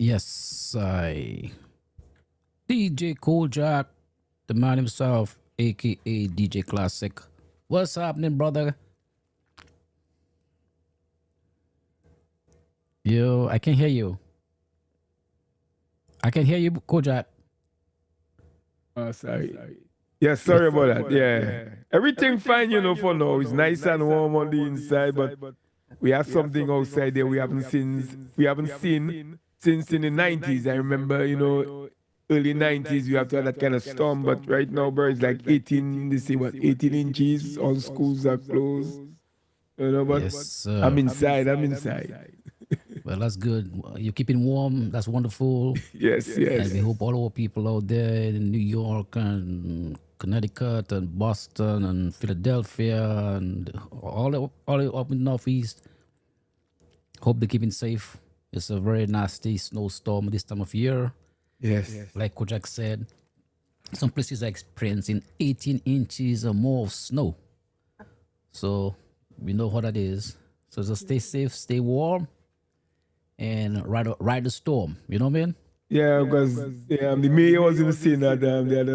Yes, I. DJ Kojak, the man himself, aka DJ Classic. What's happening, brother? Yo, I can hear you. I can hear you, Kojak. Oh, sorry. Yeah, sorry about that. Yeah. Everything fine, for now. It's nice and warm on the inside, but we have something outside there we haven't seen since in the 90s. I remember, early 90s we have to have that kind of storm, but right now, bro, it's like 18, they say what, 18 inches, all schools are closed, but Yes, I'm sir. inside, I'm inside. Well, that's good. You're keeping warm. That's wonderful. Yes, And we yes. hope all our people out there in New York and Connecticut and Boston and Philadelphia and all up in the Northeast, hope they're keeping safe. It's a very nasty snowstorm this time of year. Yes. Like Kojak said, some places are experiencing 18 inches or more of snow. So we know what that is. So just stay safe, stay warm, and ride the storm. You know what I mean? Yeah, because the mayor was even saying that they had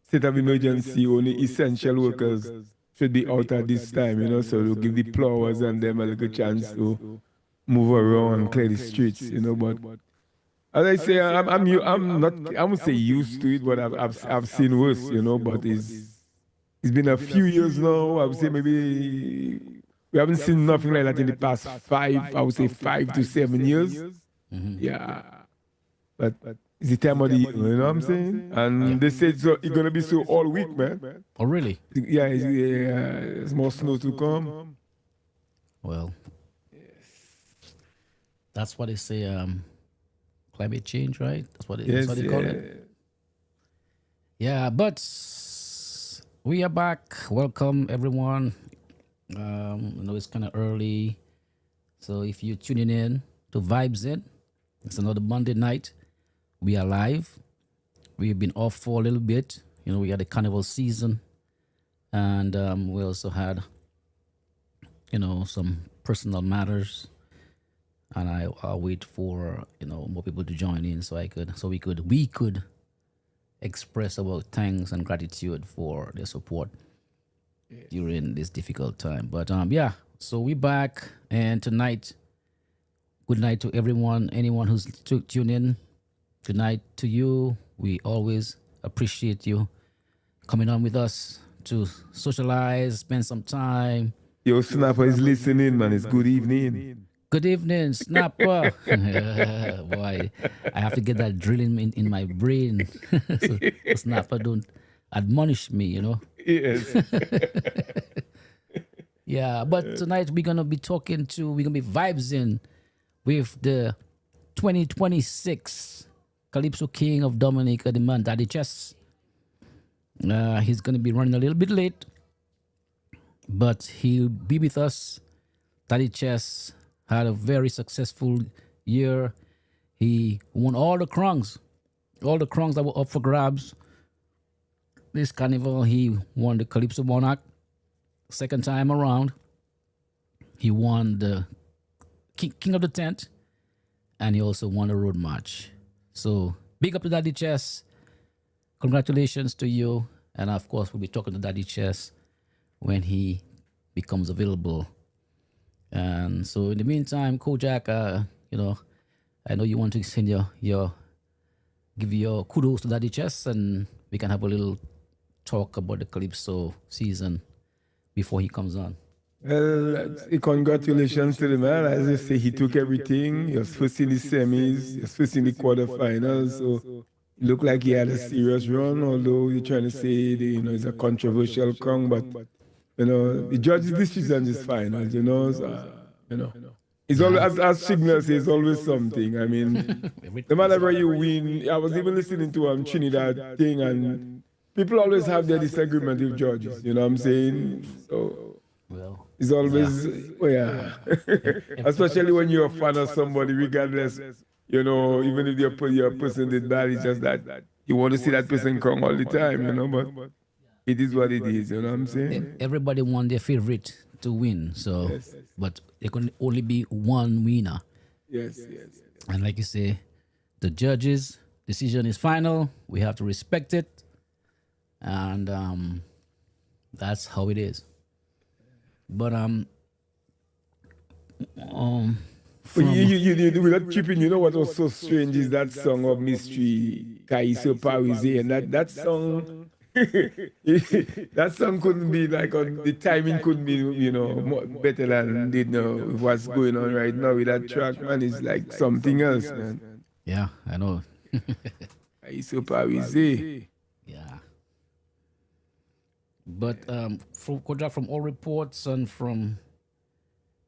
state of emergency, only essential workers should be out at this time, so to give the plowers and them a little chance to move around and clear the streets. But as I say, I'm not, I won't say used to it, but I've seen worse, but it's been a few years now. I would say maybe we haven't seen nothing like that in the past I would say 5 to 7 years. Yeah. But it's the time of the year, you know what I'm saying? And they said so it's gonna be so all week, man. Oh, really? Yeah, it's more snow to come. Well, that's what they say. Climate change, right? That's what they call it. Yeah, but we are back. Welcome, everyone. I know it's kind of early, so if you're tuning in to Vibes In, it's another Monday night. We are live. We've been off for a little bit. We had the carnival season, and we also had, some personal matters. And I'll wait for more people to join in so we could express our thanks and gratitude for their support during this difficult time. But yeah, so we're back, and tonight, good night to everyone, anyone who's tuned in. Good night to you. We always appreciate you coming on with us to socialize, spend some time. Yo, Snapper is listening, man. It's good evening. Good evening, Snapper. Boy, I have to get that drilling in my brain so Snapper don't admonish me. Yes. Yeah, but tonight we're gonna be vibes in with the 2026 Calypso King of Dominica, the man Daddy Chess. He's gonna be running a little bit late, but he'll be with us. Daddy Chess had a very successful year. He won all the crowns that were up for grabs. This carnival, he won the Calypso Monarch. Second time around, he won the King of the Tent, and he also won the Road March. So big up to Daddy Chess. Congratulations to you. And of course, we'll be talking to Daddy Chess when he becomes available. And so in the meantime, Kojak, I know you want to send give your kudos to Daddy Chess, and we can have a little talk about the Calypso season before he comes on. Well, congratulations to the man. As I say, he took everything. He was first in the semis, he was first in the quarterfinals. So it looked like he had a serious run, although you're trying to say it's a controversial crown, but the judge's decision is final, It's always, as Signal says, it's always something. I mean, no matter where you win, I was even listening to Trinidad thing, and people always have their disagreement with judges, you know what I'm saying? So Well, it's always, especially when you're a fan of somebody, regardless, even if your person did bad, it's just that you want to see that person come all the time, but it is what it is, you know what I'm saying? everybody want their favorite to win, so but there can only be one winner. Yes, yes. And like you say, the judge's decision is final. We have to respect it, and that's how it is. But um, But from without tripping, you know what was so strange is that song of mystery, Kaiso Parise, and that song, that song couldn't be like on the timing couldn't be better than what's going on right now with that track, man. It's like something else, man. yeah, I know. Kaiso Parise. Yeah, but from Kodak, from all reports and from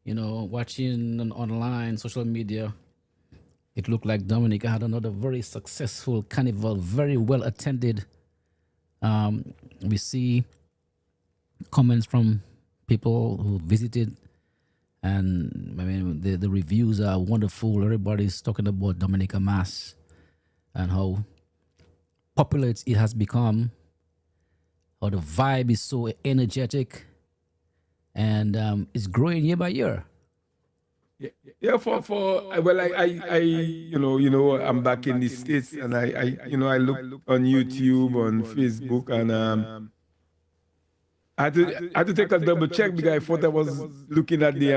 watching on online social media, it looked like Dominica had another very successful carnival, very well attended. We see comments from people who visited, and I mean the reviews are wonderful. Everybody's talking about Dominica Mass and how popular it has become, how the vibe is so energetic, and it's growing year by year. Yeah, yeah. Well, I'm back in the States, and I look on YouTube, on Facebook, and I had to take a double check because I thought I was looking at the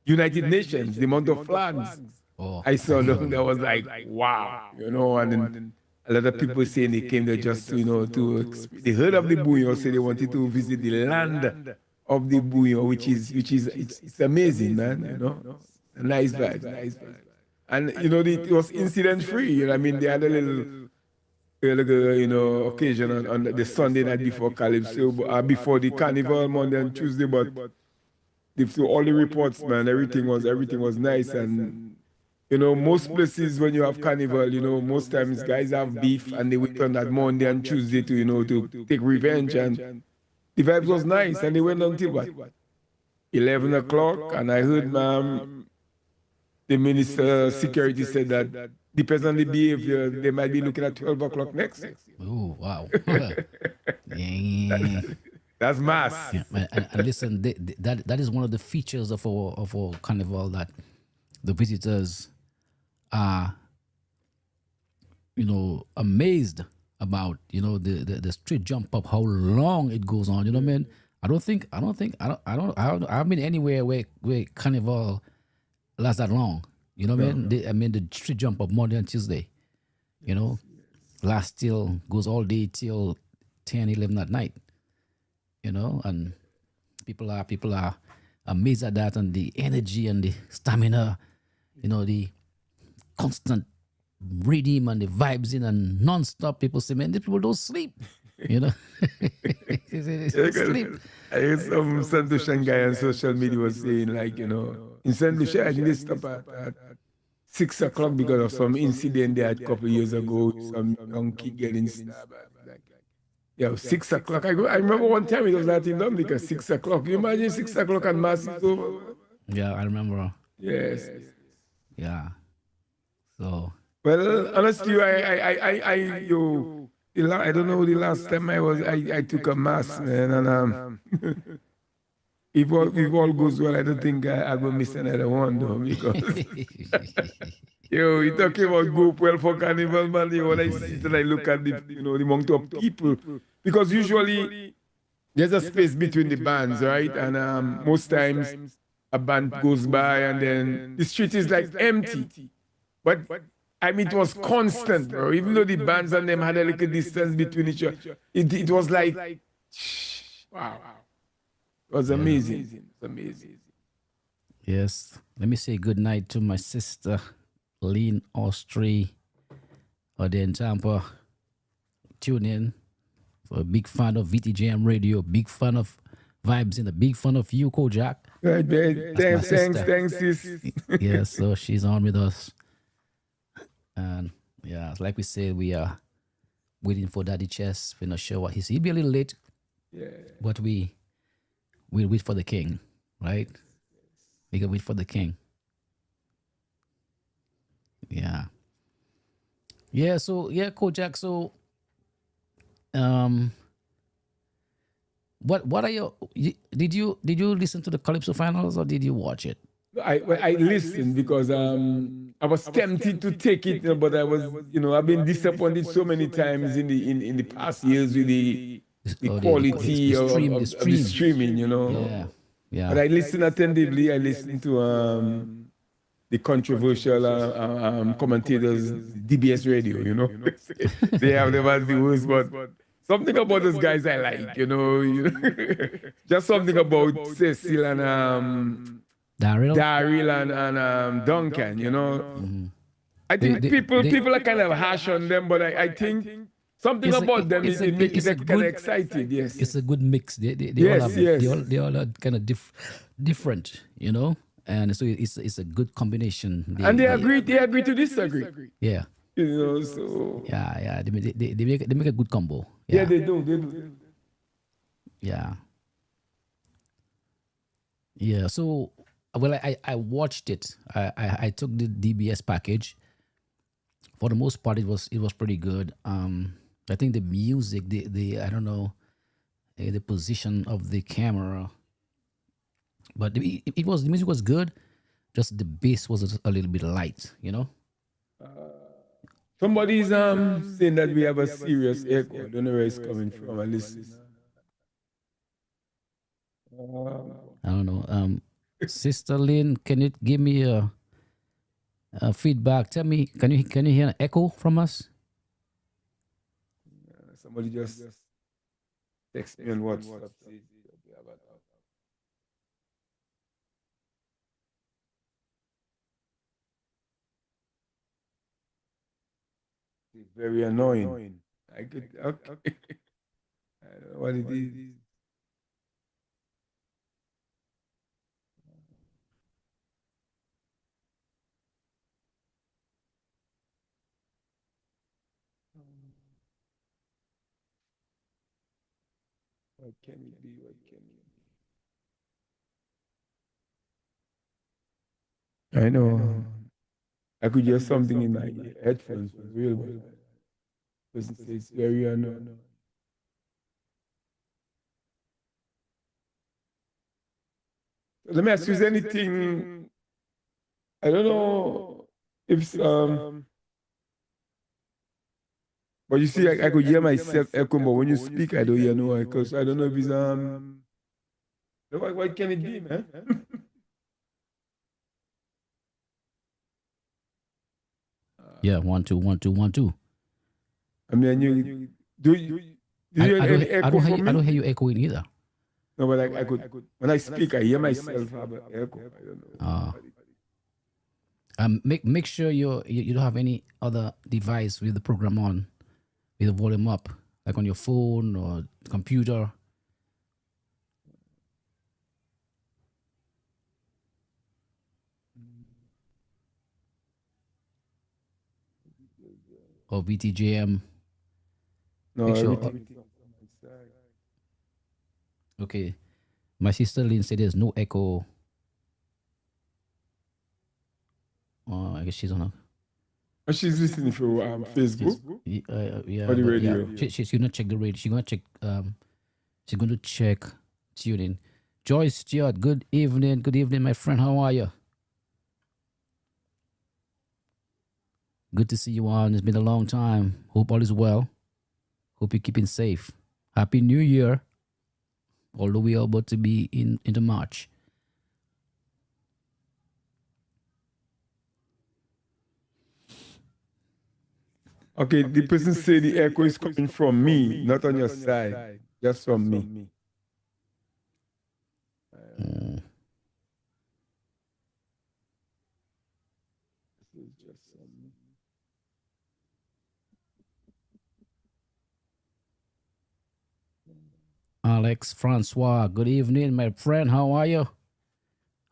United Nations, the amount of flags Oh, I saw down there was like, wow, and then a lot of people saying they came there just they heard of the Bouillon, so they wanted to visit the land of the Bouillon, which is it's amazing, man. Nice vibes, nice vibes. And it was incident free. I mean, they had a little occasion on the Sunday night before Calypso, before the carnival, Monday and Tuesday. But through all the reports, man, everything was nice. And most places when you have carnival, most times guys have beef and they wait on that Monday and Tuesday to take revenge. And the vibes was nice, and they went until what, 11 o'clock. And I heard, the minister of security said that depends on the behavior, they might be looking at 12 o'clock next. oh, wow. Yeah. That's mass. Yeah, and listen, that is one of the features of our carnival, that the visitors are amazed about the street jump up, how long it goes on. You know what I mean? I haven't been anywhere where carnival lasts that long. You know what I mean? The street jump up Monday and Tuesday. Last till goes all day till 10, 11 at night. And people are amazed at that, and the energy and the stamina, the constant rhythm and the vibes in and non-stop. People say, man, these people don't sleep. They don't sleep. I heard some Saint Lucian guy on social media was saying, like, in Saint Lucia, I think they stop at 6 o'clock because of some incident they had a couple of years ago with some young kid getting stabbed. Like, 6 o'clock. I remember one time it was that in Dominica, 6 o'clock. You imagine 6 o'clock and mass is over? Yeah, I remember. Yes. Yeah. So. Well, honestly, I don't know the last time I took a mass, man, and if all goes well, I don't think I will miss another one though, because you talking about group well for carnival, man. When I sit and I look at the amount of people, because usually there's a space between the bands, right? And most times a band goes by and then the street is like empty. But I mean, it was constant, bro. Even though the bands and them had a little distance between each other, it was like, wow. It was amazing. It was amazing. Yes. Let me say good night to my sister, Lean Austri, or the Tampa. Tune in. For a big fan of VTJM Radio, big fan of Vibes, and a big fan of you, Kojak. Right, thanks, sis. Yeah, so she's on with us. And yeah, like we said, we are waiting for Daddy Chess. We're not sure what he'll be a little late. Yeah. But we'll wait for the king, right? We can wait for the king. Yeah. Yeah, so Kojak, so what are your did you listen to the Calypso finals, or did you watch it? I listened because I was tempted to take it, but I was, I've been disappointed so many times in the past years with the Oh, quality the of the stream. streaming, Yeah, But yeah. I listened attentively. I listened to the controversial commentators, DBS radio, they have them as the worst, but something about those guys I like, just something about Cecil and Daryl. Daryl and Duncan, Mhm. I think They people are kind of harsh on them, but I think something about them it's a it kind of good excited. Yes, it's a good mix. They all have yes, yes. they all are kind of different, and so it's a good combination. And they agree to disagree. Yeah, So yeah. They make a good combo. yeah, Yeah, they do. yeah, yeah. So well, I watched it. I took the DBS package. For the most part, it was pretty good. I think the music, the I don't know, the position of the camera, but it was the music was good. Just the bass was a little bit light. Somebody's saying that we have a serious echo. I don't know where it's coming from. I listen. I don't know. Sister Lynn, can you give me a feedback? Tell me, can you hear an echo from us? Somebody just text me on WhatsApp. It's very annoying. I could okay. I don't know what it is. What can it be? What can it be? I know. I could hear something in my headphones for real, but because it's very annoying. Let me ask you, is anything, I don't know if, but you see, I could hear myself echo, but when you speak, I don't hear no echo. So I don't know if it's, what can it be, man? Yeah, 1 2 1 2 1 2. I mean, do you hear any I echo don't hear from I me? don't hear you echoing either. No, but I could, when I speak, I hear myself have an echo. I don't know. Uh, make sure you don't have any other device with the program on, with the volume up, like on your phone or computer. Or VTJM. No, Make sure. everything is on my side. Okay. My sister Lynn said there's no echo. I guess she's on a And she's listening through Facebook yeah, or the but yeah, radio. she's gonna check the radio. She's gonna check tuning. Joyce Stewart, good evening. Good evening, my friend. How are you? Good to see you on. It's been a long time. Hope all is well. Hope you're keeping safe. Happy New Year. Although we are about to be into March. Okay, the person say the echo is coming from me, not on your side, just from me. Mm. This is just from me. Alex Francois, good evening, my friend. How are you?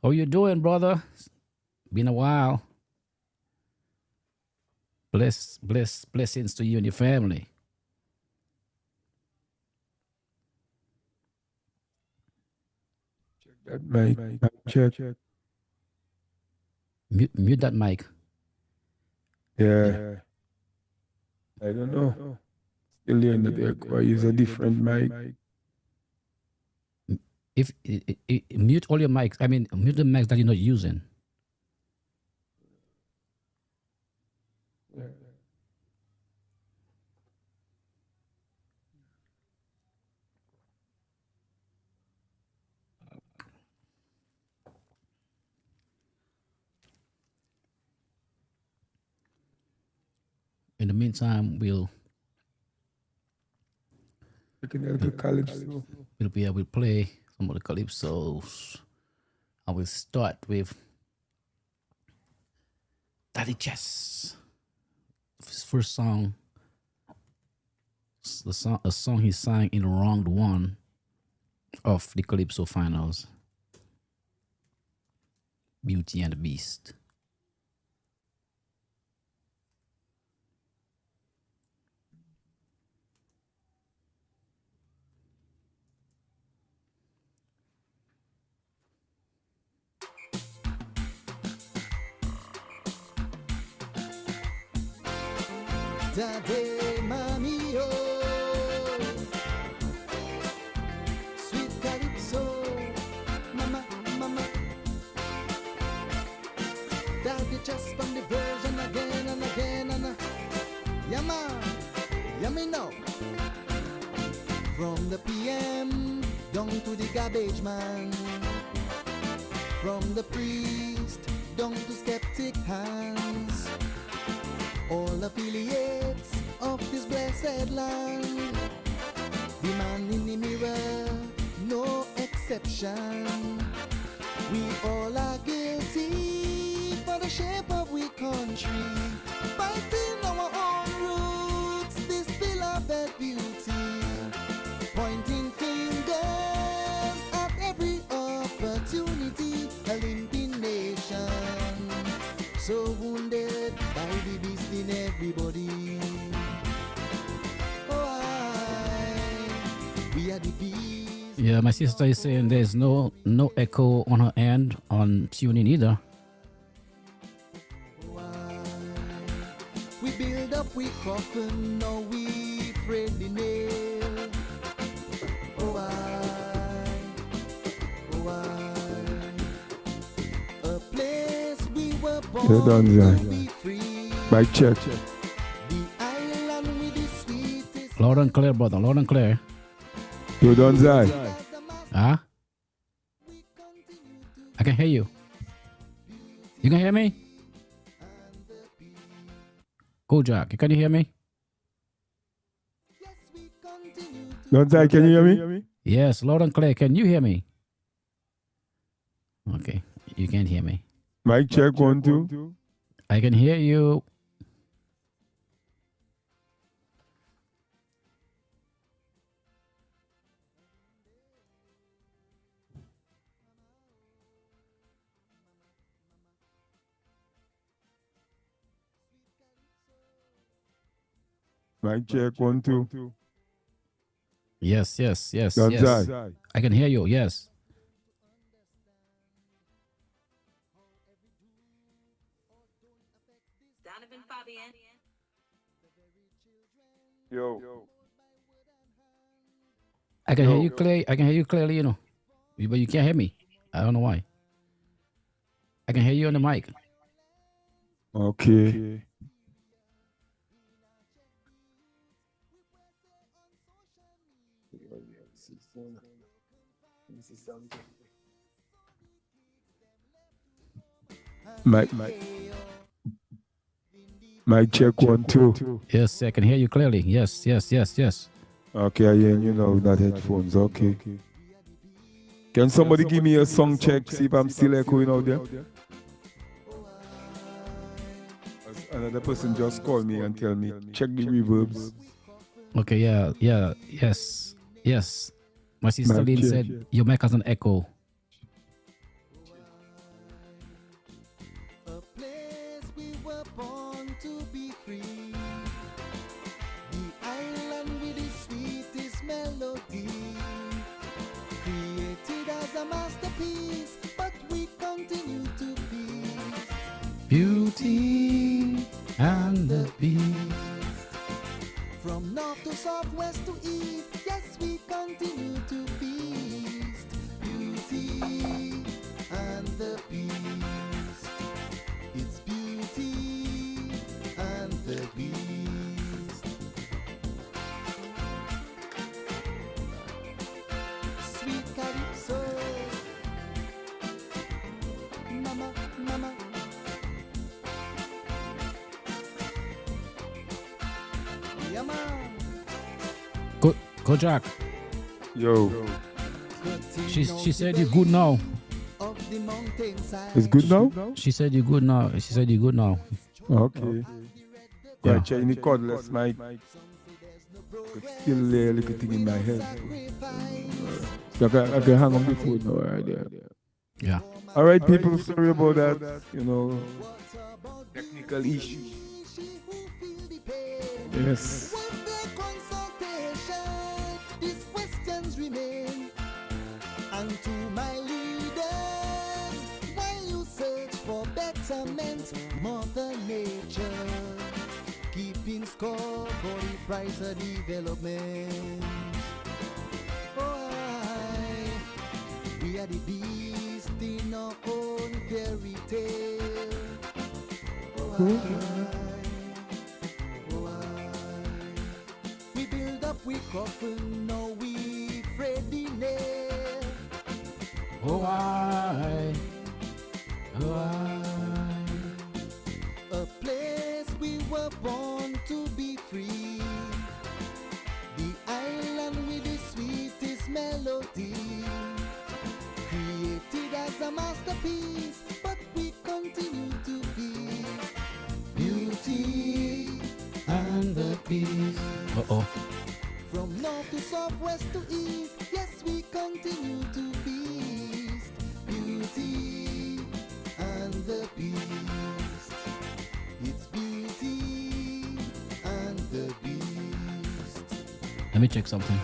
How you doing, brother? Been a while. Blessings to you and your family. That mic, check. Mute that mic. Yeah, I don't know. Still hearing that echo. I use a different mic. If mute all your mics. I mean, mute the mics that you're not using. In the meantime, we'll Calypso. be able to play some of the calypsos. I will start with Daddy Chess. His first song, a song he sang in round one of the Calypso finals. Beauty and the Beast. Daddy, mommy, oh, sweet calypso, mama, mama. Daddy just on the version again and again and yeah, man, yeah, me know. From the PM down to the garbage man, from the priest down to skeptic hands. All affiliates of this blessed land, the man in the mirror, no exception. We all are guilty for the shape of we country, fighting our own roots, this beloved beauty, pointing fingers at every opportunity, a limping nation, so wounded by the beast in everybody. Oh, we are the beast. Yeah, my sister is saying there's no echo on her end on tuning either. We build up, we coffin, now we afraid the nail. Oh, a place we were born to be free. Mic check. The island with the sweetest. Loud and clear, brother. Loud and clear. You done, Zai? Huh? I can hear you. You can hear me? Kojak, can you hear me? Done, Zai, can you hear me? Yes, loud and clear. Can you hear me? Okay, you can't hear me. Mic check, 1, 2. I can hear you. Mic check, 1, 2. Yes. Done, Yes. Zai? I can hear you. Yes. Donovan Fabian. Yo. I can hear you clear. I can hear you clearly, you know. But you can't hear me. I don't know why. I can hear you on the mic. Okay. Mic check, 1, 2. Yes, I can hear you clearly. Yes. Okay, I hear you now with that headphones. Okay. Can somebody give me a song check, see if I'm still echoing out there? Another person just called me and tell me, check the reverbs. Okay, yes. My sister Mic Lynn check, said check. your mic has an echo. A place we were born to be free. The island with the sweetest melody. Created as a masterpiece, but we continue to be. Beauty and the Beast. From north to south, west to east, yes, we continue to feast. Beauty and the Beast. It's beauty and the Yeah, man. Kojak, Yo, she said you're good now. Of the mountainside. it's good now? She said you're good now. She said you're good now. Okay. Yeah. Yeah, trying the cordless mic. But still a little thing in my head. So I can hang on the phone now right there. Yeah. All right, people, sorry about that. Technical issue. Yes. Was there consultation? These questions remain. And to my leaders, while you search for betterment, Mother Nature, keeping score for the price of development. Oh, we are the beast in our own fairy tale. Oh, we build up, we coffin, now we fret the nail. Oh, I. A place we were born to be free. The island with the sweetest melody. Created as a masterpiece, but we continue to be beauty and the peace. Uh-oh. From north to south, west to east, yes, we continue to beast. Beauty and the beast. It's beauty and the beast. Let me check something.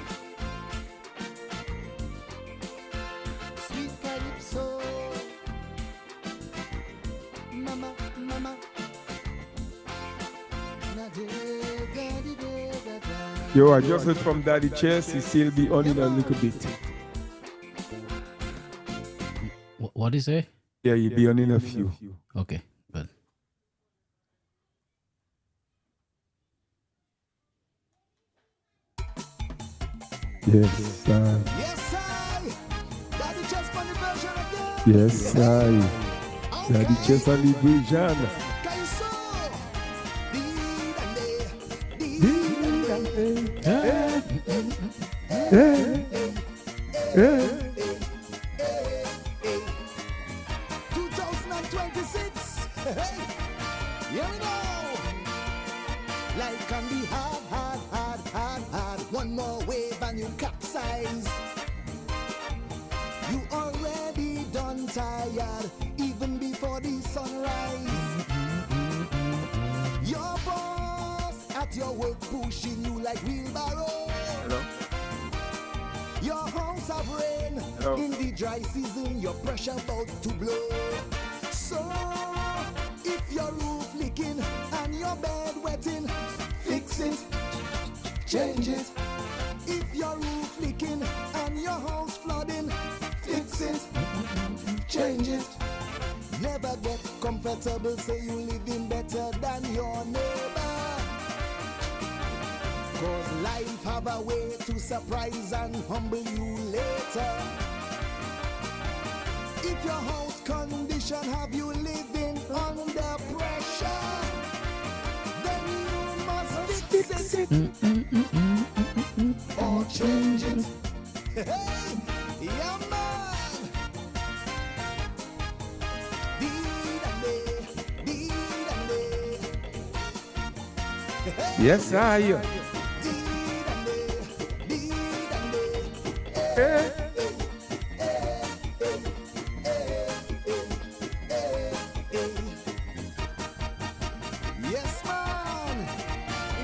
Sweet calypso. Mama, mama. Na-de-da-de-da-da-da. Yo, I just heard from Daddy Chess, he still be on in a little bit. What did he say? Yeah, he'll be on in a few. Okay, good. Yes, Yes, I. Daddy Chess on the version again. yes, Daddy Chess on the vision. Kaiso. Yeah. 2026. Hey, here we go. Life can be hard, hard, hard, hard, hard. One more wave and you capsize. You already done tired, even before the sunrise. Your boss at your work pushing you like wheelbarrow. Hello? Your house have rain. Hello? In the dry season, your pressure about to blow. So, if your roof leaking and your bed wetting, fix it, change it. If your roof leaking and your house flooding, fix it, change it. Never get comfortable, say you living better than your neighbor. Cause life have a way to surprise and humble you later. If your house condition have you living under pressure, then you must fix it or change it. Hey, yeah man. Dee-da-day. Hey. Yes, I. Yes, man,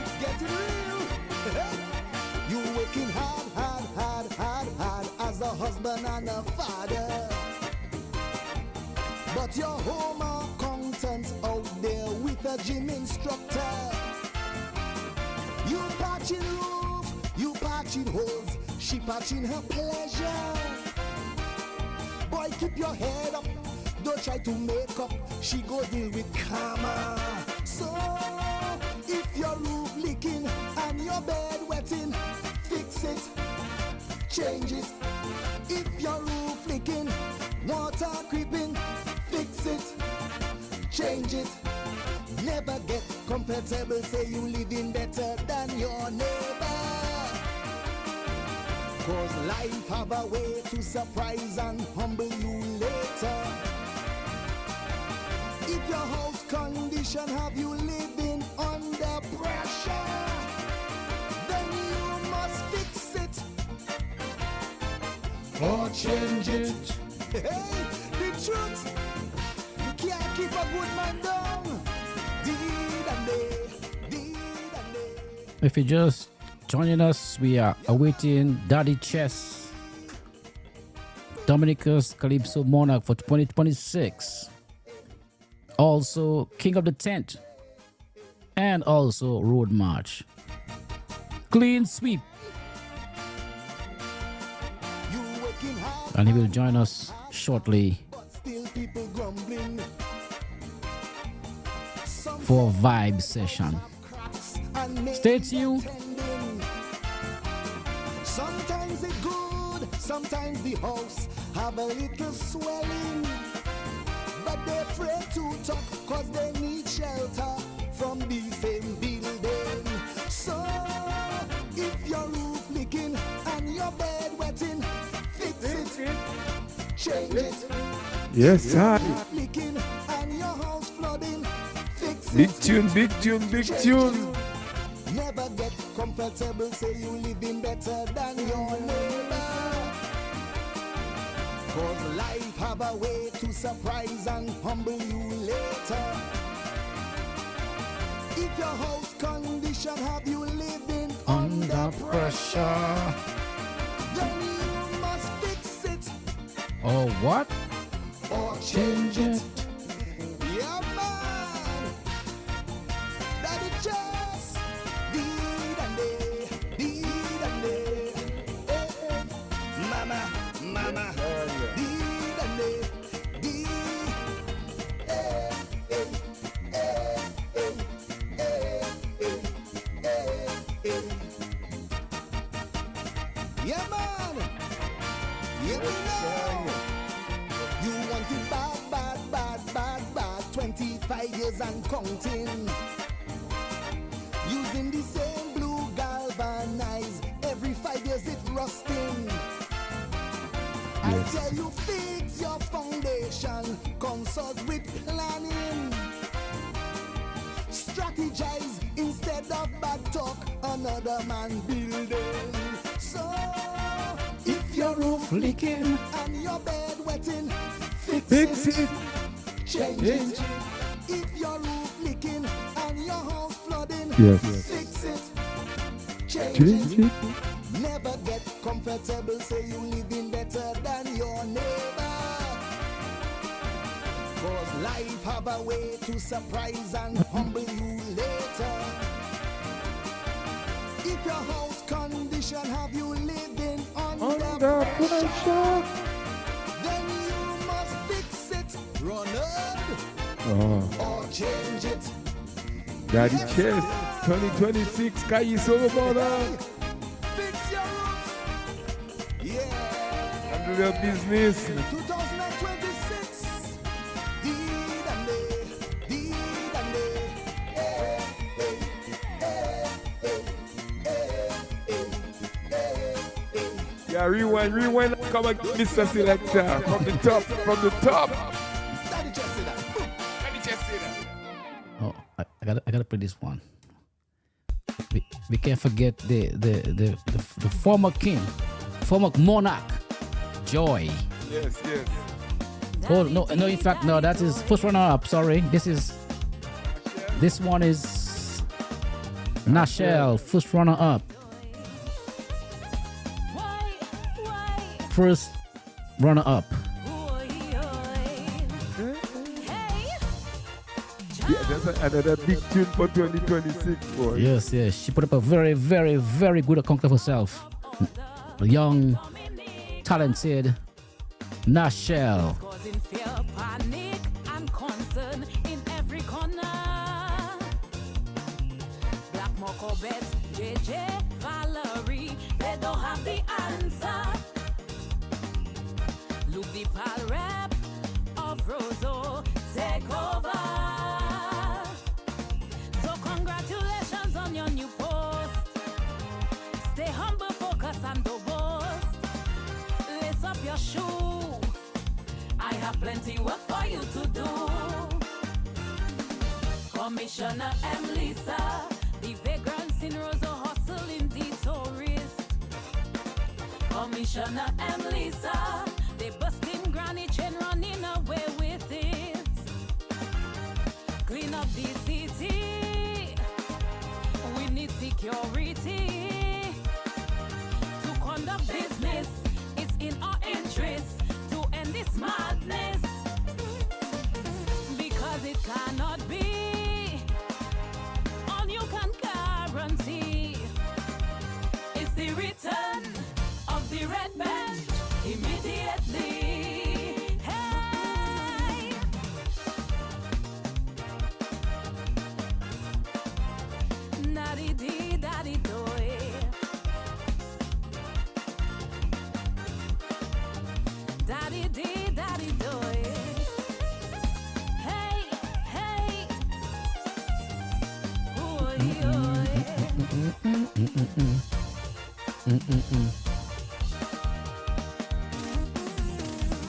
it's getting real. You working hard, hard, hard, hard, hard as a husband and a father. But your home accountant out there with a gym instructor. You patching roof, you patching holes, she patching her pleasure. Boy, keep your head up, don't try to make up, she go deal with karma. So, if your roof leaking and your bed wetting, fix it, change it. If your roof leaking, water creeping, fix it, change it. Never get comfortable. comfortable, say you living better than your neighbor. Cause life have a way to surprise and humble you later. If your house condition have you living under pressure, then you must fix it or change it. Hey, the truth, you can't keep a good man down. Deed and day. If you're just joining us, we are awaiting Daddy Chess, Dominica's Calypso Monarch for 2026. Also, King of the Tent, and also Road March. Clean sweep. And he will join us shortly for a vibe session. Stay tuned. Sometimes it's good, sometimes the house have a little swelling, but they're afraid to talk cause they need shelter from the same building. So if your roof leaking and your bed wetting, fix it, change it. Yes, sir. Leaking and your house flooding, fix it. Big tune. Never get comfortable, say you living better than your neighbor. Cause life have a way to surprise and humble you later. If your house condition have you living under pressure, then you must fix it Or what? or change it. Yeah, man. Daddy just deed and day. Mama, deed and day. Yeah, man. Yeah, we know. You want it bad, 25 years and counting. Using the same blue galvanized, every 5 years it rusting. I tell you, fix your foundation, consult with planning. Strategize instead of bad talk, another man building. So, if your roof leaking and your bed wetting, fix it. Change it. If your roof leaking and your house flooding, fix it. Change it. Never get comfortable, say you living better than your neighbor. Cause life have a way to surprise and humble you later. If your house condition have you living under pressure, then you must fix it, run it, or change it. Daddy Chess, 2026, Calypso Monarch. Fix your roof. Yeah. Handle your business. 2026. Deed and day. Yeah, rewind, come on, Mr. Selector, from the top. Daddy just say that. Oh, I gotta play this one. We can't forget the former king, former monarch, Joy. Yes. Oh no! In fact, no. That is first runner up. Sorry, this one is Nashelle, first runner up. First runner up. Yeah, that's another big tune for 2026, boy. Yes. She put up a very, very, very good account of herself. A young, talented Nashelle. Causing fear, panic, and concern in every corner. Black Marco Bet, JJ, Valerie, they don't have the answer. Look the pal rap of Rosso, take over. So plenty work for you to do. Commissioner M. Lisa, the vagrants in Rosa hustling the tourists. Commissioner M. Lisa, they busting granny chain running away with it. Clean up the city, we need security. To conduct business, it's in our interest to end this madness. Because it cannot be, all you can guarantee is the return of the red bench immediately. Hey, daddy dee daddy doy, daddy dee daddy doy. Hey, hey,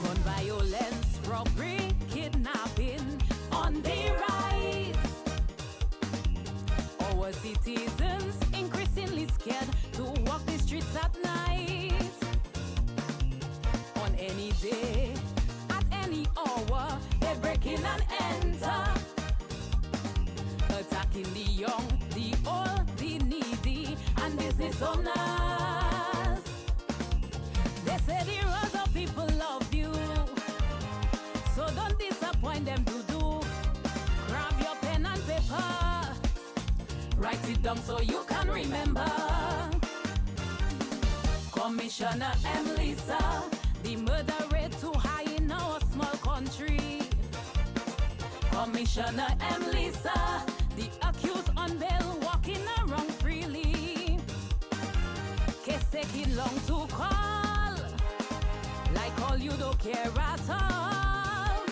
gun violence, robbery, kidnapping on the rise. Our citizens increasingly scared to walk the streets at night. On any day, at any hour, they break in and enter, attacking the young, the old, the needy, and business owners. They say the other people love you, so don't disappoint them to do. Grab your pen and paper, write it down so you can remember. Commissioner M. Lisa, the murder rate too high in our small country. Commissioner M. Lisa, the accused on bail walking around freely. Case taking long to call, like all you don't care at all.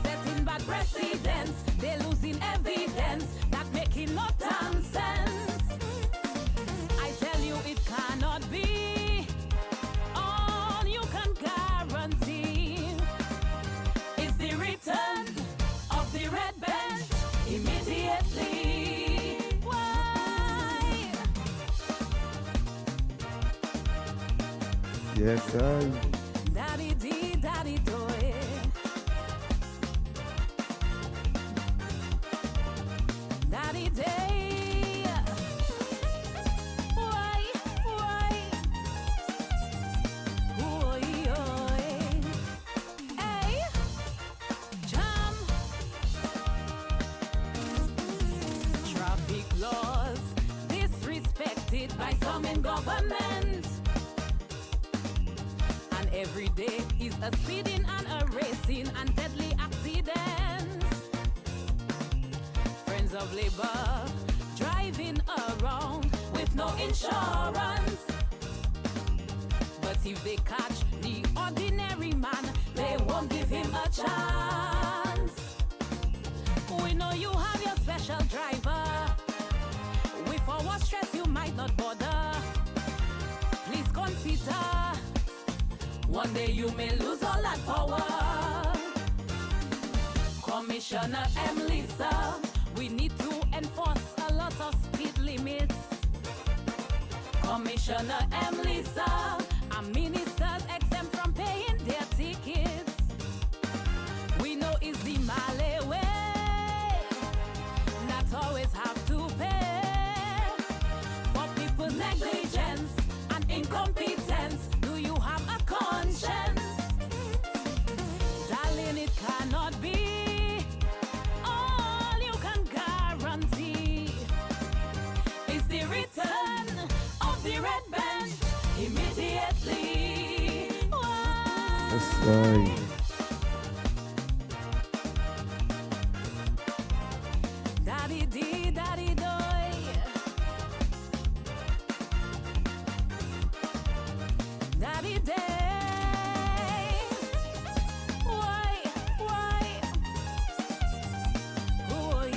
Setting bad precedents, they losing evidence that making no damn sense. I tell you it cannot be. All you can guarantee is the return of the red bench immediately. Why? Yes, sir. Daddy dee daddy doy, daddy day. Why? Oy, oy. Hey, jam. Traffic laws disrespected by some in government. And every day is a speeding and a racing and deadly accidents. Friends of labor driving around with no insurance. But if they catch the ordinary man, they won't give him a chance. We know you have your special driver. With our stress, you might not bother. Please consider, one day you may lose all that power. Commissioner M. Lisa, we need to enforce a lot of speed limits. Commissioner M. Lisa, our ministers exempt from paying their tickets. We know it's the Malay way, not always have to pay for people's negligence and incompetence. Do you have a conscience? Darling, it cannot be. All you can guarantee is the return of the red bench immediately. Why? Yes, sir. Daddy dee daddy doy, daddy day. Why? Oy, oy.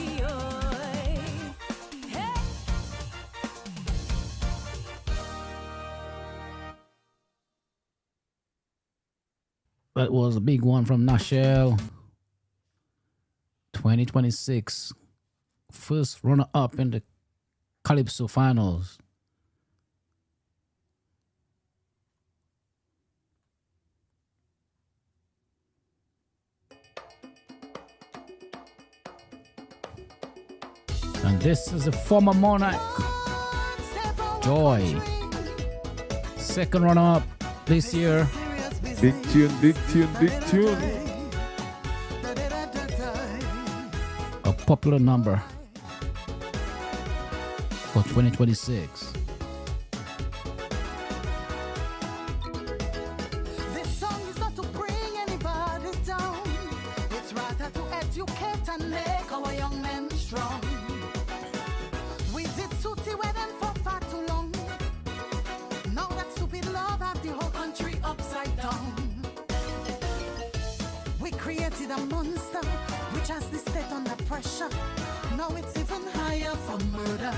Hey. That was a big one from Nashelle. 2026. First runner up in the Calypso finals. And this is a former Monarch, Joy. Second runner up this year. Big tune, big tune, big tune. A popular number for 2026. This song is not to bring anybody down. It's rather to educate and make our young men strong. We did sooty with them for far too long. Now that stupid love had the whole country upside down. We created a monster which has the state under pressure. Now it's even higher for murder.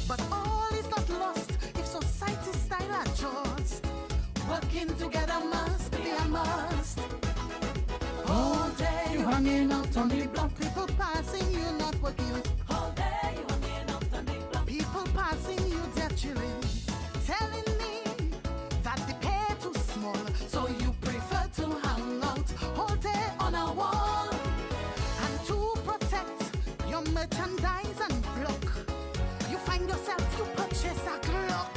But all is not lost if society style adjust. Working together must be a must. All day you hanging out on the block. People passing you not working. All day you hanging out on the block. People passing you they're chilling. Telling me that the pay too small. So you prefer to hang out all day on a wall. And to protect your merchandise and block. You find yourself, you purchase a clock.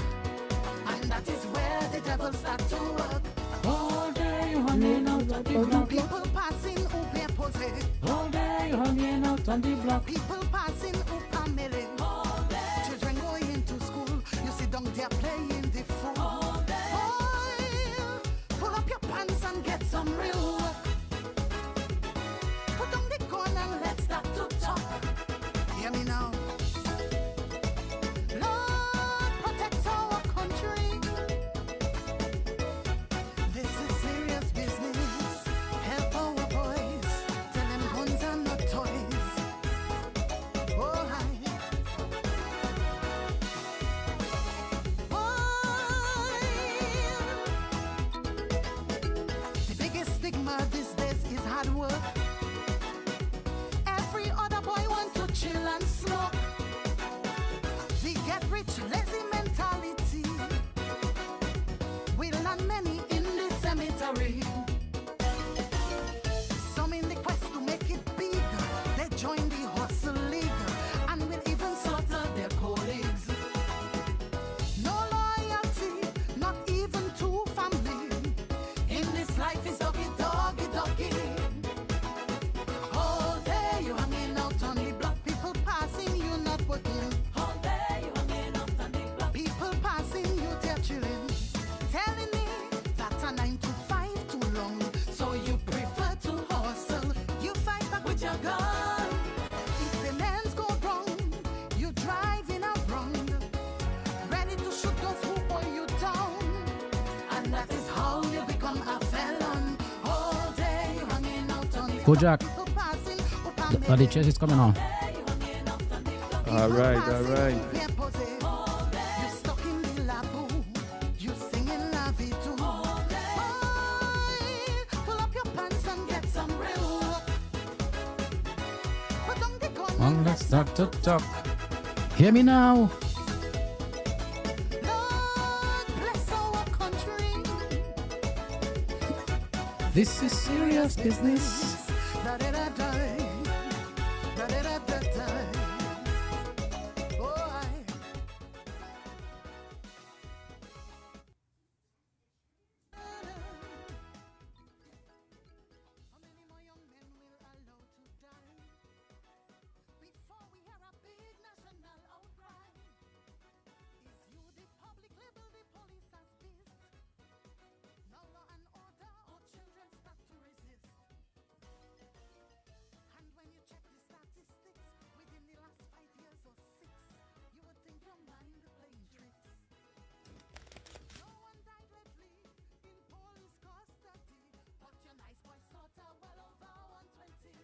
And that is where the devil start to work. All day you hanging out on the block. People passing who play pussy. All day you hanging out on the block. People passing who family. All day. Children going to school. You sit down there playing the fool. All day. Boy, pull up your pants and get some real work. Put on the gun and let's start to talk. Hear me now. Lord, protect our country. This is serious business. Help our boys. Tell them guns are not toys. Oh, hi. The biggest stigma these days is hard work. Every other boy wants to chill and smoke. The get rich lazy mentality will land many in the cemetery. Some in the quest to make it big, they join the hustle league and will even slaughter their colleagues. No loyalty, not even to family. In this life is doggy, doggy, doggy. All day you hanging out on the block. People passing you not working. All day you hanging out on the block. People passing you they're chilling. Telling me that's a 9 to 5 too long. So you prefer to hustle. You fight back with your gun. If the lens go wrong, you driving around. Ready to shoot those who pull you down. And that is how you become a felon. All day you hanging out on the Kojak, people passing who Daddy Chess is coming on. All right, all right. You stuck in the labo, you singing la vie too. Boy, pull up your pants and get some real work. Put on the gun Well, and let's talk to talk. Hear me now. Lord bless our country. This is serious business. Da-da-da-da. Da-da-da-da-da. Oh, how many more young men will allow to die before we hear a big national outcry? Is you the public label the police as beast? Now law and order, our children start to resist. And when you check the statistics within the last 5 years or 6, you would think your mind playing tricks. No one died lately in police custody, but your nice boy slaughter well over 120.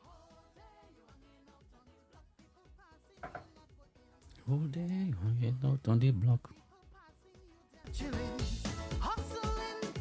All day you hanging out on the block, people passing you not working. All day hanging out on the block. People passing you they're chilling, hustling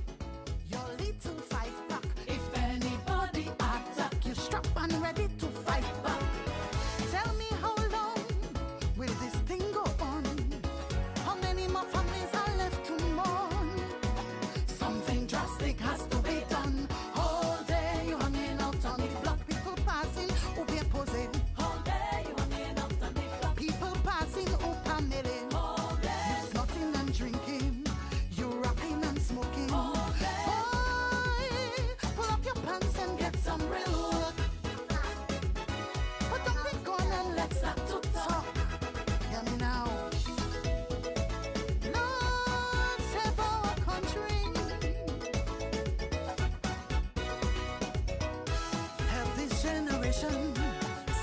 nation,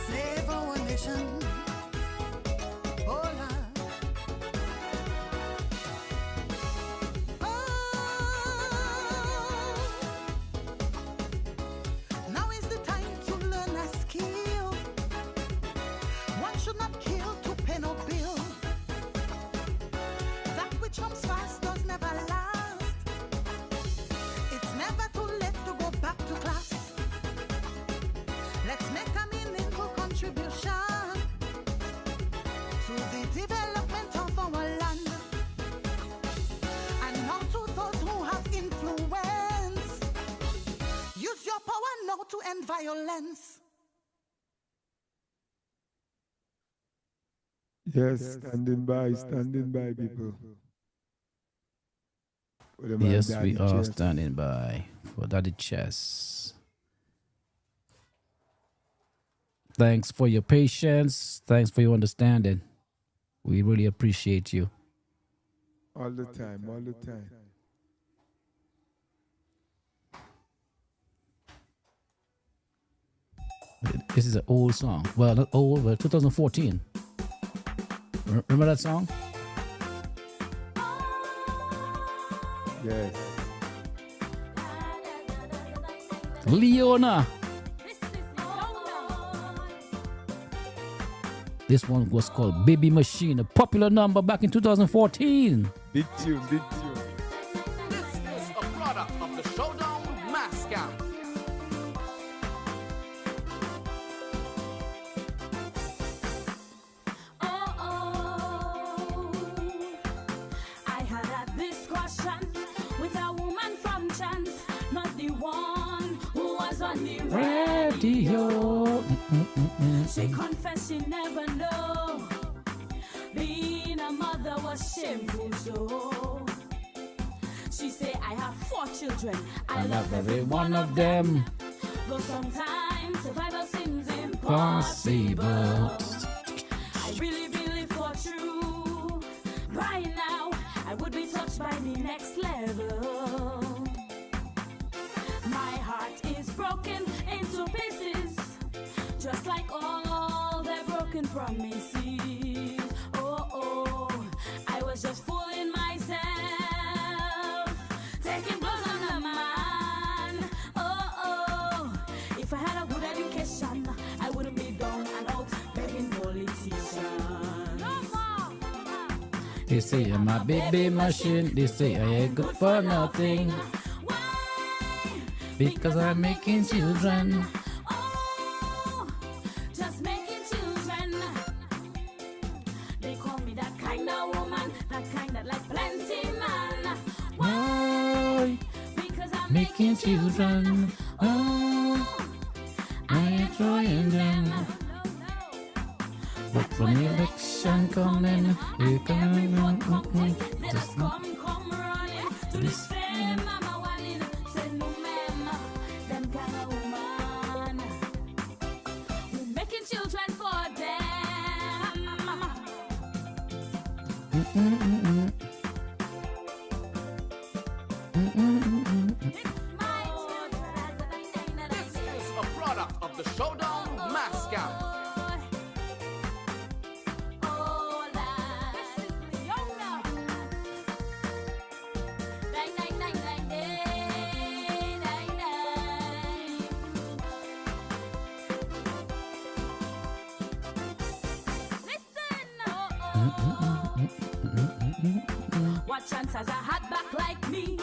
save our nation. Oh, Lord. Now is the time to learn a skill. One should not kill to pay no bill. That which comes fast does never last. It's never too late to go back to class. Let's make a meaningful contribution to the development of our land. And now to those who have influence, use your power now to end violence. Yes, standing by, people. For the man Yes, Daddy we are Chess. standing by for Daddy Chess. Thanks for your patience. Thanks for your understanding. We really appreciate you. All the time. This is an old song. Well, not old, but 2014. Remember that song? Yes. Leona. This one was called Baby Machine, a popular number back in 2014. Big tune. This is a product of the Showdown Mass Camp. I had a discussion with a woman from chance, not the one who was on the radio. She confessed she never knew being a mother was shameful. So she said, I have 4 children. I love every one of them. Though sometimes survival seems impossible. I really believe for true. By now, I would be touched by the next level. My heart is broken into pieces, just like all their broken promises. Oh, I was just fooling myself, taking blows on the man. Oh, if I had a good education, I wouldn't be down and out begging politicians. No more. They say I'm a baby machine. They say I ain't good for nothing. Why? Because I'm making children. Oh, just making children. They call me that kind of woman, that kind that like plenty man. Why? Because I'm Making children. Oh, I ain't trying them. But when the election coming, you can Just come running to the same mama walling. Say no ma'am, them kind of woman. We're making children for them. It's my children. This is a product of the Showdown Mass Camp. Oh, Lord. This is Leona. Dang, dang, dang, dang, dang, dang, dang. Listen. What chance has a hatback like me?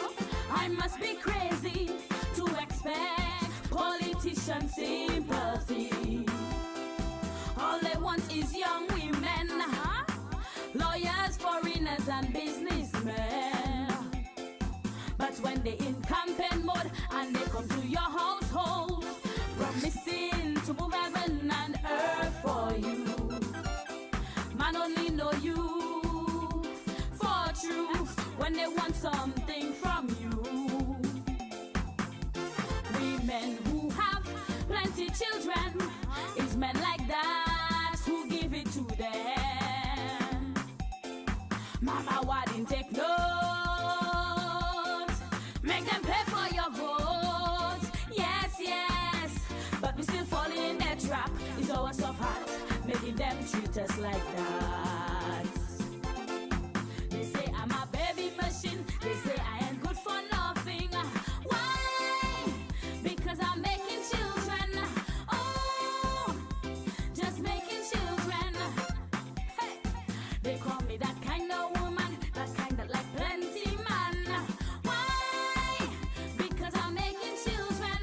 I must be crazy to expect politician sympathy. All they want is young women, lawyers, foreigners, and businessmen. But when they in campaign mode and they come to your household, promising to move heaven and earth for you, man only know you for truth when they want something from you. Women who have plenty children is men like that who give it to them. Mama, why didn't take note? Make them pay for your vote. Yes, yes, but we still falling in their trap. show us off hot, making them treat us like that. They say I'm a baby machine. They say I ain't good for nothing. Why? Because I'm making children. Oh, just making children. Hey, they call me that kind of woman, that kind that like plenty man. Why? Because I'm making children.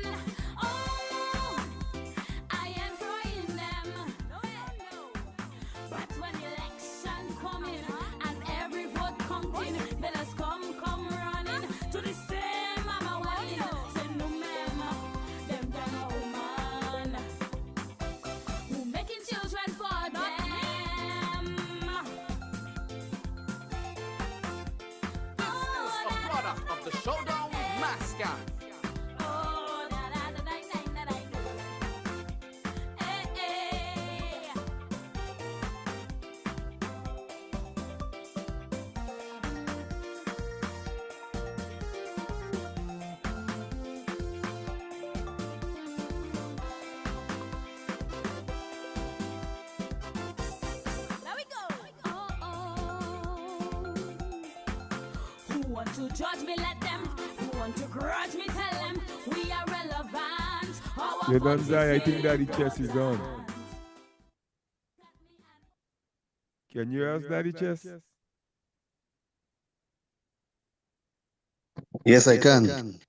Oh, I am throwing them. No. But when election coming and every vote counting, let us come running to the same mama wine. Say no mama, them kind of woman who making children for them. This is a product of the Showdown Mascot. Oh, da da da da da da da. Hey. There we go. Who want to judge me, let them. Who want to grudge me, tell them. We are relevant. Our You don't voice die, I is think Daddy Chess is on. relevant. Can you ask Daddy Chess? Yes, I can.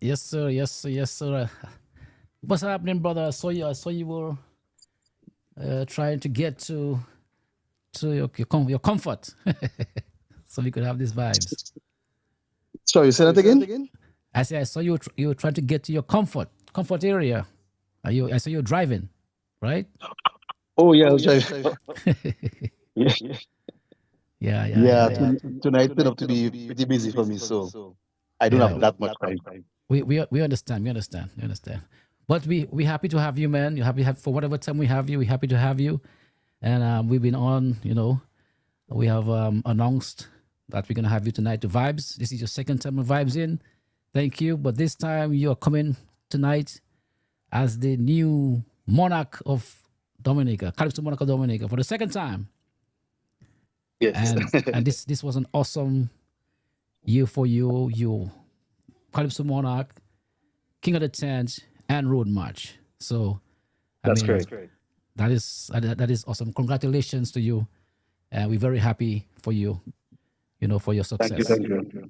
Yes, sir. Yes, sir. Yes, sir. What's happening, brother? I saw you were trying to get to your comfort, so we could have these vibes. Sorry, say that again? I saw you were trying to get to your comfort area. I saw you driving, right? Oh, yeah, I was driving. Yeah, Yeah. tonight turned up to be pretty busy for me, so I don't Yeah. have that much time. We understand. We understand. But we happy to have you, man. You're happy for whatever time we have you. We're happy to have you. And we've been on, we have announced that we're gonna have you tonight to Vibes. This is your second time of Vibes in. Thank you. But this time you're coming tonight as the new monarch of Dominica, Calypso monarch of Dominica, for the second time. Yes. And this was an awesome year for you. You Calypso monarch, King of the Tents, and Road March. So That's great. that is awesome. Congratulations to you. And we're very happy for you, for your success. Thank you.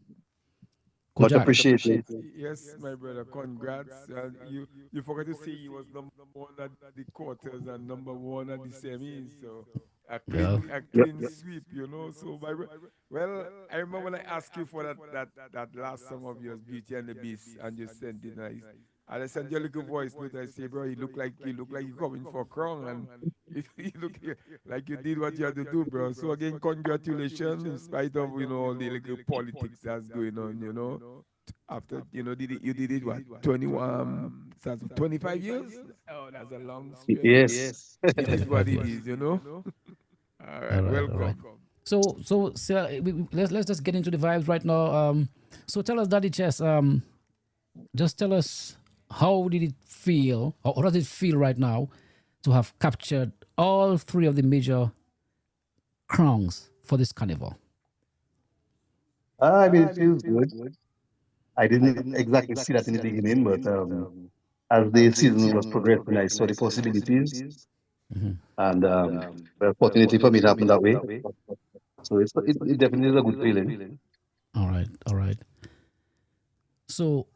Good Much job. appreciated. Yes, my brother, congrats. You forgot to say he was number one at the quarters and number one at the semis. So a clean sweep, So well, I remember when I asked you for that last song of yours, Beauty and the Beast, and you sent it nice. And I sent you a little voice note. I say, bro, you look like you're coming for a crown, and you look like you did what you had to do, bro. So again, congratulations in spite of all the little politics that's going on, After you did it what 21 25 years? Oh, that's a long stretch. Yes. It is what it is, All right, welcome. All right. So let's just get into the vibes right now. So tell us, Daddy Chess. Just tell us, how did it feel, or does it feel right now, to have captured all three of the major crowns for this carnival? I mean, it feels good. I didn't exactly see that in the beginning, but as the season was progressing, I saw the possibilities, and the opportunity for me to happen that way. So it definitely is a good feeling. All right. So,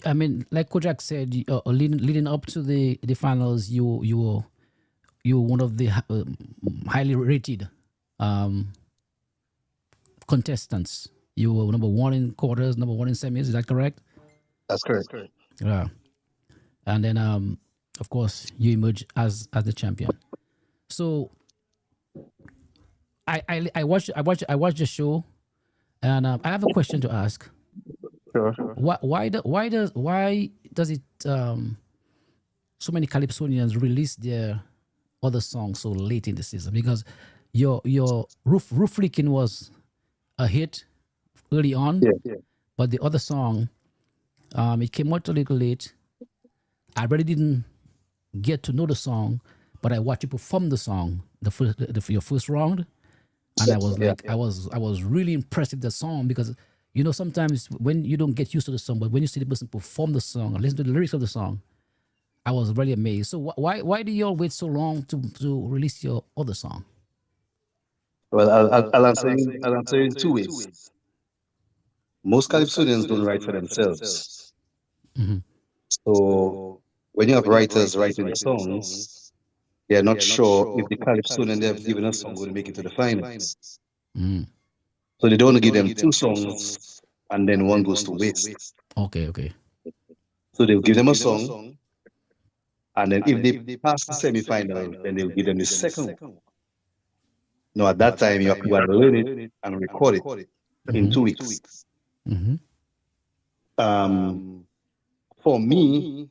I mean, like Kojak said, leading up to the finals, you were one of the highly rated contestants. You were number one in quarters, number one in semis. Is that correct? That's correct. Yeah. And then, of course, you emerge as the champion. So, I watched the show, and I have a question to ask. Sure. Why does it so many Calypsonians release their other songs so late in the season? Because your roof leaking was a hit early on, but the other song, it came out a little late. I really didn't get to know the song, but I watched you perform the song, your first round, and I was like, I was really impressed with the song because sometimes when you don't get used to the song, but when you see the person perform the song and listen to the lyrics of the song, I was really amazed. So why do you all wait so long to release your other song? Well, I'll answer you. I'll answer you in two ways. Most Calypsonians don't write for themselves. Mm-hmm. So when you have writers writing the songs, they are not sure if the Calypsonian they have given a song will make it to the finals. Mm. So they don't want to give them two songs and then one goes to waste. Okay. So they'll give them a song, and then if they pass the semi-final, then they'll give them the second one. Now at that time you have to go and learn it and record it in 2 weeks. Mm-hmm. For me,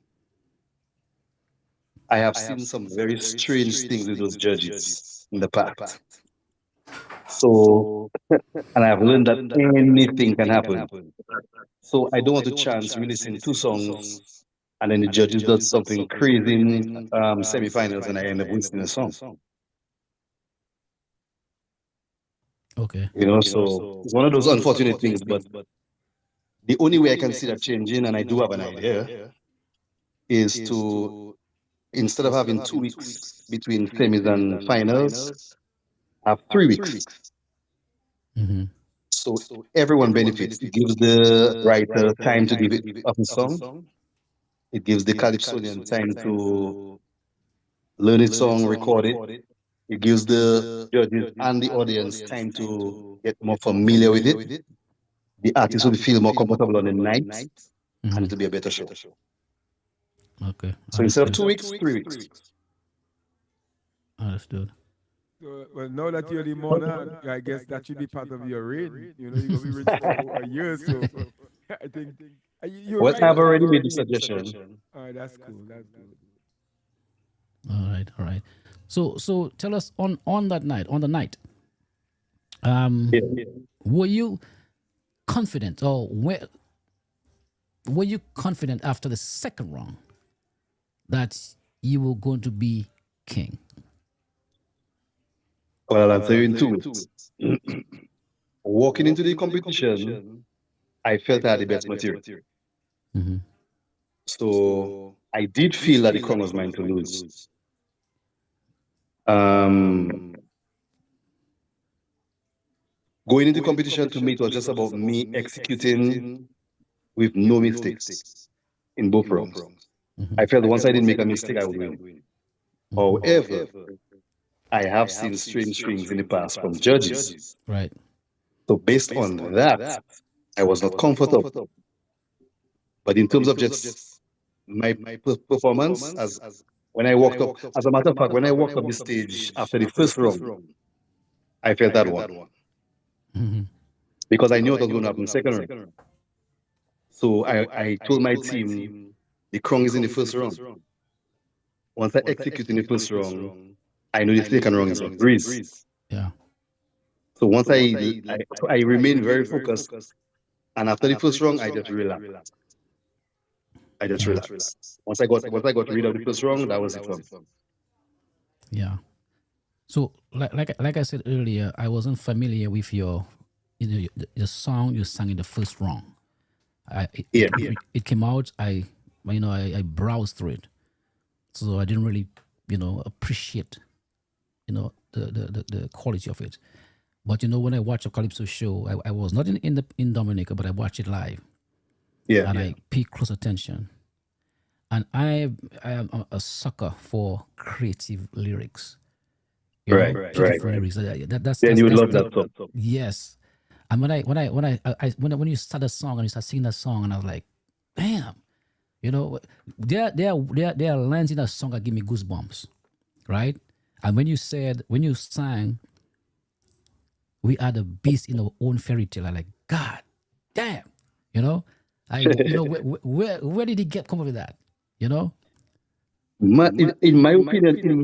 I have seen some very strange things with those judges in the past. So, and I have learned that anything can happen. So I don't want to chance releasing two songs and then the judges does something crazy in semi-finals and I end up wasting a song. Okay. So it's one of those unfortunate things, but the only way I can see that changing, and I do have an idea, is to, instead of having 2 weeks between semis and finals, have 3 weeks. Mm-hmm. So everyone benefits. It gives the writer time to give it up a song. It gives the Calypsonian time to learn its song, record it. It gives the judges and the audience time to get more familiar with it. The artist will feel more comfortable on the night, and it will be a better show. Okay. So instead of 2 weeks, 3 weeks. Understood. So, well, now that you're the monarch, I guess that should be part of your reign. You're going to be reign for a year, so I think you're Well, right. I've already made the suggestion. All right, that's cool. That's good. All right. So tell us on the night. Were you confident, or were you confident after the second round that you were going to be king? Well, I'll answer you in 2 weeks. Walking into the competition, I felt I had the best material. Mm-hmm. So I did feel that the crown was mine to lose. Going into competition to me, it was just about me executing with no mistakes in both rounds. I felt once I didn't make a mistake, I would win. However, I have seen strange things in the past from judges. Right. So based on that, I was not comfortable. But in terms of just my performance, as when I walked up, as a matter of fact, when I walked up the stage after the first round, I felt that one. Mm-hmm. Because I knew what was going to happen in the second round. So I told my team, the crown is in the first round. Once I execute in the first round, I know the second round is a breeze. Yeah. So once I remained very focused, and after the first round, I just relaxed. Once I got rid of the first round, that was it for me. Yeah. So like I said earlier, I wasn't familiar with your the song you sang in the first round. It came out. I browsed through it, so I didn't really appreciate the quality of it. But when I watch a Calypso show, I was not in Dominica, but I watched it live. And I pay close attention. And I am a sucker for creative lyrics. Beautiful lyrics. Then you would love that song. Yes. And when you start a song and you start singing that song, and I was like, damn, there are lines in that song that give me goosebumps, right? And when you sang, we are the beast in our own fairy tale, I'm like, God damn, where did he come up with that? In my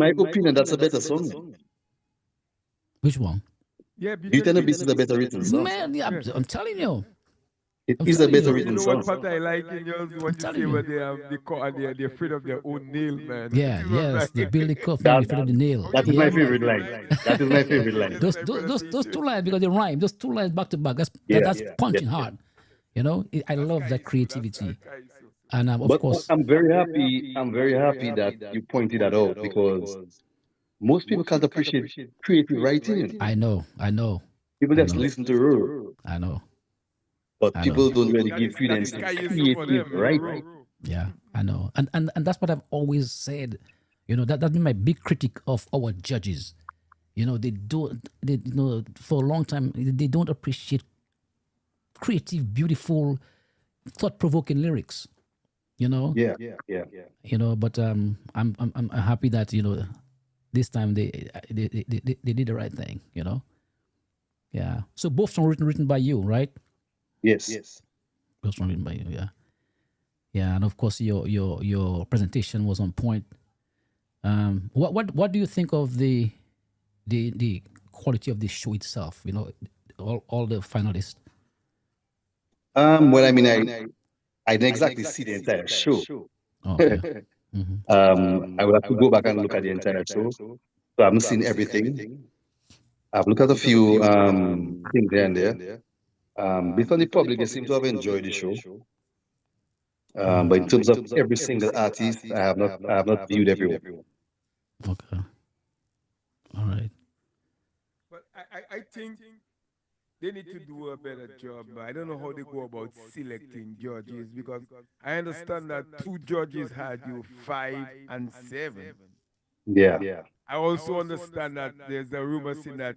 opinion, that's a better song. Which one? Yeah, Beauty and the Beast is a better written song. Man, yeah, I'm telling you. It I'm is a telling better you. You written know what song. part I like in yours? I'm What you say telling you. about they call and they're afraid of their own nail, man. Yeah, This was yes, like the Billy Coffin That referred to the nail. oh, that you is my Yeah, you favorite like it, line. right? That is my favorite Yes, line. those I those better those, see those too. two lines because they rhyme. Those two lines back to back. Yeah, That's yeah. punching hard. You know, I That's love that Kaiso. That's creativity, Kaiso. and of But course, I'm very happy. I'm very happy that you pointed that out because most people can't appreciate creative writing. I know, People I just know, listen to Ruru, I know, but I know. people don't really give That credence is to Kaiso for creative them, writing. Ruru. Yeah, I know, and that's what I've always said. You know, that's been my big critic of our judges. You know, for a long time they don't appreciate creative, beautiful, thought-provoking lyrics. You know, Yeah, yeah. but I'm happy that this time they did the right thing. Yeah. So both songs written by you, right? Yes. Both songs written by you, yeah. Yeah, and of course your presentation was on point. What do you think of the quality of the show itself? All the finalists. Well, I mean, I didn't exactly see the entire show. Oh, okay. Mm-hmm. I will have to go back and look at the entire show. So I haven't seen everything. I've looked at a few things here and there. Based on the public, they seem to have enjoyed the show. But in terms of every single artist, I have not viewed everyone. Okay. All right. But I think they need to do a better job. I don't know how they go about selecting judges because I understand that two judges had you 5 and 7. Yeah. I also understand that there's a rumor saying that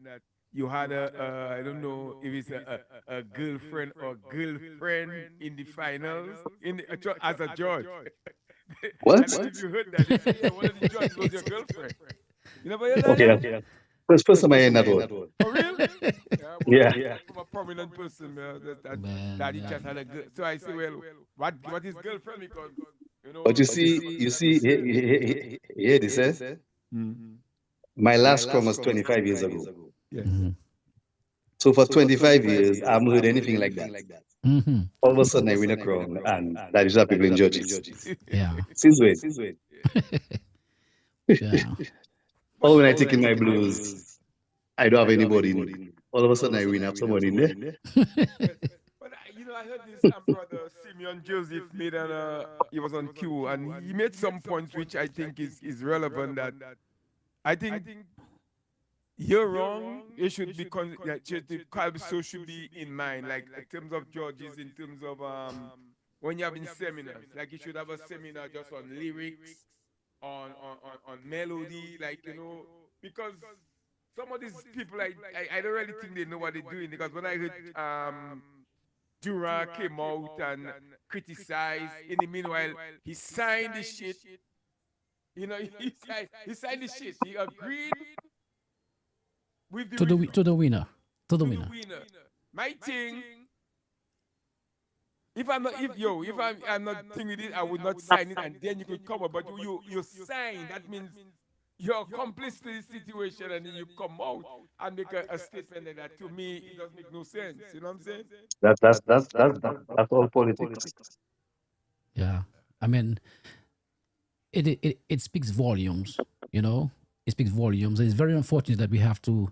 you had I don't know if it's a girlfriend or girlfriend in the finals as a judge. I What? don't know if you heard that. They say, yeah, one of the judges was your girlfriend. You never heard that Okay. yet? First time I heard that one. For real? Yeah, Yeah. from a prominent person, man, that he just Man. had a girl. So I say, well, what is girlfriend? Because But you see, here this says, my last scrum was 25 years ago. yes. Mm-hmm. So for 25 years, I haven't heard anything like that. Mm-hmm. All of a sudden, I win a crown, and that is what people in judges. Yeah. Since when? Yeah. Or when I take in my blues, I don't have anybody in. All of a sudden, I win, have someone in there. But I heard this brother Simeon Joseph made he was on Q and he made some points which I think is relevant. That I think you're wrong. It should be the Calbso should be in mind, like in terms of judges, in terms of when you're having seminars, like you should have a seminar just on lyrics, on melody, like because some of these people I don't really think they know what they're doing because when I heard Dura came out and criticized. In the meanwhile, he signed the shit. He signed the shit. He agreed with the to the winner. To the to winner. the winner. My thing, if I'm not thinking it, I would not sign it, and then you could come up. But you sign. That means you're accomplice to the situation, and then you come out and make a statement like that. To me, it doesn't make no sense. You know what I'm saying? That's all politics. Yeah. I mean, it speaks volumes. It speaks volumes. And it's very unfortunate that we have to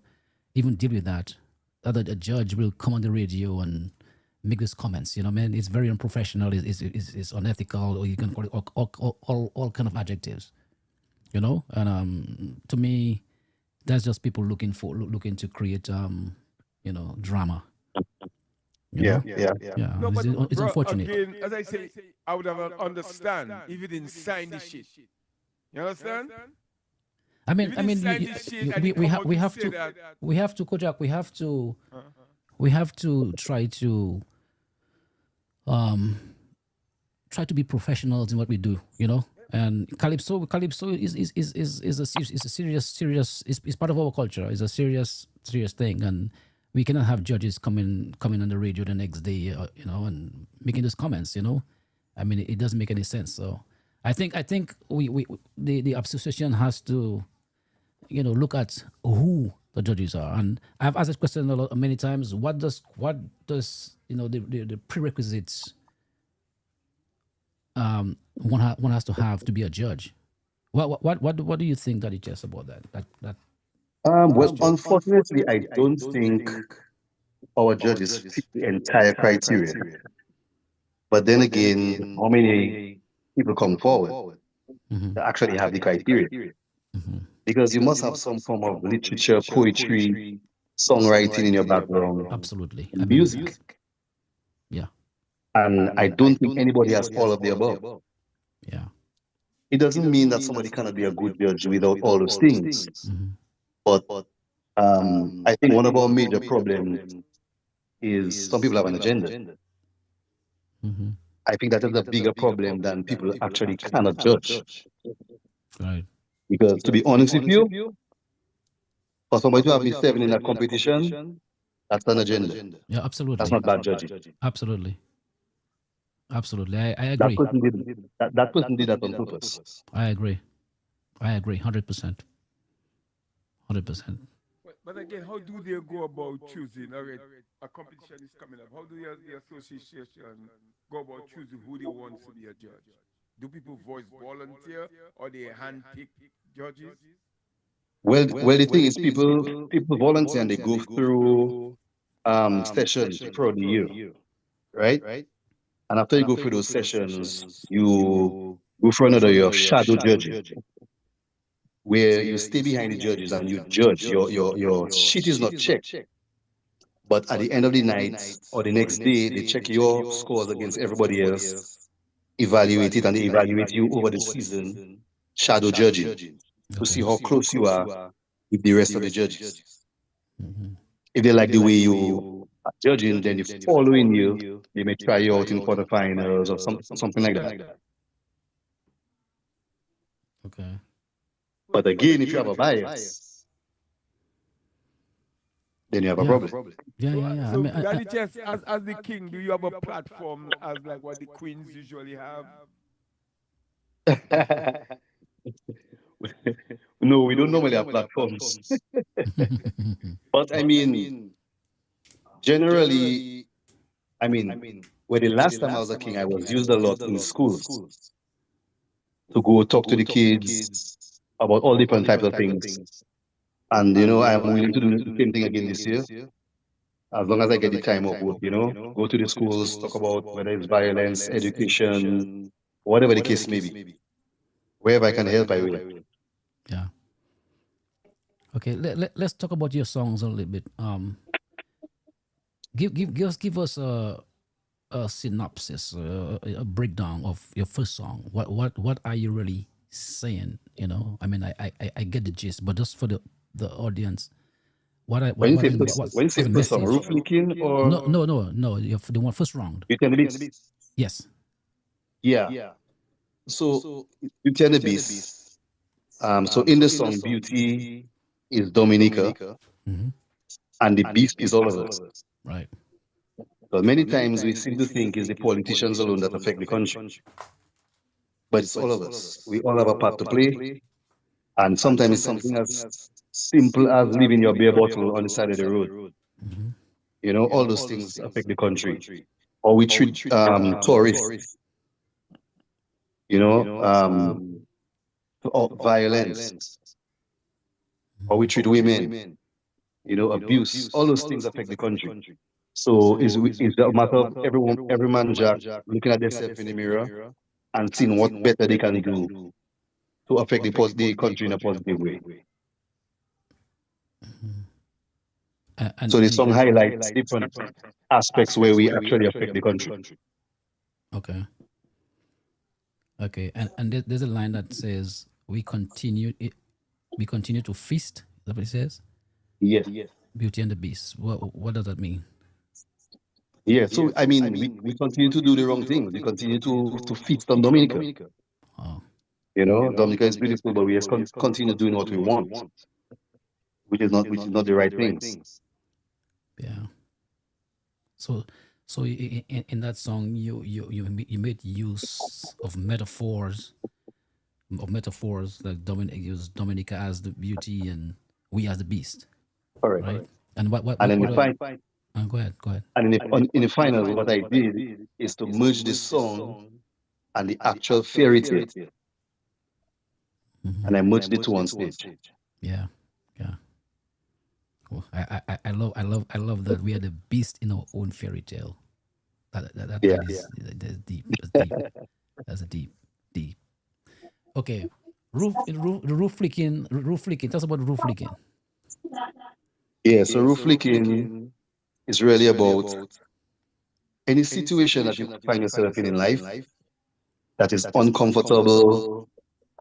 even deal with that. That a judge will come on the radio and make these comments. Man, it's very unprofessional. It's unethical, or you can call it all kind of adjectives. And to me, that's just people looking to create drama. Yeah. Yeah. No, but It's bro, unfortunate. again, as I say, I would have understand if you didn't sign this shit. You understand? I mean, If you didn't sign this shit and you we come have out we to have say to that- we have to Kojak, we have to try to be professionals in what we do. And calypso is a serious is part of our culture. It's a serious thing, and we cannot have judges coming on the radio the next day, and making those comments. I mean, it doesn't make any sense. So I think the association has to look at who the judges are. And I've asked this question many times. What does the prerequisites one has to have to be a judge? What do you think that it just about that Well, question? unfortunately, I don't think our judges fit the entire criteria. But then again, how many people come forward Mm-hmm. to actually have the criteria? Mm-hmm. Because you must have some form of literature, poetry, songwriting in your background, Absolutely, I and believe that. music. Yeah, And I don't think anybody has all of the above. yeah. It doesn't mean that somebody cannot be a good judge without all those things. Mm-hmm. But I think one of our major problems is some people have an agenda. Mm-hmm. I think that is a bigger problem than people actually cannot judge. Right. Because to be honest with you, for somebody to have me seven in a competition, that's an agenda. Yeah, That's absolutely, not bad judging. absolutely, absolutely. I That agree. person did that person did that on purpose. I agree. I agree. 100%. 100%. But again, how do they go about choosing? All right, a competition is coming up. How do the association go about choosing who they want to be a judge? Do people voice volunteer or they handpick judges? Well, the thing is, people volunteer and they go through sessions throughout the year, right? And after you go through those sessions, you go for another year of shadow judging, where you stay behind the judges and you judge. Your sheet is not checked, but at the end of the night or the next day, they check your scores against everybody else, evaluate it, and they evaluate you over the season, shadow judging, to see Okay. how close you are with the rest of the judges. Mm-hmm. If they like the way you are judging, then the following year, they may try you out in quarterfinals or something like that. Okay. But again, if you have a bias, then you have a Yeah. problem. Yeah. Yeah. Yeah. I So mean, Daddy Chess, as the king, do you have a platform as like what the queens usually have? No, we don't normally have platforms. But I mean, generally, I mean, when the last time I was a king, I was used a lot in schools to go talk to the kids about all different types of things. And, I'm willing to do the same thing again this year, as long as I get the time off work, go to the schools, talk about whether it's violence, education, whatever the case may be. Wherever I can help, I will. yeah. Okay. Let's talk about your songs a little bit. Give us a synopsis, a breakdown of your first song. What are you really saying? I mean, I get the gist, but just for the audience, what I When you what say is first, when you say the first song, message? roof licking No, or no, no, no. The one first round. Beauty and the Beast? Yes. Yeah. So Beauty and the Beast. So in the song, Beauty is Dominica Mm-hmm. and the Beast is all of us. Right. But many times we seem to think it's the politicians alone that affect the country. But it's all of us. We all have a part to play. And sometimes it's something as simple as leaving your beer bottle on the side of the road. Mm-hmm. All those things affect the country. Or we treat tourists, or violence. Or we treat women, abuse. All those things affect the country. So it's a matter of every man jack looking at themselves in the mirror and seeing what better they can do to affect the country in a positive way. So the And song highlights different aspects where we actually affect the country. okay. Okay. And there's a line that says we continue to feast. Is that what it says? Yes. Beauty and the Beast. What does that mean? Yeah. So I mean, we continue to do the wrong thing. We continue to feast on Dominica. Oh, Dominica is beautiful, but we just continue doing what we want, which is not the right things. yeah. So in that song, you made use of metaphors like Dominic used Dominica as the beauty and we as the beast. Correct. right? And And then go ahead, go ahead. in the finals, what I did is to merge the song and the actual fairy tale, Hmm. and I merged the two on stage. Yeah, yeah. Oh, I love that we are the beast in our own fairy tale. That Yeah. line is that's deep. That's deep. That's a deep, deep. Okay, roof flicking, roof flicking. Tell us about roof flicking. Yeah. So roof licking is really about any situation that you find yourself in life that is uncomfortable,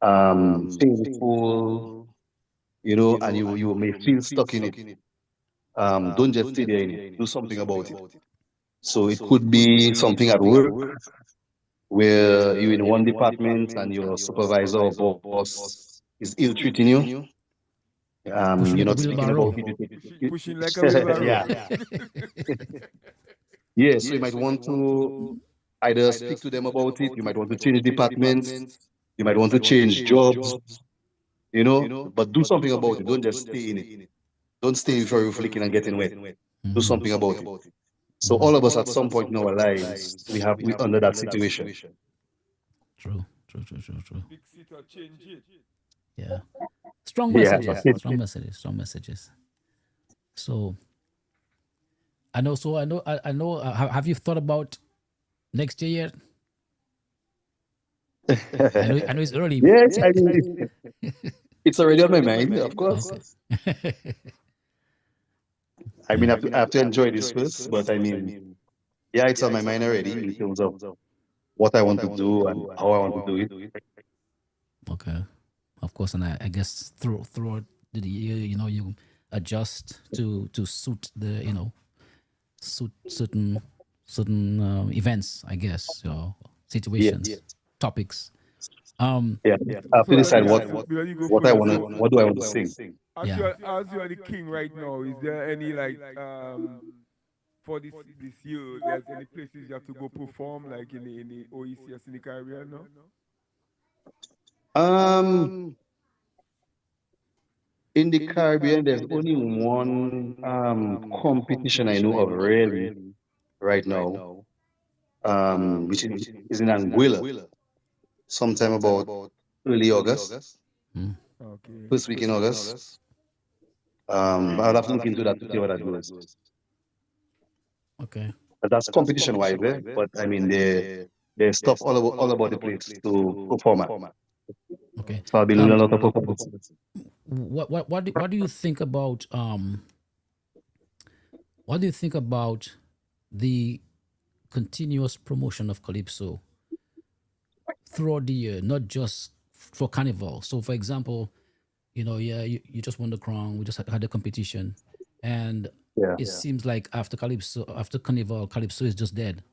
painful, and you may feel stuck in it. Don't just stay there in it. Do something about it. So it could be something at work where you're in one department and your supervisor or boss is ill treating you. Pushing You're like a not speaking about wheelbarrow. it. Pushing like a wheelbarrow. Yeah, yeah. So you might want to either speak to them about it. You might want to change departments. You might want to change jobs. But do something about it. Don't just stay in it. Don't stay before you're flicking and getting wet. Do Hmm. something about it. So all of us at some point in our lives, we under that situation. True, true, true, true, true. Fix it or change it. Yeah. Strong Yeah. messages. Strong messages. Strong messages. So I know. So I know. I know. Have you thought about next year yet? I know. I know it's early. Yes, I mean it's already on my mind, of course. Okay. I mean, Yeah. I have to enjoy this first, but I mean, yeah, it's on my mind already in terms of what I want to do and how I want to do it. Okay. Of course, and I guess throughout the year, you adjust to suit the suit certain events. I guess Yes. situations, topics. Yeah. I have So to let decide me ask you, before you go what I further. want to, So what do I want to sing. Yeah. as you are the king right now, is there any like for this year, there's any places you have to go perform like in the OECS in the Caribbean, no? Um, in the Caribbean, there's only one competition I know of really right now, which is in Anguilla, sometime about early August, Mm. Okay. first week in August. I'll have to look into that to see what that goes. Okay. But that's competition wise, eh? But I mean, there's stuff all about the place to perform at. Okay. So I'll be doing a lot of performances. What do you think about what do you think about the continuous promotion of calypso throughout the year, not just for carnival? So, for example, yeah, you just won the crown. We just had a competition, and Yeah. it seems like after carnival, calypso is just dead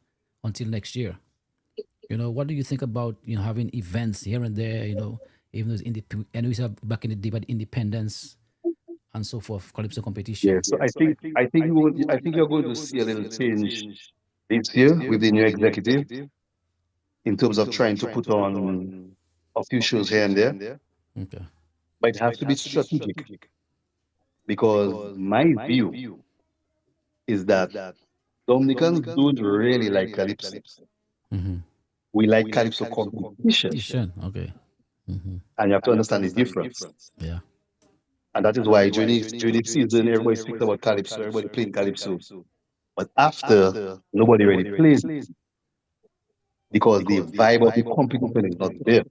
until next year. What do you think about having events here and there? Even though and we have back in the day, but independence and so forth, calypso Yeah. competition. So I think you're going to see a little change this year with the new executive in terms of trying to put on a few shows here and there. Okay. But it has to be strategic because my view is that Dominicans don't really like calypso. Mm-hmm. We like calypso competition, Okay. Mm-hmm. and you have to understand the difference. Yeah. And that is why during the season, everybody speaks about calypso, everybody playing calypso. But after, nobody really plays it because the vibe of the competition is not there.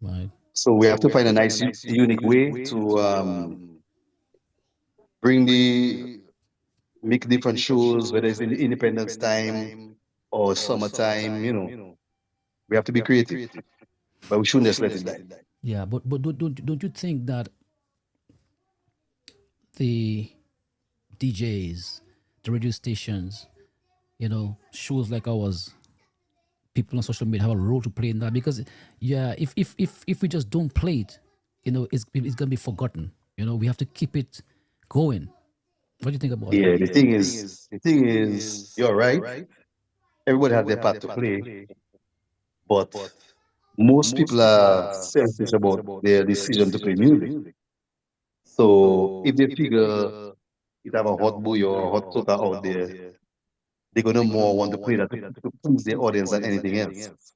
Right. So we have to find a nice, unique way to bring make different shows, whether it's in the Independence time or summertime. We have to be creative, but we shouldn't just let it die. Yeah, but don't you think that the DJs, the radio stations, shows like ours, people on social media have a role to play in that? Because yeah, if we just don't play it, it's gonna be forgotten. We have to keep it going. What do you think about that? Yeah, the thing is, you're right. Everybody has their part to play, but most people are selfish about their decision to play music. So if they figure it have a hot boy or a hot soca out there, they're gonna more want to play that to please their audience than anything else.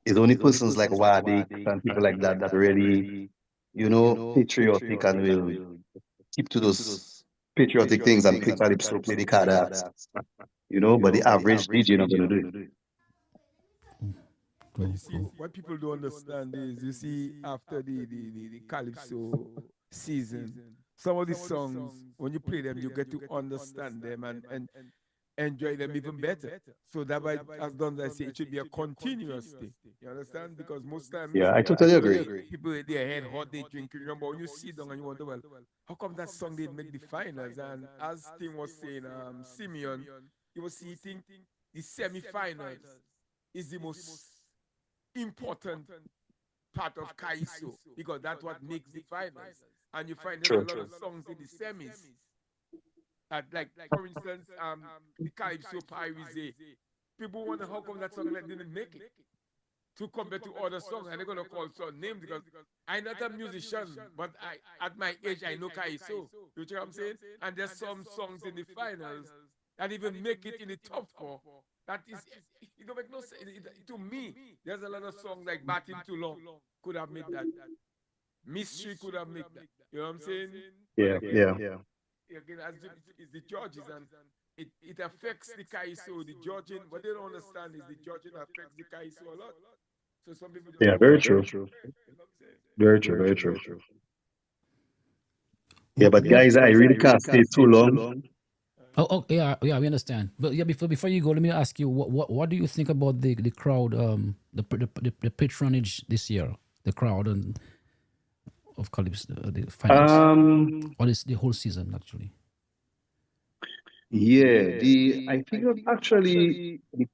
It's only persons like Wadi and people like that that really, patriotic and will keep to those patriotic things and play calypso, play the cardass, but the average DJ not gonna do it. But you Cool, see, cool. what people don't understand is, you see, after the Calypso season, some of the songs, when you play them, you get to understand them and enjoy them even better. So that why, as Don I say, it should be a continuous thing. You understand? Because most times, Yeah, I totally when agree. they, people with their head hot, they drinking. Remember, when you sit down and you wonder, well, how come that song didn't make the finals? And as Tim was saying, Simeon, he was saying the semi-finals is the most important part of Kaiso because that's what makes the finals. And you find there's a True. lot of songs in the semis. That, like, for instance, the Calypso Piracy. People wonder how come that song didn't make it to compare to other songs, and they're gonna call some names because I'm not a musician, but at my age I know Kaiso. You know what I'm saying? And there's some songs in the finals that even make it in the top four. That is, it don't make no sense. To me, there's a lot of songs like Batting Too Long could have made that. Mystery could have made that. You know what I'm saying? But Yeah, yeah. again, as it's the judges, and it affects the Kaiso, the judging. What they don't understand is the judging affects the Kaiso a lot. So some people just Yeah, don't very understand. true. You know what I'm saying? Very true, very true. Yeah, Well, but well, guys, I really can't stay too long. oh, yeah, yeah, we understand. But yeah, before you go, let me ask you, what do you think about the crowd, the patronage this year, the crowd and of Calypso, the finals, Um, or this the whole season actually? yeah, the I think actually the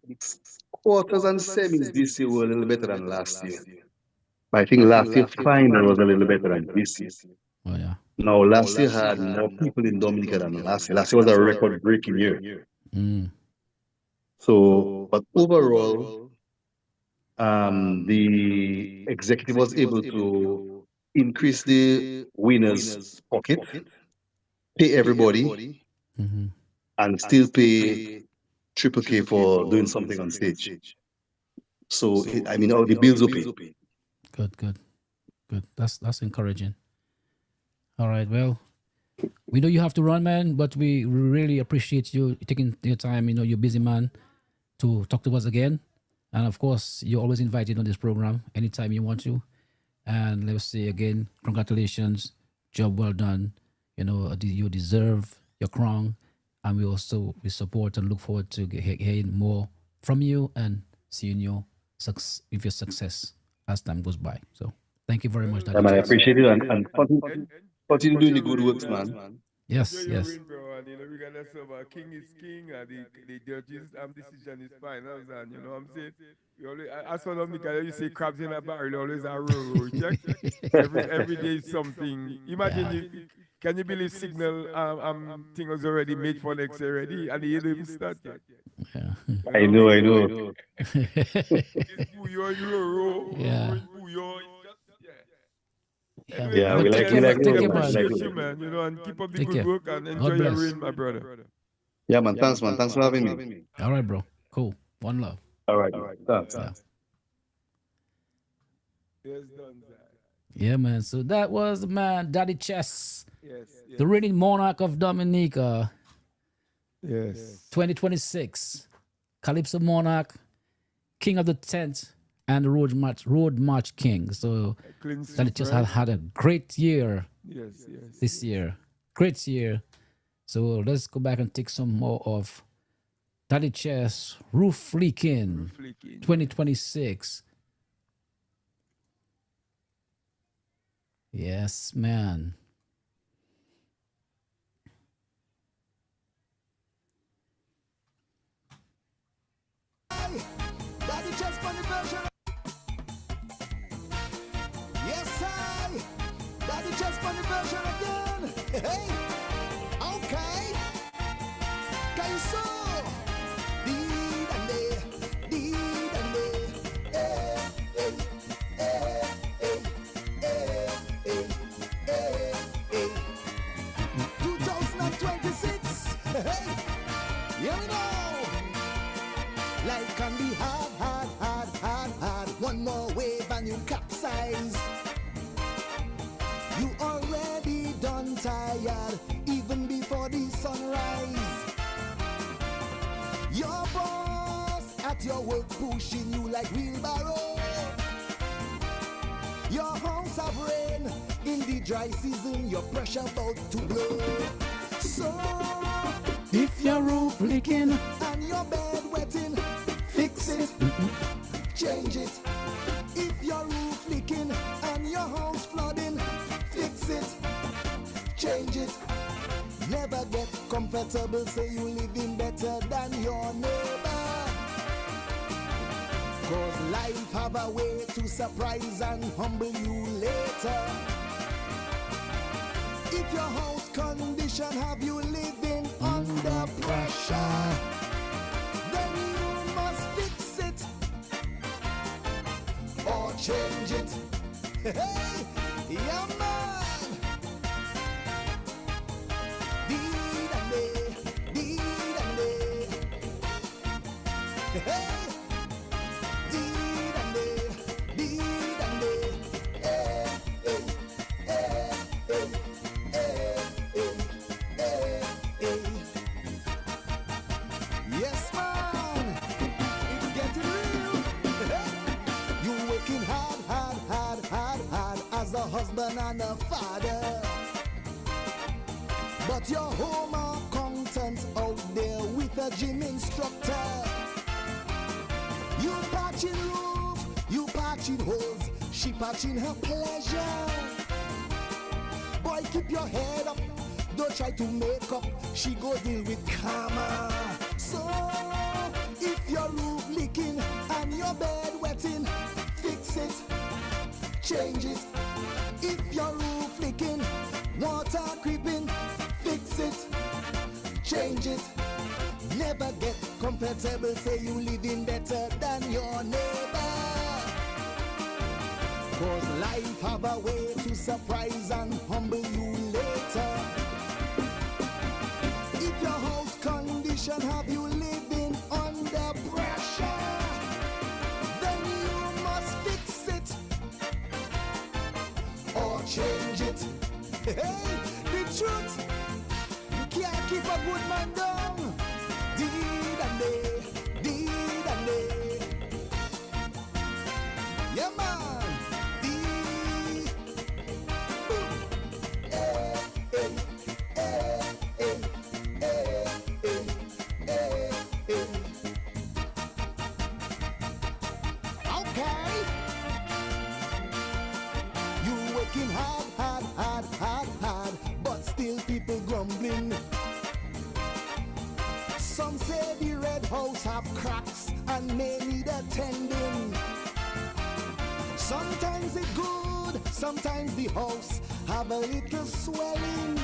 quarters and semis this year were a little better than last year. But I think last year final was a little better than this year. Oh yeah. Now, last year had more people in Dominica than last year. Last year was a record-breaking year. Mm, So, but overall, the executive was able to increase the winners' pocket, pay everybody, hmm. and still pay Triple K for doing something on stage. So, I mean, all the bills will pay. Good, good, good. That's encouraging. All right. Well, we know you have to run, man, but we really appreciate you taking your time. You know, you're a busy man to talk to us again. And of course, you're always invited on this program anytime you want to. And let's say again, congratulations, job well done. You know, you deserve your crown, and we support and look forward to hearing more from you and seeing your with your success as time goes by. So thank you very much, Daddy And I Chess. appreciate it and continue Enjoy doing the your good reign, works, man. man. Enjoy Yes, your yes, reign, bro. And regardless of king is king, and the judges' decision is final. And you know what I'm saying? We always, as for Dominica, you say crabs in a barrel, always a row. Check. Every day is something. Imagine yeah, can you believe Signal thing was already made for next year already, and he didn't even start yet. yeah, You I know? know, I know. It's Booyah, you row, yeah, Booyah. Yeah. yeah. Anyway, Yeah, But take care, we like man. Take road, care, man. We like appreciate man. you, road. man. And keep up the Take good care. work and enjoy God your bless. reign, my brother. Yeah, man. Thanks, man. Thanks for having me. All right, bro. Cool. One love. All right. Thanks. Yeah. Yes, done that. Yeah, man. So that was the man, Daddy Chess, Yes, yes, the reigning monarch of Dominica, yes. 2026, Calypso Monarch, King of the Tent, and the Road March King. So Clean Daddy sweep, Chess right? had a great year Yes, yes. this year. Great year. So let's go back and take some more of Daddy Chess Roof Leaking Flicking. 2026. Yes, man. Daddy just funny version. Yes, I. Daddy just funny version again. Hey, okay. Kaiso. Dee and day, dee and day. Hey, hey, hey, hey, hey, hey, hey. tired even before the sunrise. Your boss at your work pushing you like wheelbarrow. Your house have rain in the dry season, your pressure about to blow. So If your roof leaking, and your bed wetting, fix it, change it. If your roof leaking and your house flooding, fix it, change it. Never get comfortable, say you living better than your neighbor. Cause life have a way to surprise and humble you later. If your house condition have you living under pressure, then you must fix it or change it. Hey, yeah man. Deed and day, deed and day. Hey. Deed and day, deed and day. Hey, hey, hey, hey, hey, hey, hey, hey. Yes, man, it's getting real. You working hard, hard, hard, hard, hard as a husband and a father. But your home accountant out there with a gym instructor. You patching roof, you patching holes, she patching her pleasure. Boy, keep your head up, don't try to make up, she go deal with karma. So, if your roof leaking and your bed wetting, fix it, change it. If your roof leaking, water creeping, fix it, change it. Never get comfortable, say you living better than your neighbor. Cause life have a way to surprise and humble you later. If your house condition have you living under pressure, then you must fix it or change it. Hey, the truth, you can't keep a good man down. Deed and day, deed and day. Yeah, man. Deed. Boom. Eh, eh, eh, eh, eh, eh, eh, eh. Okay. You working hard, hard, hard, hard, hard, but still people grumbling. Some say the red house have cracks and may need attending. Sometimes it's good, sometimes the house have a little swelling.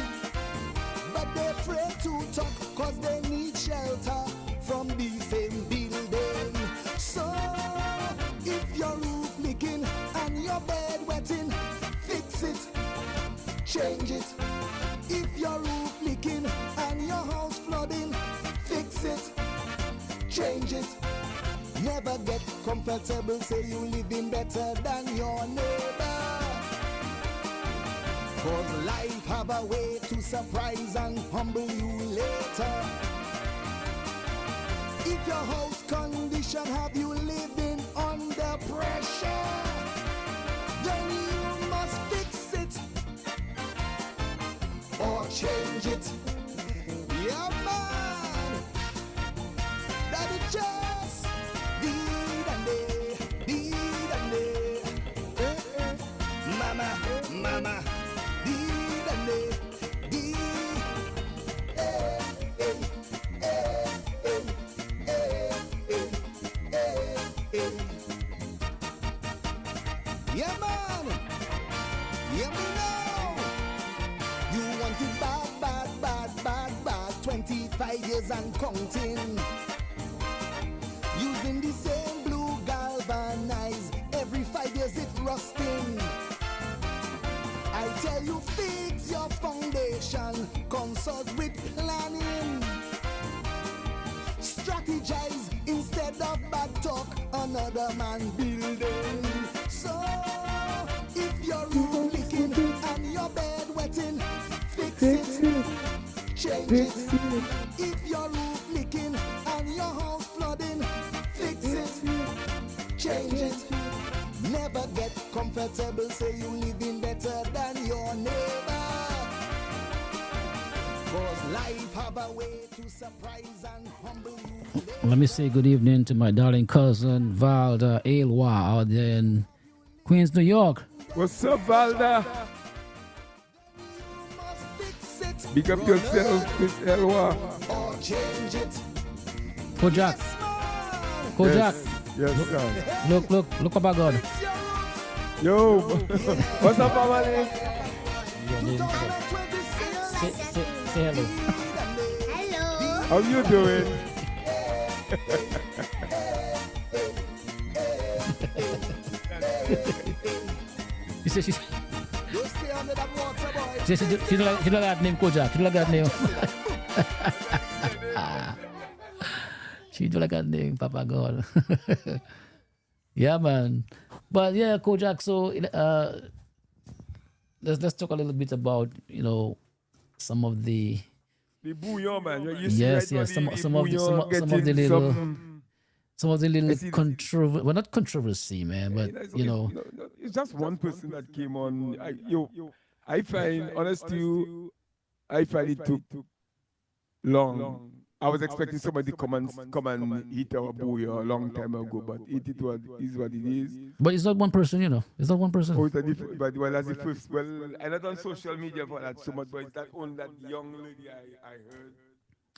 But they're afraid to talk cause they need shelter from the same building. So, if your roof leaking and your bed wetting, fix it, change it. If your roof leaking and your house flooding, fix it, change it. Never get comfortable, say you living better than your neighbor. Cause life have a way to surprise and humble you later. If your house condition have you living under pressure, then you must fix it or change it. Yeah, man. Daddy just deed and day, deed and day. Mama, mama, deed and day, deed. Eh, eh, eh, eh, eh, eh, eh, eh. Yeah, man. Yeah, me now. You want it bad, bad, bad, bad, bad. 25 years and counting. Using the same blue galvanized. Every 5 years it rusting. I tell you, fix your foundation. Consult with planning. Strategize instead of bad talk. Another man building. So, if your roof leaking and your bed wetting, fix it. it. If your roof leaking and your house flooding, fix it. Change it. Never get comfortable, say you living better than your neighbor. Cause life have a way to surprise and humble you. Let me say good evening to my darling cousin Valda Aylwa out there in Queens, New York. What's up, Valda? Must fix it. Big up yourself, Miss Elwa. Or change it. Kojak. Kojak. Yes, sir. Look about God. Yo, what's up, family? Say hello. How you doing? You say You stay under that water, boy. she don't like that name Kojak. She don't like that name. She don't like that name, Papa God. Yeah, man. But yeah, Kojak. So let's talk a little bit about some of the The bouillon, man. You see yes, right yes. now, Some of the see controversy. Well, not controversy, man, but it's okay. No, it's just one person that came on. I find, honest to you, I find it took long. I was expecting somebody to come and hit our bouillon a long time ago, but it is what it is. But it's not one person, It's not one person. Oh, it's a different, but well, that's the first. Well, I'm not on social media for that so much, but it's that only that young lady I heard.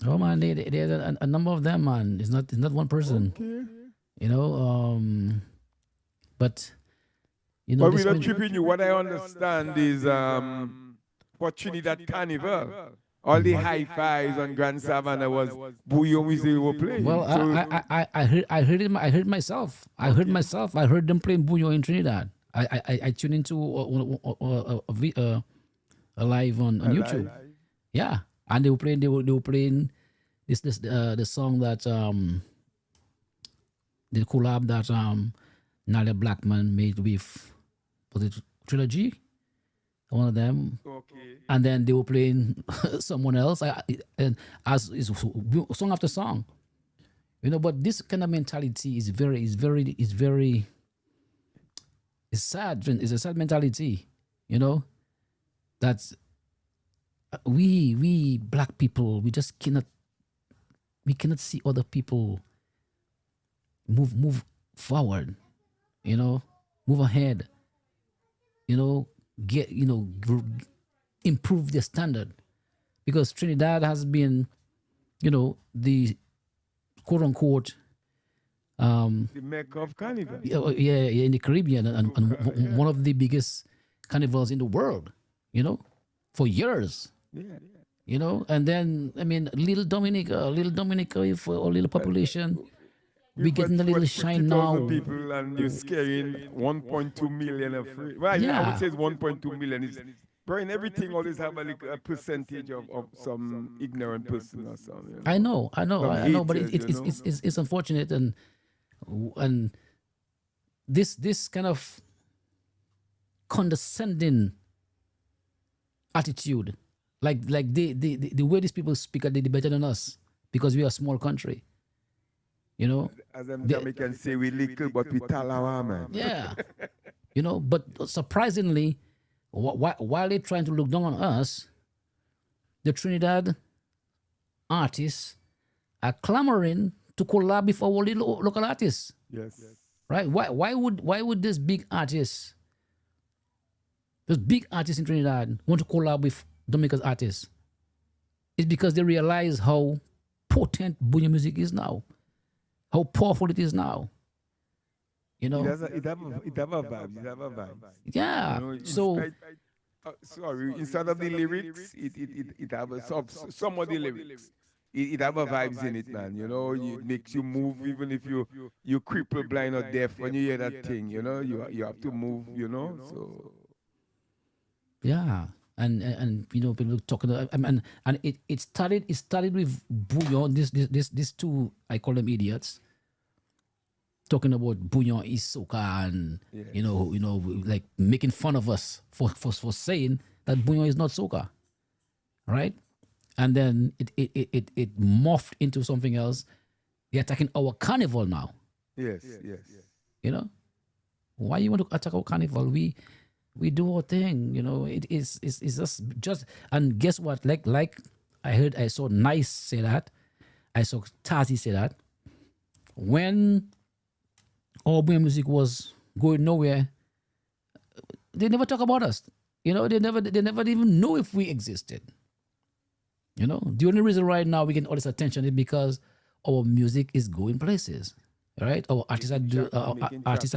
Oh man, there's a number of them, man. It's not one person. Okay. But But this we're not been- tripping you. What I understand is for Trinidad Carnival, all the high fives on Grand Savannah was bouillon music they were playing. Well, So- I heard it. I heard myself. I heard myself. I heard them playing bouillon in Trinidad. I tuned into a live on YouTube. Yeah, and they were playing this the song that the collab that Nalia Blackman made with was it Trilogy, one of them. Okay. And then they were playing someone else, and as is song after song, But this kind of mentality is sad. It's a sad mentality, that we black people, we just cannot see other people move forward, move ahead, get improve their standard, because Trinidad has been, the quote unquote The Mecca of Carnival. in the Caribbean, and one of the biggest carnivals in the world, for years. Yeah. And then little Dominica with a little population, we getting a little shine 50,000 now. people and you're scaring 1.2 million of free. Well, I would say it's 1.2 million. It's Brian, everything always have a percentage of some ignorant person or something. I know, but haters, it's unfortunate, and this kind of condescending attitude, like the way these people speak, they better than us because we are a small country, As them Jamaicans say, we little, but we talawa, man. Yeah, But surprisingly, while they're trying to look down on us, the Trinidad artists are clamoring to collab with our local artists, Yes. right? Why would these big artists in Trinidad want to collab with Dominica's artists? It's because they realize how potent bouillon music is now, how powerful it is now. It have a vibe. It have a vibe. Yeah. Sorry, instead of the lyrics, it have some of the lyrics. It have a vibes in it, man. It makes you move even if you cripple, blind or deaf when you hear that thing. You have to move. So Yeah, and people talking, and it started with bouillon. These two, I call them idiots, talking about bouillon is soca, and like making fun of us for saying that bouillon is not soca, right? and then it morphed into something else. They're attacking our carnival now. Yes. You know, why you want to attack our carnival? We do our thing. You know, it's just and guess what? Like I saw Nice say that. I saw Tazi say that. When our music was going nowhere, they never talk about us. You know, they never even know if we existed. You know, the only reason right now we get all this attention is because our music is going places, right? Our artists are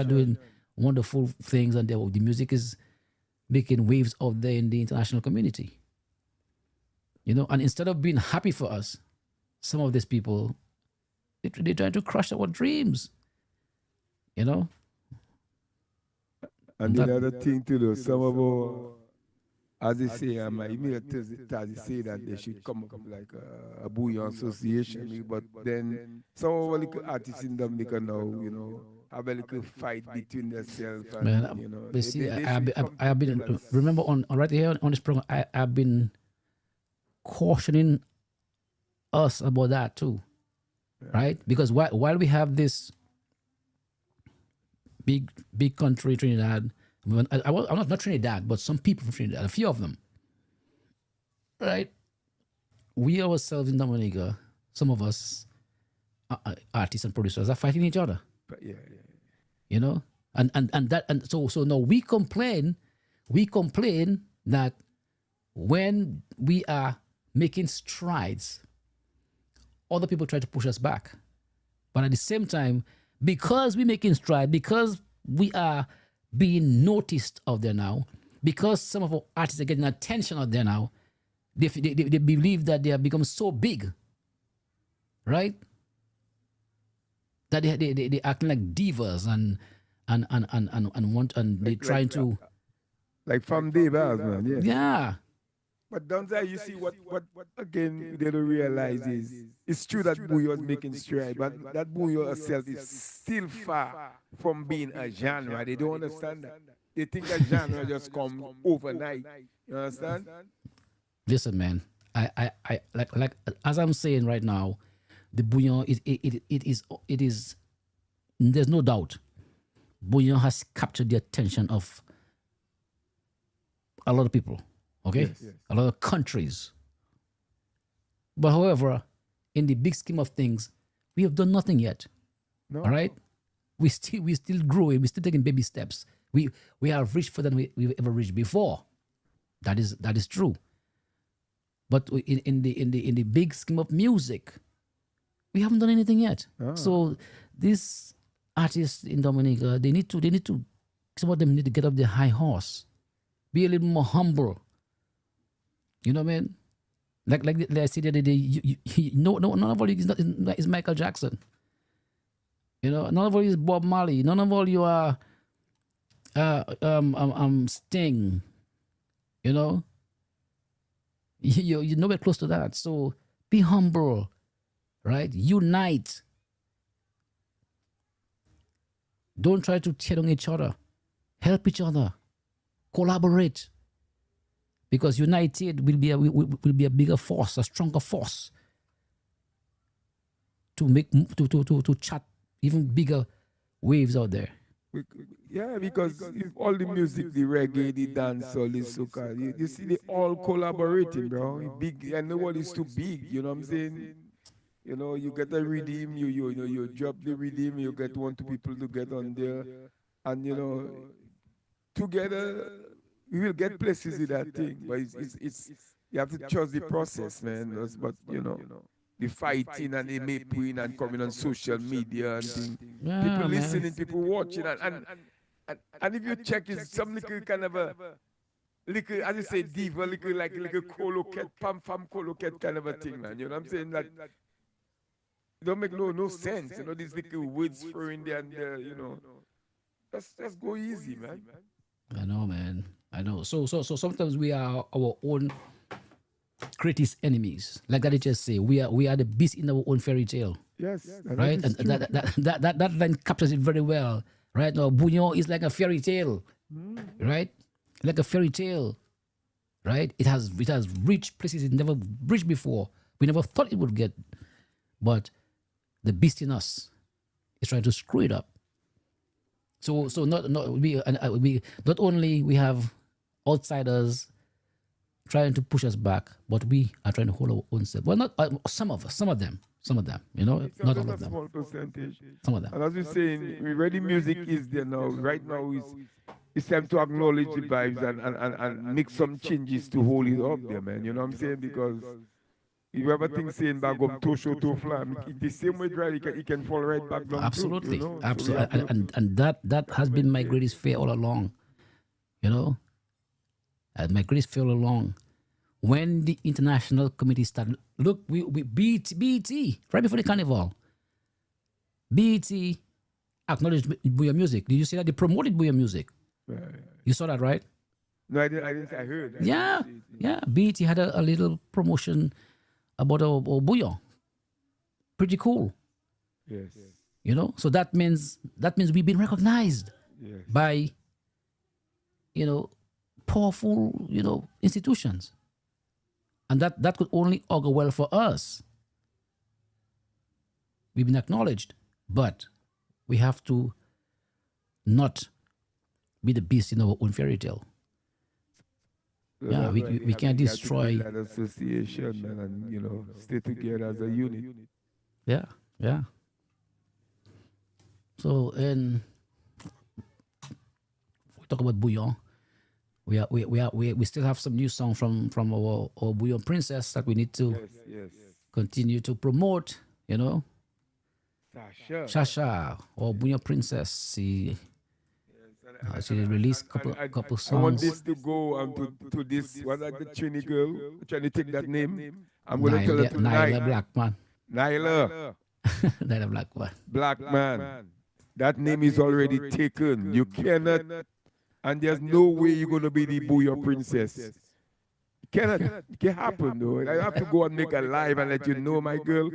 doing wonderful things, and the music is making waves out there in the international community. You know, and instead of being happy for us, some of these people they're trying to crush our dreams. You know, And the other thing too, though, some of our, as they say, my email tells they say that they should come up with like a bouillon association, but then some of our little artists in Dominica now, you know, have a little fight between themselves, and man. you know, But see, they I should have been remember on right here on this program, I've been cautioning us about that too, right? Because while we have this big country, Trinidad. I'm not Trinidad, but some people from Trinidad, a few of them, right? We ourselves in Dominica, some of us artists and producers are fighting each other. yeah. You know, and so now we complain that when we are making strides, other people try to push us back. But at the same time, because we're making strides, because we are being noticed out there now, because some of our artists are getting attention out there now, they believe that they have become so big, right? That they acting like divas and they trying to Like from day bars, man, yeah. yeah. But down there, you see what again they don't realize is it's true that Bouillon is making stride, but that Bouillon itself is still far from being a genre. They don't understand that. They think a genre just come overnight. You understand? Listen, man. I like as I'm saying right now, the Bouillon it is. There's no doubt, Bouillon has captured the attention of a lot of people. Okay, a lot of countries. But however, in the big scheme of things, we have done nothing yet. No. All right, we still growing. We're still taking baby steps. We have reached further than we've ever reached before. That is true. But in the big scheme of music, we haven't done anything yet. So these artists in Dominica, they need to some of them need to get off their high horse, be a little more humble. You know what I mean? Like I said the other day, none of all you is Michael Jackson. You know, none of all you is Bob Marley. None of all you are Sting. You know, you're nowhere close to that. So be humble, right? Unite. Don't try to tear down each other. Help each other. Collaborate. Because united will be a bigger force, a stronger force to chat even bigger waves out there. Yeah, because if all the music, the reggae, the dancehall, the soca, you see they all collaborating, bro. Big, and nobody's too big. You know what I'm saying? You know, you get a rhythm, you drop the rhythm, you get one, two people to get on there, and you know, together we will get places with that thing. But it's you have to trust the process, man. But you know, the fighting and the mapping and coming on social media and things. Yeah, People man. listening, people watching, and if you check, it's some little kind of a little, as you say, diva, little colocat, pam colocat kind of a thing, man. You know what I'm saying? That it don't make no sense. You know, these little words thrown there and there. You know, just go easy, man. I know, man. I know. So sometimes we are our own greatest enemies. Like I just say, we are the beast in our own fairy tale. Yes, Right? And that line captures it very well. Right now, Bouillon is like a fairy tale. Right? Like a fairy tale. right? It has reached places it never reached before. We never thought it would get, but the beast in us is trying to screw it up. So we not only we have outsiders trying to push us back, but we are trying to hold our own self. Well, not some of us, some of them, It's not a all of them, small percentage. some of them. And as we're saying, where the music is there now, right now it's time to acknowledge the vibes and make some changes to hold it up there, man. You know what I'm saying? Because if you ever think saying back up to show to flam, the same way right, it can fall right back down. Absolutely, too, you know? absolutely, So we have to- and that has been my greatest fear all along. You know, my greatest fear all along. When the international committee started, look, we BET right before the carnival. BET acknowledged Booyah Music. Did you see that they promoted Booyah Music? You saw that, right? No, I didn't. I heard. Yeah, yeah. BET had a little promotion about our Booyah. Pretty cool, Yes. you know. So that means we've been recognized Yes. by, powerful, institutions, and that could only augur well for us. We've been acknowledged, but we have to not be the beast in our own fairy tale. So Yeah, that's we why we have can't to destroy. build that association and stay together as a unit. Yeah, yeah. So, and we talk about Bouillon. We still have some new song from our Bouillon Princess that we need to Yes. continue to promote. Sasha. Shasha or Bouillon Princess. She released couple I want songs. this to go to this one like the Trini girl trying to take that name. I'm gonna tell her Nyla tonight. Blackman. Nyla Nyla Blackman. Blackman. That name is already taken. You cannot, and there's no way you're gonna be the Booyah Princess. It cannot. It can happen though. I have to go and make a live and let you know, my girl,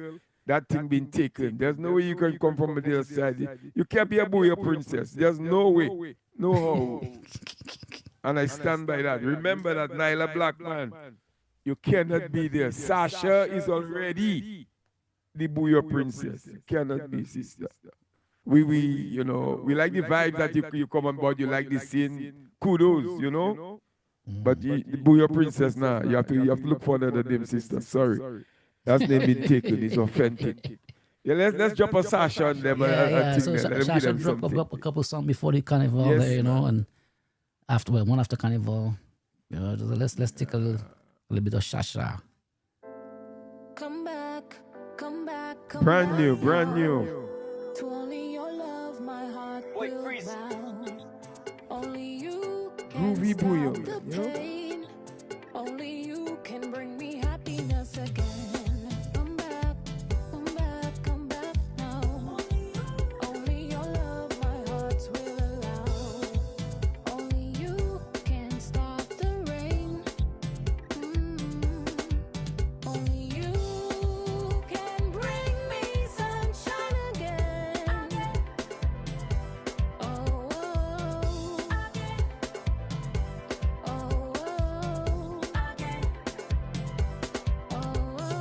that thing been taken. There's no way you can come from the other side. You can't be a Booyah Princess. There's no way. No how. And I stand by that. Remember that, Nyla Blackman. You cannot be there. Sasha is already the Booyah Princess. You cannot be, sister. We like the vibe that you come on board. You like the scene. Kudos, But the Booyah Princess now, you have to look for another name, sister. Sorry. That's name been taken. It's authentic. Yeah, let's drop a Sasha on them. Yeah. So let them give Sasha them dropped something. a couple songs before the carnival, Yes, there, and one after carnival. Let's take a little bit of Sasha. Come back, come back, come Brand back new, now. brand new. To only your love, my heart will bow. Only you can Groovy stop Booyah, the pain. Only you can bring me happiness again. Come back, come back, come back now. Only your love, my heart will allow. Only you can stop the rain. Only you can bring me sunshine again. Oh, oh, oh, oh,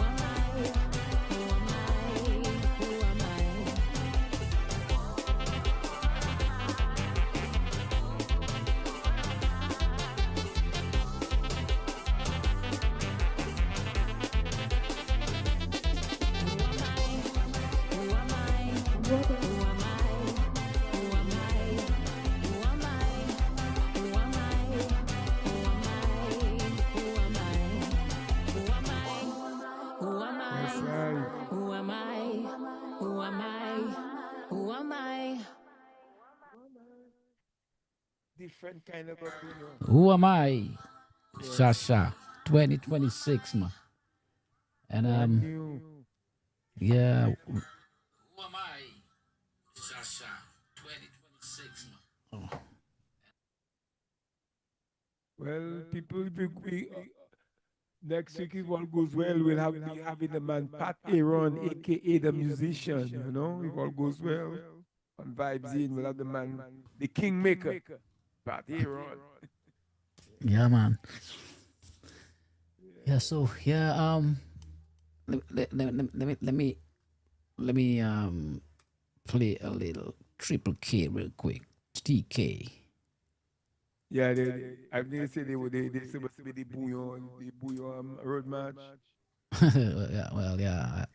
Different kind of opinion. Who am I? Shasha 2026 man. And New. yeah. Who am I? Shasha 2026 man. Well, people, next week, if all goes well, be having the man Pat Aaron, aka the musician, you know, if all goes well. On Vibes In, we'll have the man, the Kingmaker, Pat Aaron. Yeah man. Yeah, so yeah, let me play a little triple K real quick. TK. Yeah, they say they supposed to be the Bouillon road match. Yeah.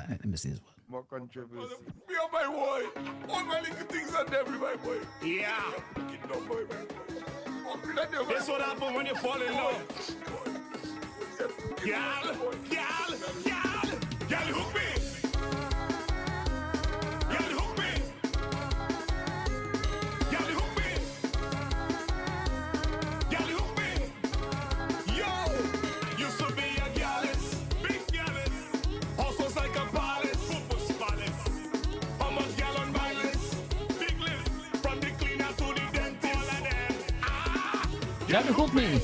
Let me see this one. More controversy. Me and my boy. All my little things are there, my boy. Yeah. That's what happens when you fall in love. Gal, hook me. Gal, hook me. Gal, hook me. Gal, hook me. Yo, used to be a gallus, big gallus. House was like a palace, football palace. How much gallon violence? Big list, from the cleaner to the dentist. All of them. Got to hook me.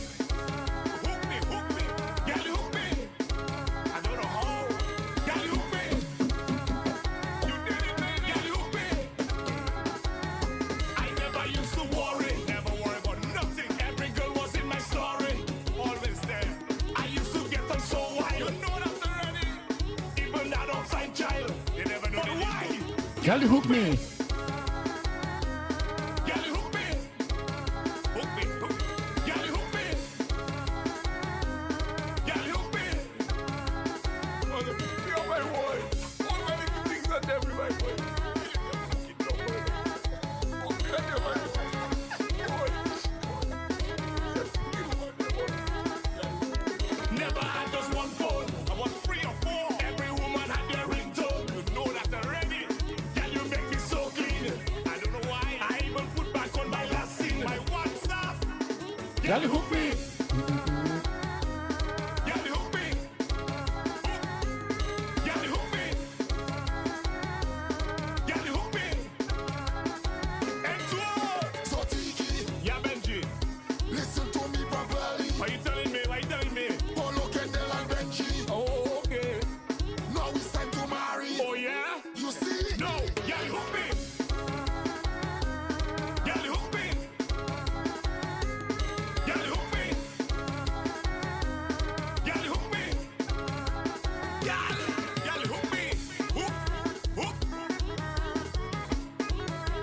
Girl, you hook me. Girl, you hook me. Girl, you hook me. Girl, you hook me. Girl, you hook me. X1. So Tiki, Yeah, Benji. listen to me properly. What you telling me? What you telling me? Polo, Kendall, and Benji. Oh, okay. Now it's time to marry. Oh, yeah? You see? No. Girl, you hook me. Girl, you hook me. Girl, you hook me. Girl, you hook me. Girl, you hook me. Hook.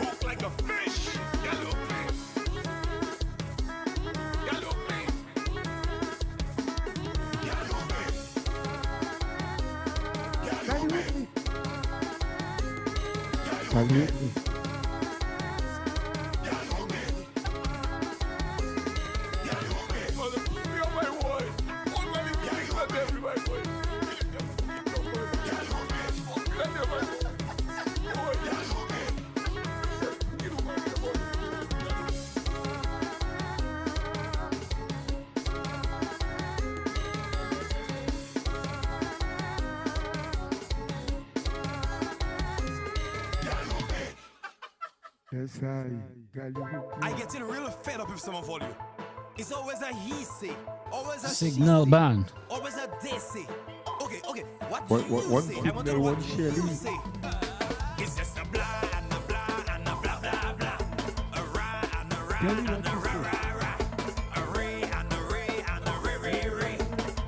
Hook like a fish. Girl, you hook me. Girl, you hook me. Girl, you hook me. Girl, you hook me. Can you? Yes, I getting really fed up if someone follow you. It's always a he say, always a Signal she band. say, always a they say. Okay, what What- you what say? I signal, want to know what what you Shirley? say. It's just a blah and a blah and a blah blah blah. A rah and a rah Tell me and what a you rah say. rah rah. A ray and a ray and a ray ray ray.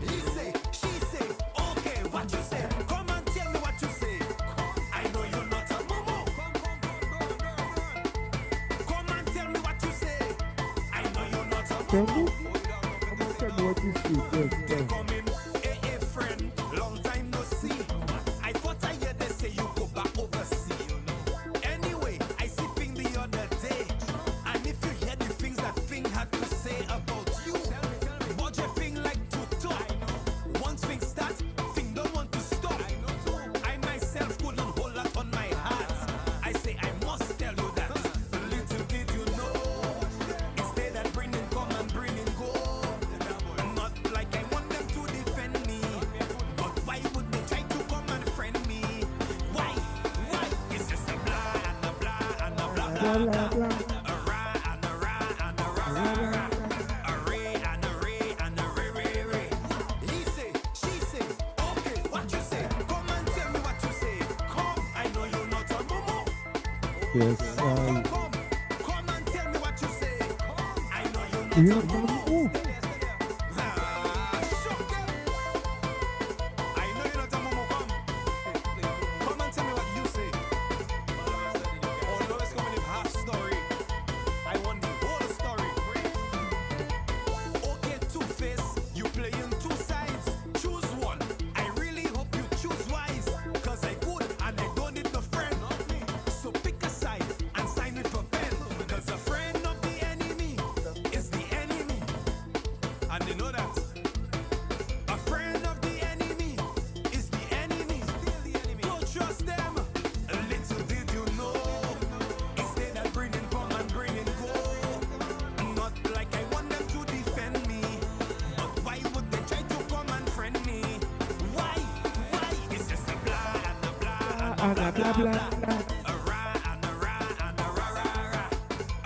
He say, she say, okay, what you say? Come and tell me what you say. I know you're not a momo. Come and tell me what you say. I know you're not a Tell momo. me. Tell me what you see. Yes. Come in, hey, friend, long time no see. I thought I heard they say you go back overseas. Anyway, I see Ping the other day. And if you hear the things that Ping had to say about you, what you Ping like to talk. Once Ping start, Ping don't want to stop. I myself couldn't hold that on my heart. I say I must tell you that. Little did you know, instead that bringing come and bringing go. Not like I want them to defend me, but why would they try to come and friend me? Why? It's just a blah and a blah and a blah blah blah. A rah and a rah and a rah rah rah. A ray and a ray and a ray ray ray. He say, she say, okay, what you say? Come and tell me what you say. Come, I know you're not a momo. Yes. Come and tell me what you say. I know you're not You a momo. know, I know you're not a momo. Come and tell me what you say. Oh, no, it's coming in half story. I want the whole story. Okay, Two-Face, you playing two sides. Choose one. I really hope you choose wise. Cause I good and I don't need no friend. So pick a side and sign with a pen. Cause a friend of the enemy is the enemy. And they know that. A friend of the enemy is the enemy. Don't trust them. Little did you know. Instead of bringing come and bringing go. Not like I want them to defend me. But why would they try to come and friend me? Why? It's just a blah and a blah and a blah blah blah. A rah and a rah and a rah rah rah.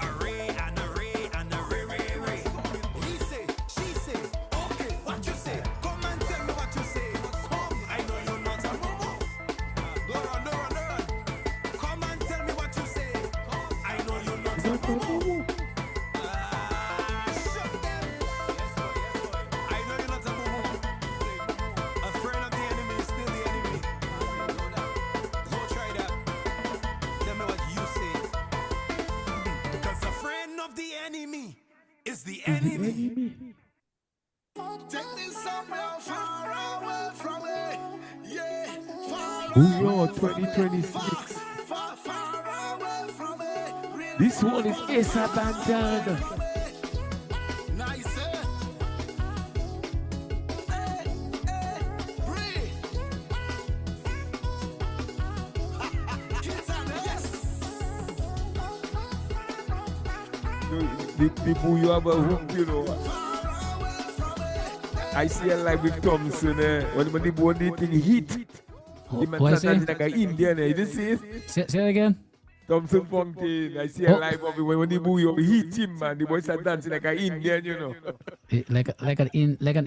A ray and a ray and a ray ray ray. He say, she say, okay, what you say? Come and tell me what you say. Come, I know you're not a momo. Laura. Come and tell me what you say. I know you're not a momo. Shut them. I know you're not a momo. A friend of the enemy is still the enemy. Don't try that. Tell me what you say. Because a friend of the enemy is the enemy. Take this somewhere far away from me. Yeah, far Who away wrote from me. 2026? Far away from me. Really This one is far Ace away Abandoned. from me. Nice, eh? Breathe. Kids and yes. the boo you have a hook, you know. I see a live with Thompson when the boo the thing hit. The man What I started say? like an Indian, you didn't see it? Say it again. Thompson Fountain, I see a Oh. live of it when the boo you hit him, man. The boy started dancing like an Indian, you know. Like an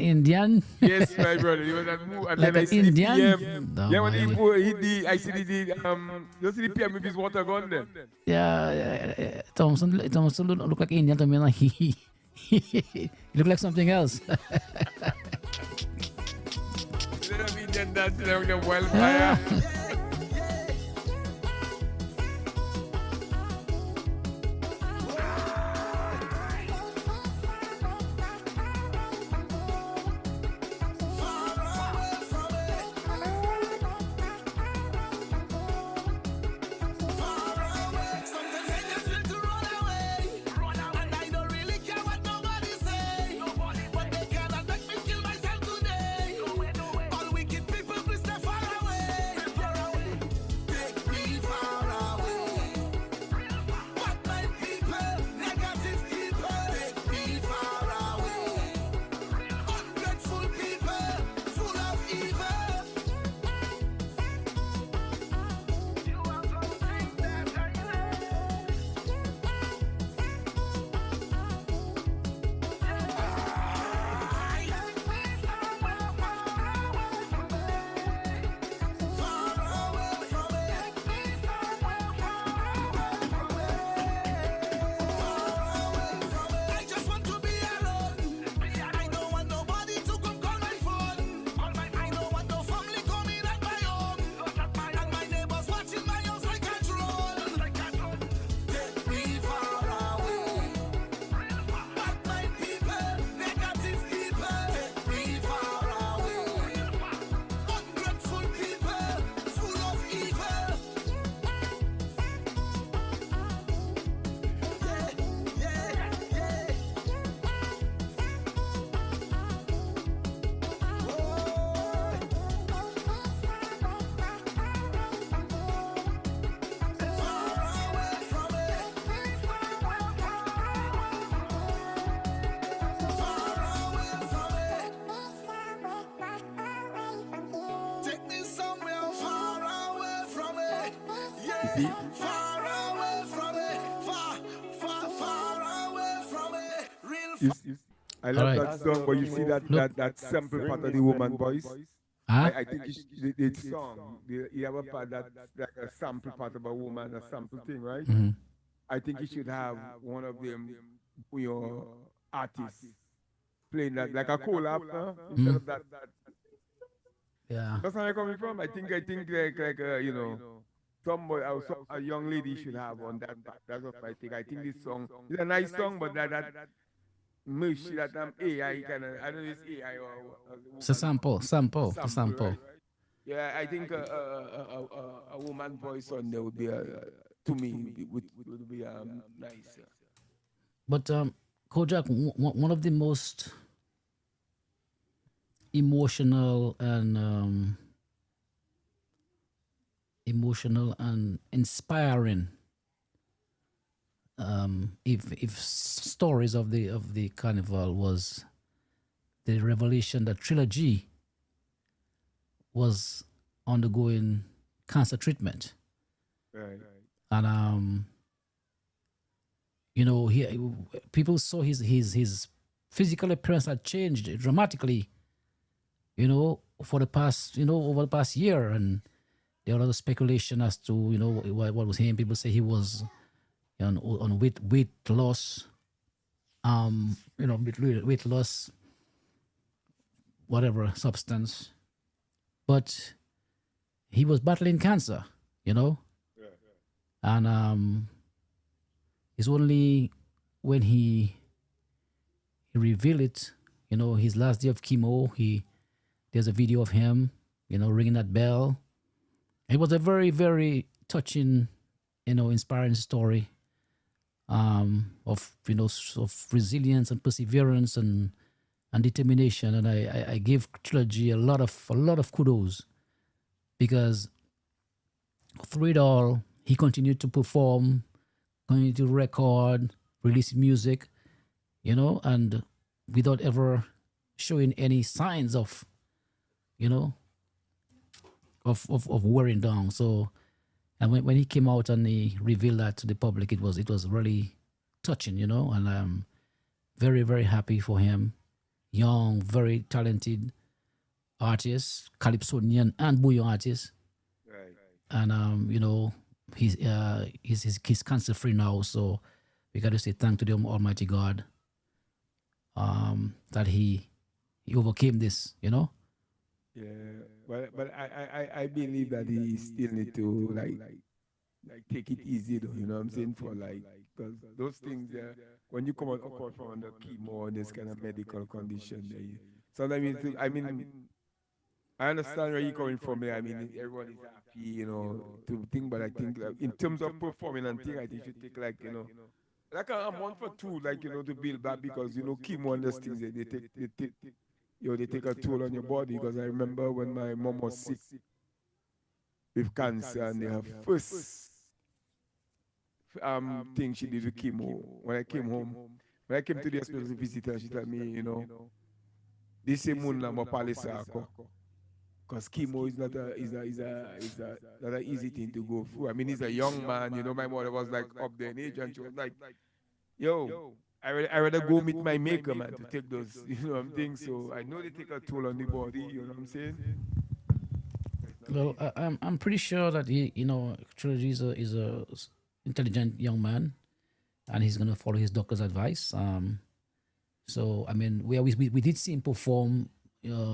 Indian. Yes, my brother. He was at move, and Like then I an see Indian? the PM. No, Yeah, when he man. hit the, I see you see the PM with his water gun then. Yeah, Thompson look like Indian to me. Like he look like something else. Instead of Indian dancing like a wildfire. Sometimes I just want to run away. And I don't really care what nobody say. But they cannot make me kill myself today. All wicked people, please stay far away. Take me far away. But my people, negative people, take me far away. Ungrateful people, full of evil. I just want to be alone. I don't want nobody to come call my phone. I don't want no family coming at my home. And my neighbors watching my house like a drone. Take me far away. But my people, negative people, take me far away. Ungrateful people, full of evil. Take me somewhere far away from it. Yeah, far away from it. Far away from it. Real I love Alright. that song, but you see that sample part of the woman voice. Huh? I think the song, you have a part that's like a sample part of a woman, a sample thing, right? I think you should have one of them, your artists, playing that like a collab, instead of that. Yeah. That's where I'm coming from. I think like you know, somebody, a young lady should have on that part. That's what I think. I think this song is a nice song, but that mush that AI kind of, I don't know if it's AI or It's a sample. right? Yeah, I think a woman voice on there would be to me would be nice. But Kojak, one of the most emotional and inspiring if stories of the carnival was the revelation that Trilogy was undergoing cancer treatment. Right. And you know, people saw his physical appearance had changed dramatically, you know, for the past, you know, over the past year. And there was a lot of speculation as to, you know, what was him. People say he was on weight loss, you know, weight loss, whatever substance. But he was battling cancer, you know. And it's only when he revealed it, you know, his last day of chemo, there's a video of him, you know, ringing that bell. It was a very, very touching, you know, inspiring story of, you know, of resilience and perseverance and determination. And I give Trilogy a lot of kudos, because through it all, he continued to perform, continued to record release music, and without ever showing any signs of, you know, of wearing down. So, and when he came out and he revealed that to the public, it was really touching, and I'm very, very happy for him. Young, very talented artist, calypsonian and bouillon artist. Right. And he's cancer free now, so we got to say thank to the Almighty God, that he overcame this. Yeah. But I believe that he still need to like take it easy though, you know what I'm saying? For like, because those things, when you come out apart from the chemo and this kind of medical condition, sometimes I mean, I understand where you're coming from. I mean, everyone is happy, to think, but I think like, in terms of performing and thing, I think you should take like a month or two, like to build back because chemo and those things they take a toll on your body. Because I remember when my mom was sick with cancer and her first thing she did with chemo. When I came home, when I came to the hospital to visit her, she told me, this is moon lama palisako. Because chemo is not an easy thing to go through. I mean, he's a young man. My mother was like up there in age, and she was like, "Yo, I rather go meet my maker, man, to take those, I'm saying." So I know they take a toll on the body. You know what I'm saying? Well, I'm pretty sure that Trilogy is a intelligent young man, and he's gonna follow his doctor's advice. So I mean, we did see him perform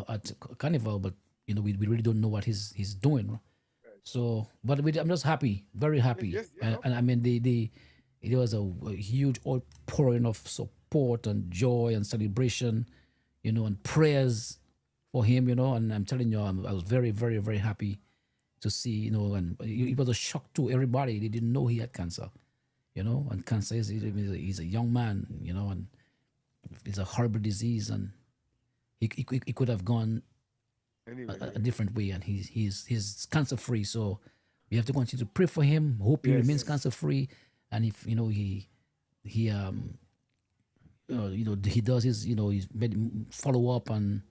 at Carnival, but we really don't know what he's doing. So, but I'm just happy, very happy, Yes, and I mean there was a huge outpouring of support and joy and celebration, and prayers for him, and I'm telling you, I was very, very, very happy to see, and it was a shock to everybody. They didn't know he had cancer, and cancer he's a young man, and it's a horrible disease, and he could have gone Anyway, a different way, and he's cancer free. So we have to continue to pray for him. Hope he remains yes. cancer free, and if he he does his follow up and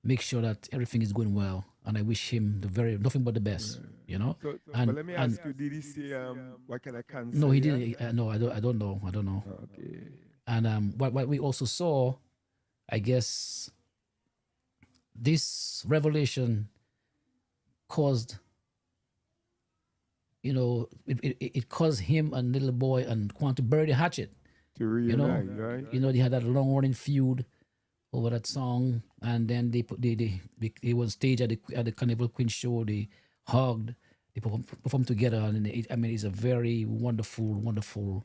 make sure that everything is going well. And I wish him nothing but the best. So, And but let me ask you, did he say what kind of cancer? no, he he had? didn't. No, I don't know. I don't know. Okay. And what we also saw, I guess, this revelation caused, it caused him and little boy and Quan to bury the hatchet. To You know, reunite, right? they had that long running feud over that song, and then they were on stage at the Carnival Queen show. They hugged, they performed together, and I mean, it's a very wonderful, wonderful,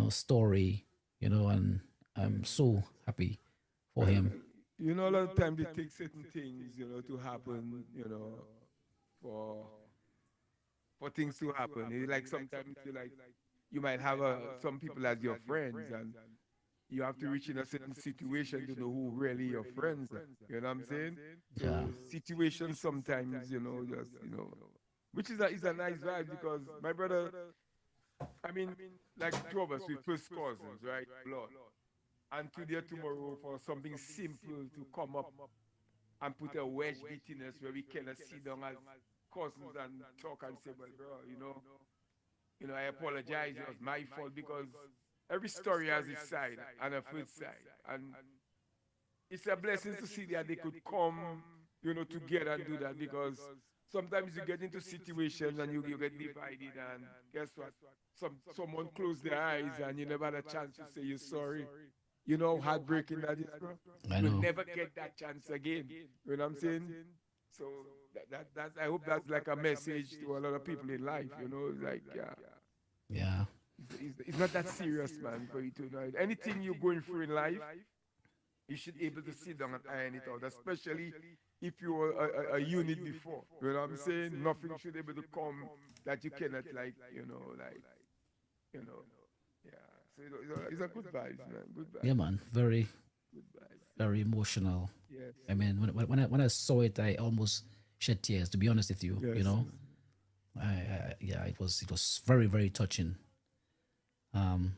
story. And I'm so happy for him. A lot of times it takes certain things, to happen, for for things to happen. It's like sometimes you might have some people as your friends, and you have to reach in a certain situation to know who really your friends are. You know what I'm saying? So Yeah. situations sometimes, just which is a nice vibe because my brother, I mean, like two of us, we first cousins, right? Blood. And today, tomorrow, for something simple to come up and put a wedge between us where we cannot sit down as cousins and talk and say, well, bro, I apologize. It was my fault because every story has its side and a flip side. And it's a blessing to see that they could come, together and do that because sometimes you get into situations and you get divided and guess what? Someone closed their eyes and you never had a chance to say you're sorry. You know how heartbreaking that is, bro? I You'll know. never get that chance again. You know what I'm saying? So that's I hope that's like a message to a lot of people in life, like Yeah. it's not that serious, man, for you to know. Anything you're going through in life, you should be able to sit down and iron it out, especially if you were a unit before. You know what I'm saying? Nothing should be able to come that you cannot you know, yeah. So it's a good vibes, man. Good vibes. Yeah, man. Very, Good vibes. very emotional. Yes. I mean, when I saw it, I almost shed tears. To be honest with you, Yes. yeah, it was very, very touching.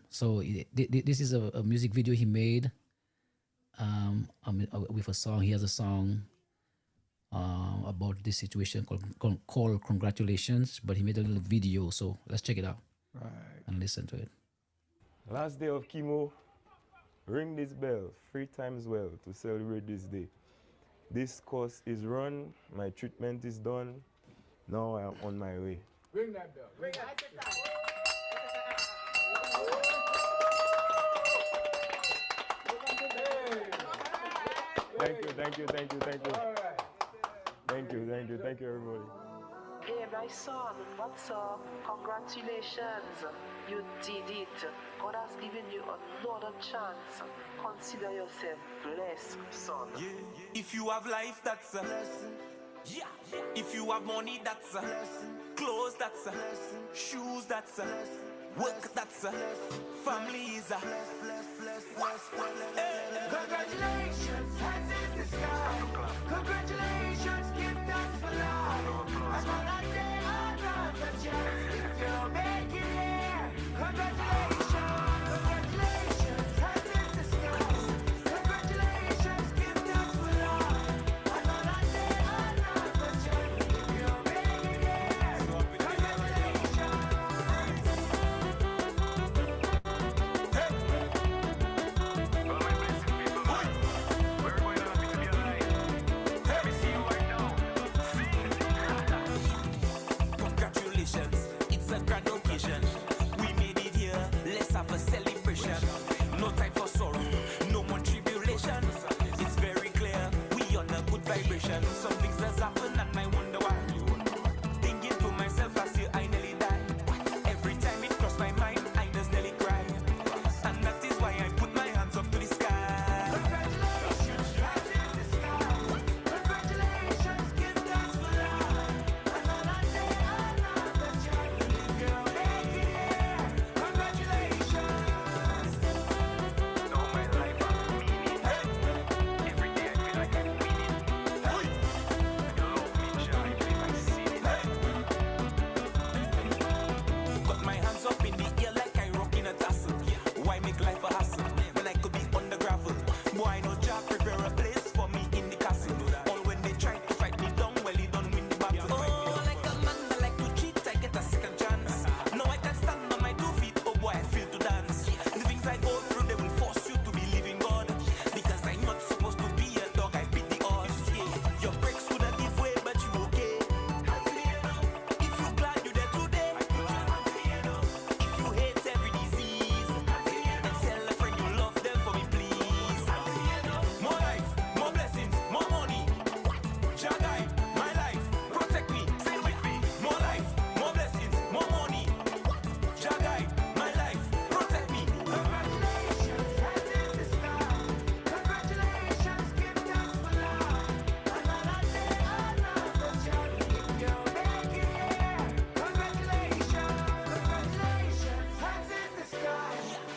So this is a music video he made with a song. He has a song about this situation called Congratulations, but he made a little video. So let's check it out and listen to it. Last day of chemo, ring this bell 3 times well to celebrate this day. This course is run, my treatment is done, now I am on my way. Ring that bell. Ring that bell. Thank you. Thank you, everybody. Hey, my son, what's up? Congratulations. You did it. God has given you another chance. Consider yourself blessed, son. If you have life, that's a lesson. Yeah. If you have money, that's a lesson. Clothes, that's a lesson. Shoes, that's a lesson. Work, that's a lesson. Family is a Congratulations, hands in the sky. Congratulations, give thanks for life. Another day, another chance. If you make it here, congratulations, hands in the sky. Congratulations, give thanks for life. Another day, another chance. If you make it here, congratulations. Congratulations, it's a grand occasion. We made it here, let's have a celebration. No time for sorrow, no more tribulation. It's very clear, we on a good vibration. Some things has happened and I wonder why. Thinking to myself last year I nearly died. Every time it crossed my mind, I just nearly cry. And that is why I put my hands up to the sky. Congratulations, hands in the sky. Congratulations, give thanks for life. Another day, another chance. If you make it here, congratulations. No, my life has meaning. Every day I feel like I'm winning. Love me, joy, if I see it. Got my hands up in the air like I rock in a tassel. Why make life a hassle when I could be on the gravel? Boy, no job, prepare a place for me in the castle. All when they try to fight me down, well, he don't win the battle. Oh, like a man, I like to cheat, I get a second chance. Now I can stand on my 2 feet, oh boy, I feel to dance. The things I go through, they will force you to believe in God. Because I'm not supposed to be a dog, I beat the odds. Your brakes would have give way, but you okay. If you glad you're there today, if you hate every disease, and tell a friend you love them for me, please. More life, more blessings, more money. Jagai, my life, protect me, stay with me. More life, more blessings, more money. Jagai, my life, protect me. Congratulations, hands in the sky. Congratulations, give thanks for life. Another day, another chance. If you make it here, congratulations, hands in the sky.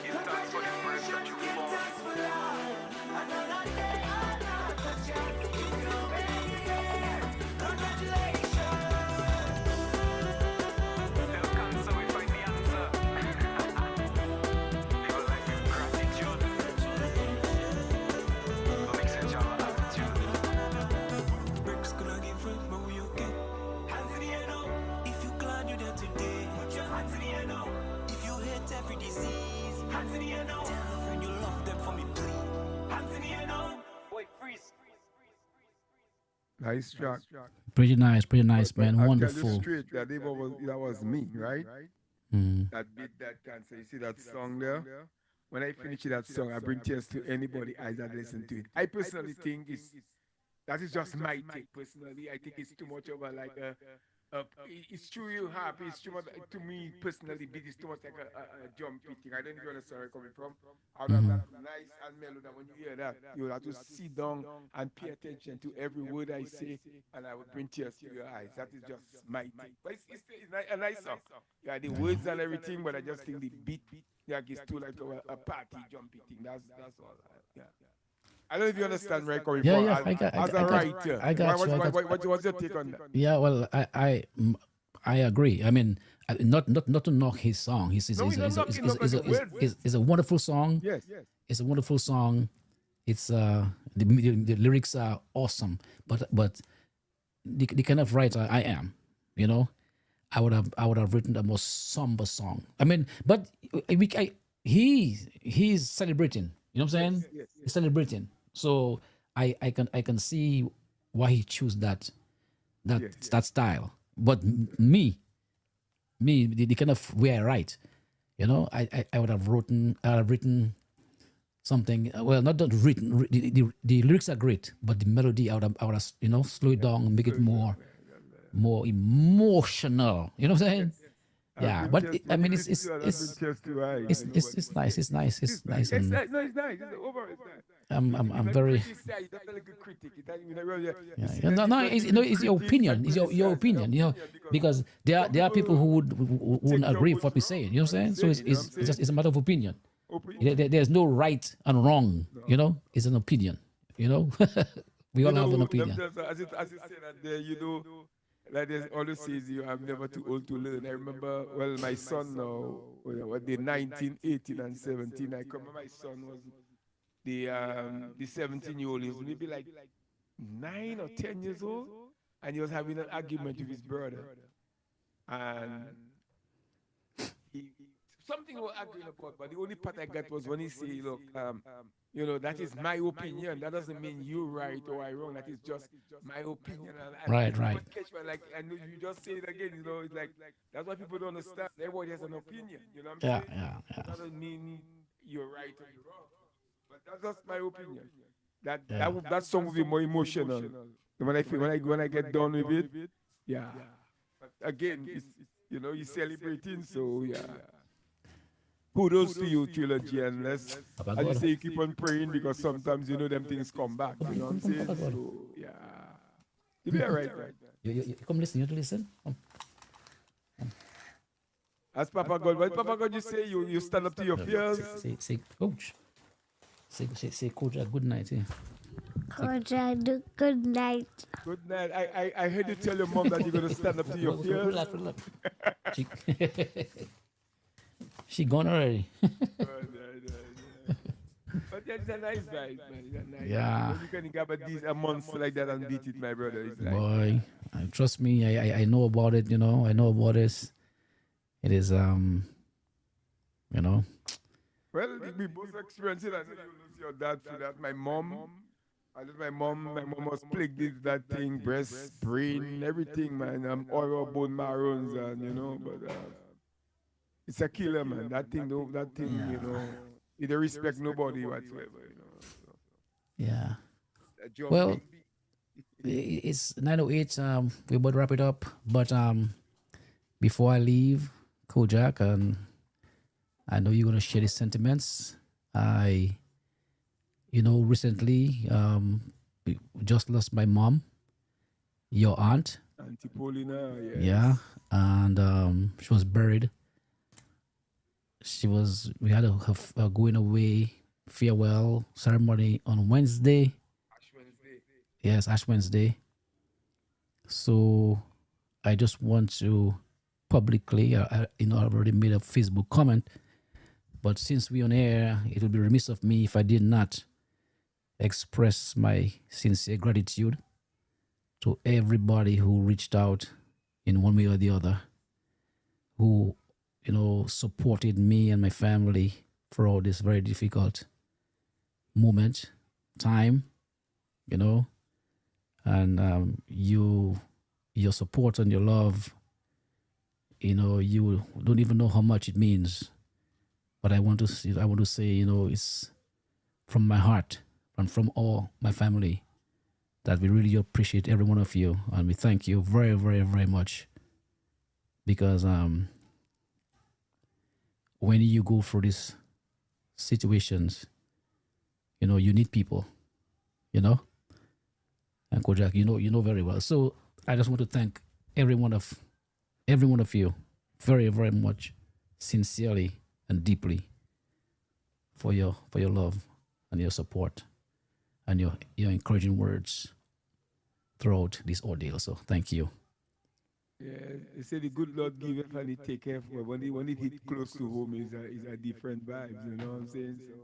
Congratulations, give thanks for life. Another day, another chance. If you make it here, congratulations. They'll cancel if I the answer. People like your gratitude. What makes such our attitude? Bricks gonna give up, but we okay. Hands in the air now. If you glad you're there today, put your hands in the air now. If you hate every disease, hands in the air now. Tell a friend you love them for me, please. Hands in the air now. Boy, freeze. Nice track. Pretty nice, man. I'll tell you Wonderful. straight, that was me, right? That beat, that cancer. You see that song there? When I finish that song, I bring tears to anybody eyes that listen to it. I personally think that is just my take. Personally, I think it's too much of a like a it's true you happy. It's too much to me personally. Beat is too much like a jumpy thing. I don't know if you understand where I'm coming from. Out of that nice and mellow that when you hear that, you will have to sit down and pay attention to every word I say, and I would bring tears to your eyes. That is just my thing. But it's a nice song. Yeah, the words and everything, but I just think the beat, yeah, it's too like a party jumpy thing. That's all. Yeah. I don't know if you understand where I'm coming Yeah, from. yeah, As a writer, I got you. what's your take on that? Yeah, well, I agree. I mean, not to knock his song. No, we're not knocking the words. It's a wonderful song. Yes. It's a wonderful song. It's the lyrics are awesome, but the kind of writer I am, you know, I would have written a more somber song. I mean, but he's celebrating. You know what I'm saying? He's celebrating. So I can see why he chose that style. But me, the kind of way I write, you know, I would have written something. Well, not that written. The lyrics are great, but the melody I would have slow it down and make it more emotional. You know what I'm saying? Yeah, but I mean it's nice. It's nice. It's nice. It's nice. And It's nice. Overall, it's nice. I'm very. Yeah. No, it's your opinion. It's your opinion. You know, because there are people who wouldn't agree with what we're saying. You know what I'm saying? So it's a matter of opinion. There's no right and wrong. You know, it's an opinion. You know, we all have an opinion. As it said that there, like they always says, you are never too old to learn. I remember, well, my son now, what they 19, 18, and 17. I remember my son was the 17-year-old. He was maybe like 9 or 10 years old, and he was having an argument with his brother, and something we were arguing about. But the only part I got was when he said, "Look, that is my opinion. That doesn't mean you're right or I'm wrong. That is just my opinion." And Right. Like, and you just say it again. It's like that's what people don't understand. Everybody has an opinion. You know what I'm saying? Yeah. That doesn't mean you're right or you're wrong. But that's just my opinion. That song will be more emotional. When I get done with it, yeah. But again, it's, you're celebrating, so yeah. Kudos to you, Trilogy, and as you say, you keep on praying because sometimes them things come back. You know what I'm saying? So yeah, you'll be alright, right? You come listen. You have to listen. Come. As Papa God, what Papa God you say? You stand up to your fears. Say coach. Say coach. Good night. Yeah. Coach, good night. Good night. I heard you tell your mom that you're gonna stand up to your fears. She gone already. But yeah, it's a nice vibe, man. It's a nice Yeah. vibe. You can grab a monster like that and beat it, my brother. It's like, Boy, trust me, I know about it. I know about this. It is well, we both experienced it. I know you lose your dad for that. My mom was plagued with that thing, breast, brain, everything, man. Oil, bone marrows, and but. It's a killer, man. That thing, it don't respect nobody whatsoever, So, yeah. that job Well, big. it's 9:08. We about to wrap it up, but before I leave, Kojak, and I know you're gonna share these sentiments. I, recently just lost my mom, your aunt. Auntie Paulina, yes. Yeah, and she was buried. We had a going away farewell ceremony on Wednesday. Ash Wednesday. Yes, Ash Wednesday. So I just want to publicly, I've already made a Facebook comment, but since we're on air, it would be remiss of me if I did not express my sincere gratitude to everybody who reached out in one way or the other, who supported me and my family throughout this very difficult time, and your support and your love, you don't even know how much it means. But I want to say, it's from my heart and from all my family that we really appreciate every one of you, and we thank you very, very, very much, because when you go through these situations, you need people, and Kojak, you know very well. So I just want to thank every one of you very, very much, sincerely and deeply, for your love and your support and your encouraging words throughout this ordeal. So thank you. Yeah, they say the good Lord giveth and he take care of. But when it hit close to home, is a different vibes. You know what I'm saying? So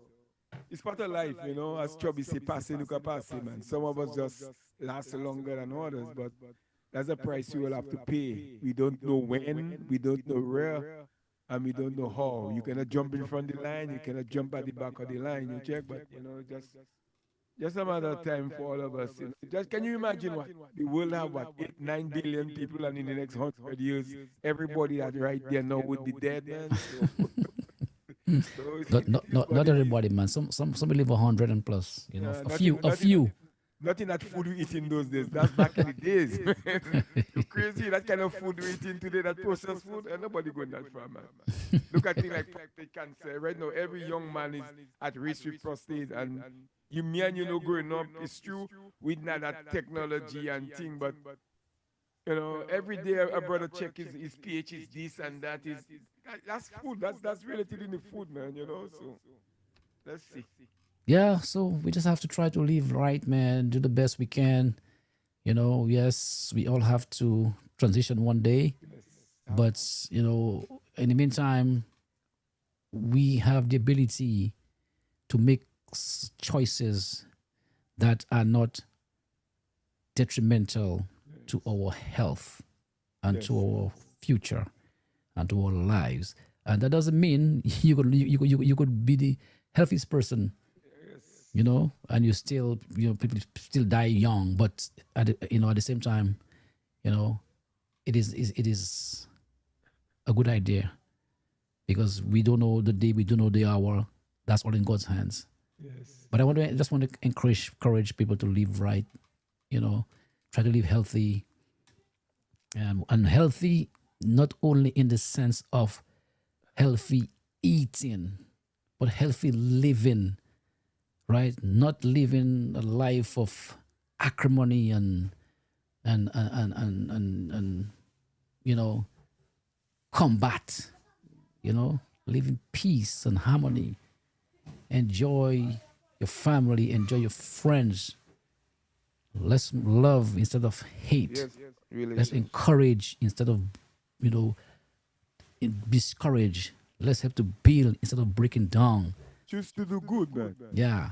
it's part of life, you know. As Chubby say, passe nuka passe, man. Some of us just last longer than others, but that's a price you will have to pay. We don't know when, we don't know where, and we don't know how. You cannot jump in front of the line, you cannot jump at the back of the line. You check, but you know, just a matter of time for all of us. You know. Just can you imagine what the world have what 8, 9 billion people, and in the next 100 years, everybody that right there now would be dead, man. So, so Not, it not, is not, what not it is. everybody, man. Some live 100 and plus. You know, Yeah, a few, a few. nothing that food we eat in those days. That's back in the days. You crazy? That kind of food we eating today, that processed food, and nobody going that far, man. Look at things like prostate cancer. Right now, every young man is at risk with prostate, and me and you know growing up, it's true. We not that technology and thing, but you know, every day a brother check his pH is this and that is that's food. That's related in the food, man. You know, so let's see. Yeah, so we just have to try to live right, man. Do the best we can. You know, yes, we all have to transition one day, but you know, in the meantime, we have the ability to make choices that are not detrimental to our health and to our future and to our lives. And that doesn't mean you could be the healthiest person, you know, and people still die young. But at the same time, you know, it is a good idea because we don't know the day, we don't know the hour. That's all in God's hands. Yes. But just want to encourage people to live right, you know, try to live healthy, and healthy not only in the sense of healthy eating, but healthy living, right? Not living a life of acrimony and you know, combat, you know, live in peace and harmony. Enjoy your family, enjoy your friends. Let's love instead of hate. Yes. Let's encourage instead of, you know, discourage. Let's have to build instead of breaking down. Choose to do good, man. Yeah.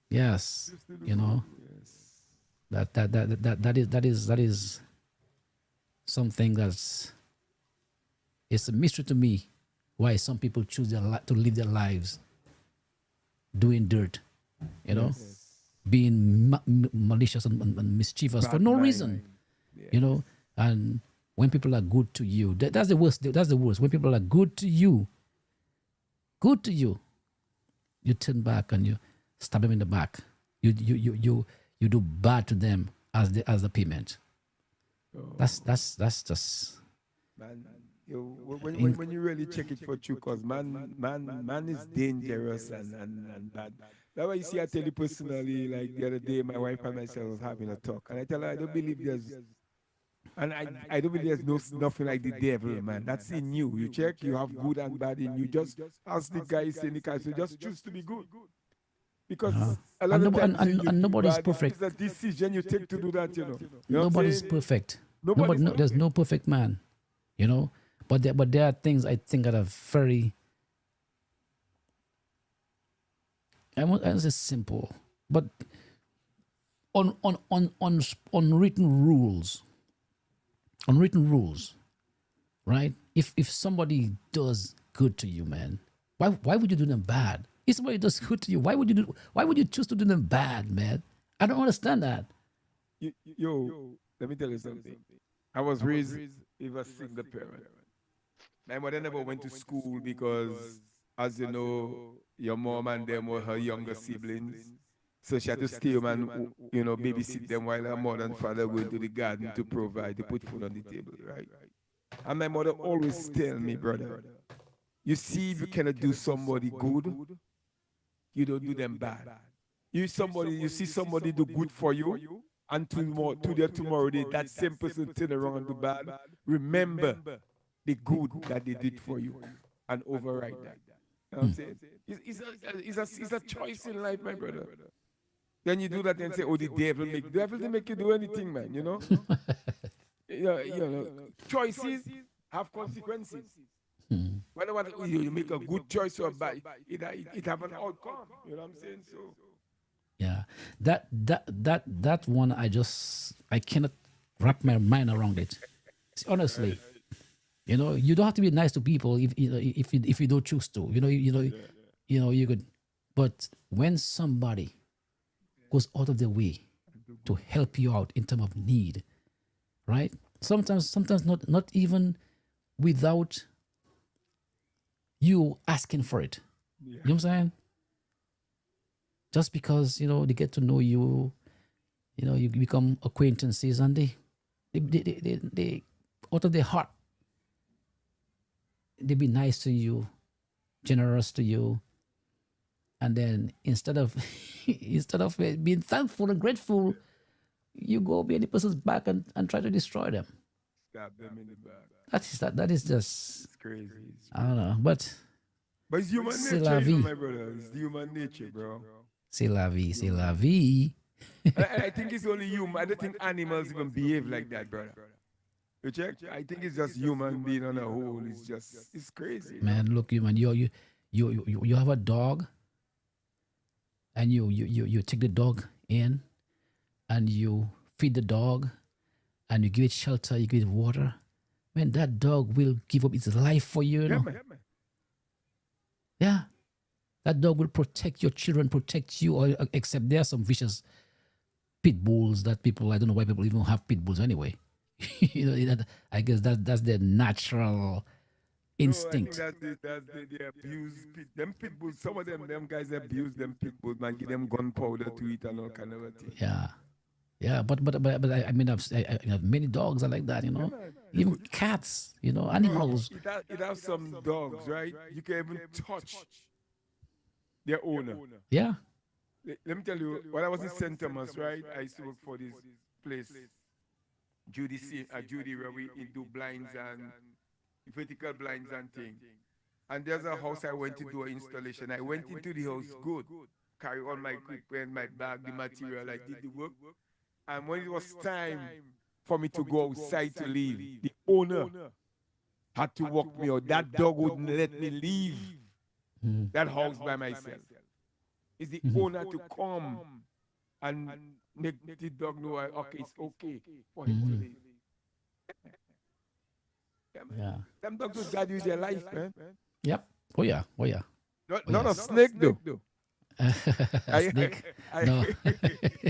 Yes. You know. That is something it's a mystery to me why some people choose to live their lives doing dirt, you know, being malicious and mischievous for no reason, you know. And when people are good to you, that's the worst. That's the worst. When people are good to you, you turn back and you stab them in the back. You do bad to them as the payment. That's just Man, when you really check it for true, cause man is dangerous and bad. That's why you see I tell you personally, like the other day, my wife and myself was having a talk, and I tell her I don't believe I don't believe there's nothing like the devil, man. That's in you. You check, you have good and bad in you. Just as the guy is saying, the guy, so just choose to be good. Because a lot of times and nobody's bad, perfect. it's a decision you take to do that, you know. Nobody's perfect. Nobody's perfect. There's no perfect man, you know. But there are things I think that are very, I won't say simple, but unwritten rules, right? If somebody does good to you, man, why would you do them bad? If somebody does good to you, why would you choose to do them bad, man? I don't understand that. Yo, let me tell you something. I was raised with a single parent. My mother never went to school because, as you know, your mom and them were her younger siblings. So she had to stay home and, you know, babysit them while her mother and father go into the garden to provide, to put food on the table, right? And my mother always tell me, brother, you see, if you cannot do somebody good, you don't do them bad. You see somebody do good for you, and tomorrow that same person turn around and do bad. Remember the good that they did for you and override that. You know what I'm saying? It's a choice in life, my brother. Then you do that and say, oh, the devil didn't make you do anything, man, you know? choices have consequences. Hmm. Whenever you make a good choice or bad, it have an outcome. You know what I'm saying? So Yeah, that one I cannot wrap my mind around it. Honestly, you don't have to be nice to people if you don't choose to. You could, but when somebody goes out of their way to help you out in time of need, right? Sometimes not even without you asking for it. You know what I'm saying? Just because they get to know you, you become acquaintances, and they out of their heart they be nice to you, generous to you, and then instead of being thankful and grateful, you go behind the person's back and try to destroy them. stab them in the back. That is just, It's crazy. It's I don't know, but But it's human c'est nature, la vie, my brother. It's the human nature, bro. c'est la vie, c'est la vie. I think it's only human. I don't think animals even behave like that, brother. You check? I think it's just human being on a whole. It's crazy. Man, look, you man, you have a dog, and you take the dog in, and you feed the dog, and you give it shelter, you give it water. Man, that dog will give up its life for you. Yeah, man. Yeah, that dog will protect your children, protect you. Or except there are some vicious pit bulls that people. I don't know why people even have pit bulls anyway. I guess that's their natural instinct. No, I think they abuse them pit bulls. Some of them guys abuse them pit bulls, man. Give them gunpowder to eat and all kind of a thing. Yeah, but I mean, I have many dogs are like that, even cats, animals. It has some dogs, right? You can even touch their owner. Yeah. Let me tell you, when I was in St. Thomas, right? I used to work for this place, Judy, where we do blinds and vertical blinds and things. And there's a house I went to do an installation. I went into the house good, carry all my equipment, my bag, the material, I did the work. And when it was time for me to go outside to leave, the owner had to walk me out. That dog wouldn't let me leave that house by myself. It's the owner to come and make the dog know, okay, it's okay for him to leave. Yeah. Them dogs will guide you with their life, man. Yep. Oh yeah. Not a snake, though. A snake? No.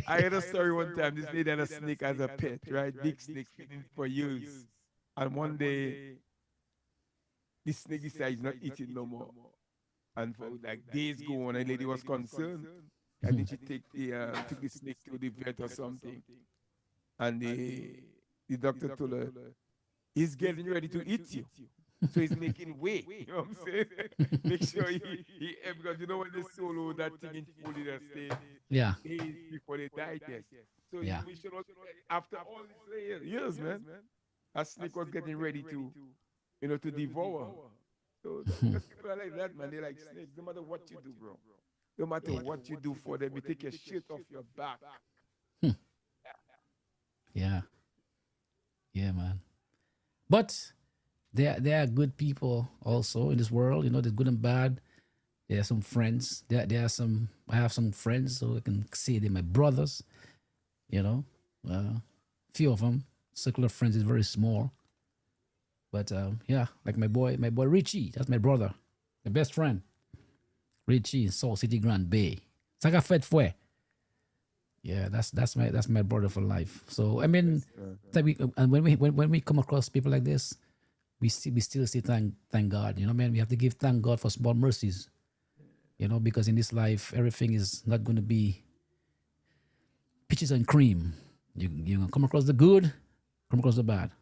I heard a story one time. This lady had a snake as a pet, right? Big snake feeding for years. And one day, this snake decides not eating no more. And for like days go on, and the lady was concerned. And then she took the snake to the vet or something. And the doctor told her, he's getting ready to eat you. So he's making way. You know what I'm saying? Make sure he because you know when they solo that thing in fully that state, Yeah. days before they die, yes. So Yeah. we should also, after all these years, man, a snake was getting ready to, to devour. So those people are like that, man. They're like snakes. No matter what you do, bro. No matter what you do for them, you take your shit off your back. Yeah. Yeah, man. But there are good people also in this world. There's good and bad. There are some friends. There are some. I have some friends, so I can say they're my brothers. Few of them. Circle of friends is very small. But yeah, like my boy Richie. That's my brother, my best friend. Richie in Salt City, Grand Bay. Saka Fed Fue. Yeah, that's my brother for life. So I mean, and when we come across people like this, we still say thank God. Man, we have to give thank God for small mercies. Because in this life, everything is not going to be peaches and cream. You come across the good, come across the bad,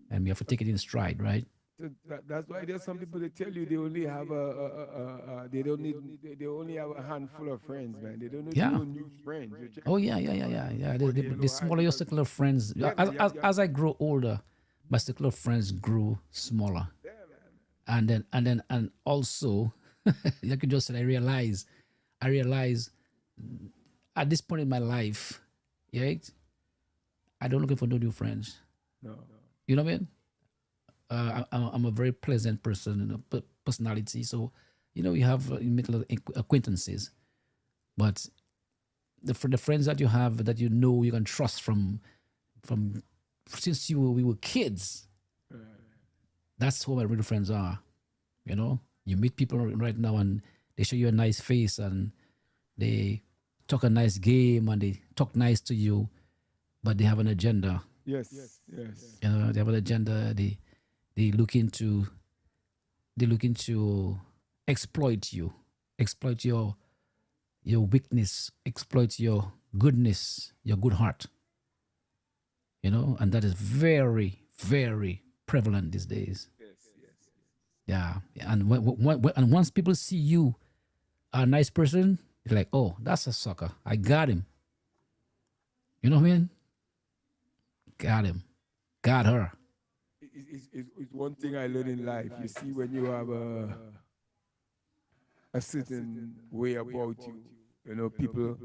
and we have to take it in stride, right? So that's why there's some people that tell you they only have they only have a handful of friends, man. They don't need Yeah. no new friends. You check? Oh yeah. The smaller your circle of friends, as I grow older, my circle of friends grew smaller, and also, like you just said, I realize at this point in my life, right, I don't looking for no new friends. No. You know what I mean? I'm a very pleasant person, personality. So, you have you meet a lot of acquaintances, but the friends that you have that you can trust from since we were kids. That's who my real friends are. You meet people right now and they show you a nice face and they talk a nice game and they talk nice to you, but they have an agenda. Yes, yes. They have an agenda. They look into they look into exploit you, exploit your weakness, exploit your goodness, your good heart. And that is very, very prevalent these days. Yeah, and and once people see you are a nice person, they're like, oh, that's a sucker. I got him. You know what I mean? Got him. Got her. It's one thing I learned in life. You see, when you have a certain way about you, people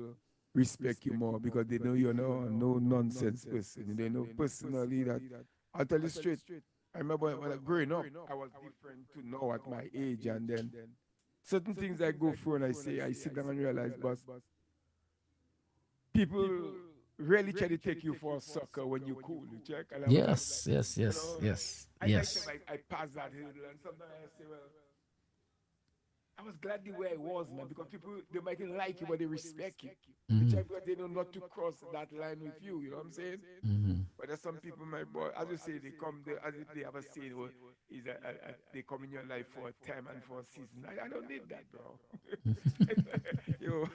respect you more because they know you're no nonsense person. They know personally that I'll tell you straight. I remember when I growing up, I was different to now at my age, and then certain things I go through and I sit down and realize, but people really try to take you for a sucker when you're cool. You check, and I was like, Yes, yes, yes, yes, I yes. myself, I passed that hurdle, and sometimes I say, well, I was glad the way I was, man, because people they mightn't like you, but they respect you. Which I because they know not to cross that line with you. You know what I'm saying? But there's some people, my boy, as you say, they come, as if they have a saying, well, they come in your life for a time and for a season. I don't need that, bro. Yo,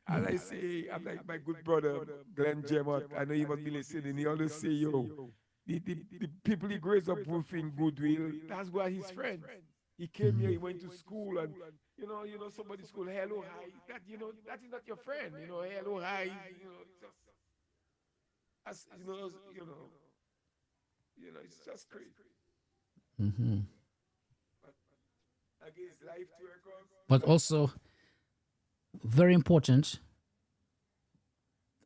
as I say, I'm like my good brother, Glenn Jemot. I know he must be listening. He always say, yo, the people he grows up with in goodwill, that's why he's friends. He came here, he went to school, and somebody school, hello, hi. That is not your friend, hello, hi. Just as it's just crazy. But against life to record. But also very important,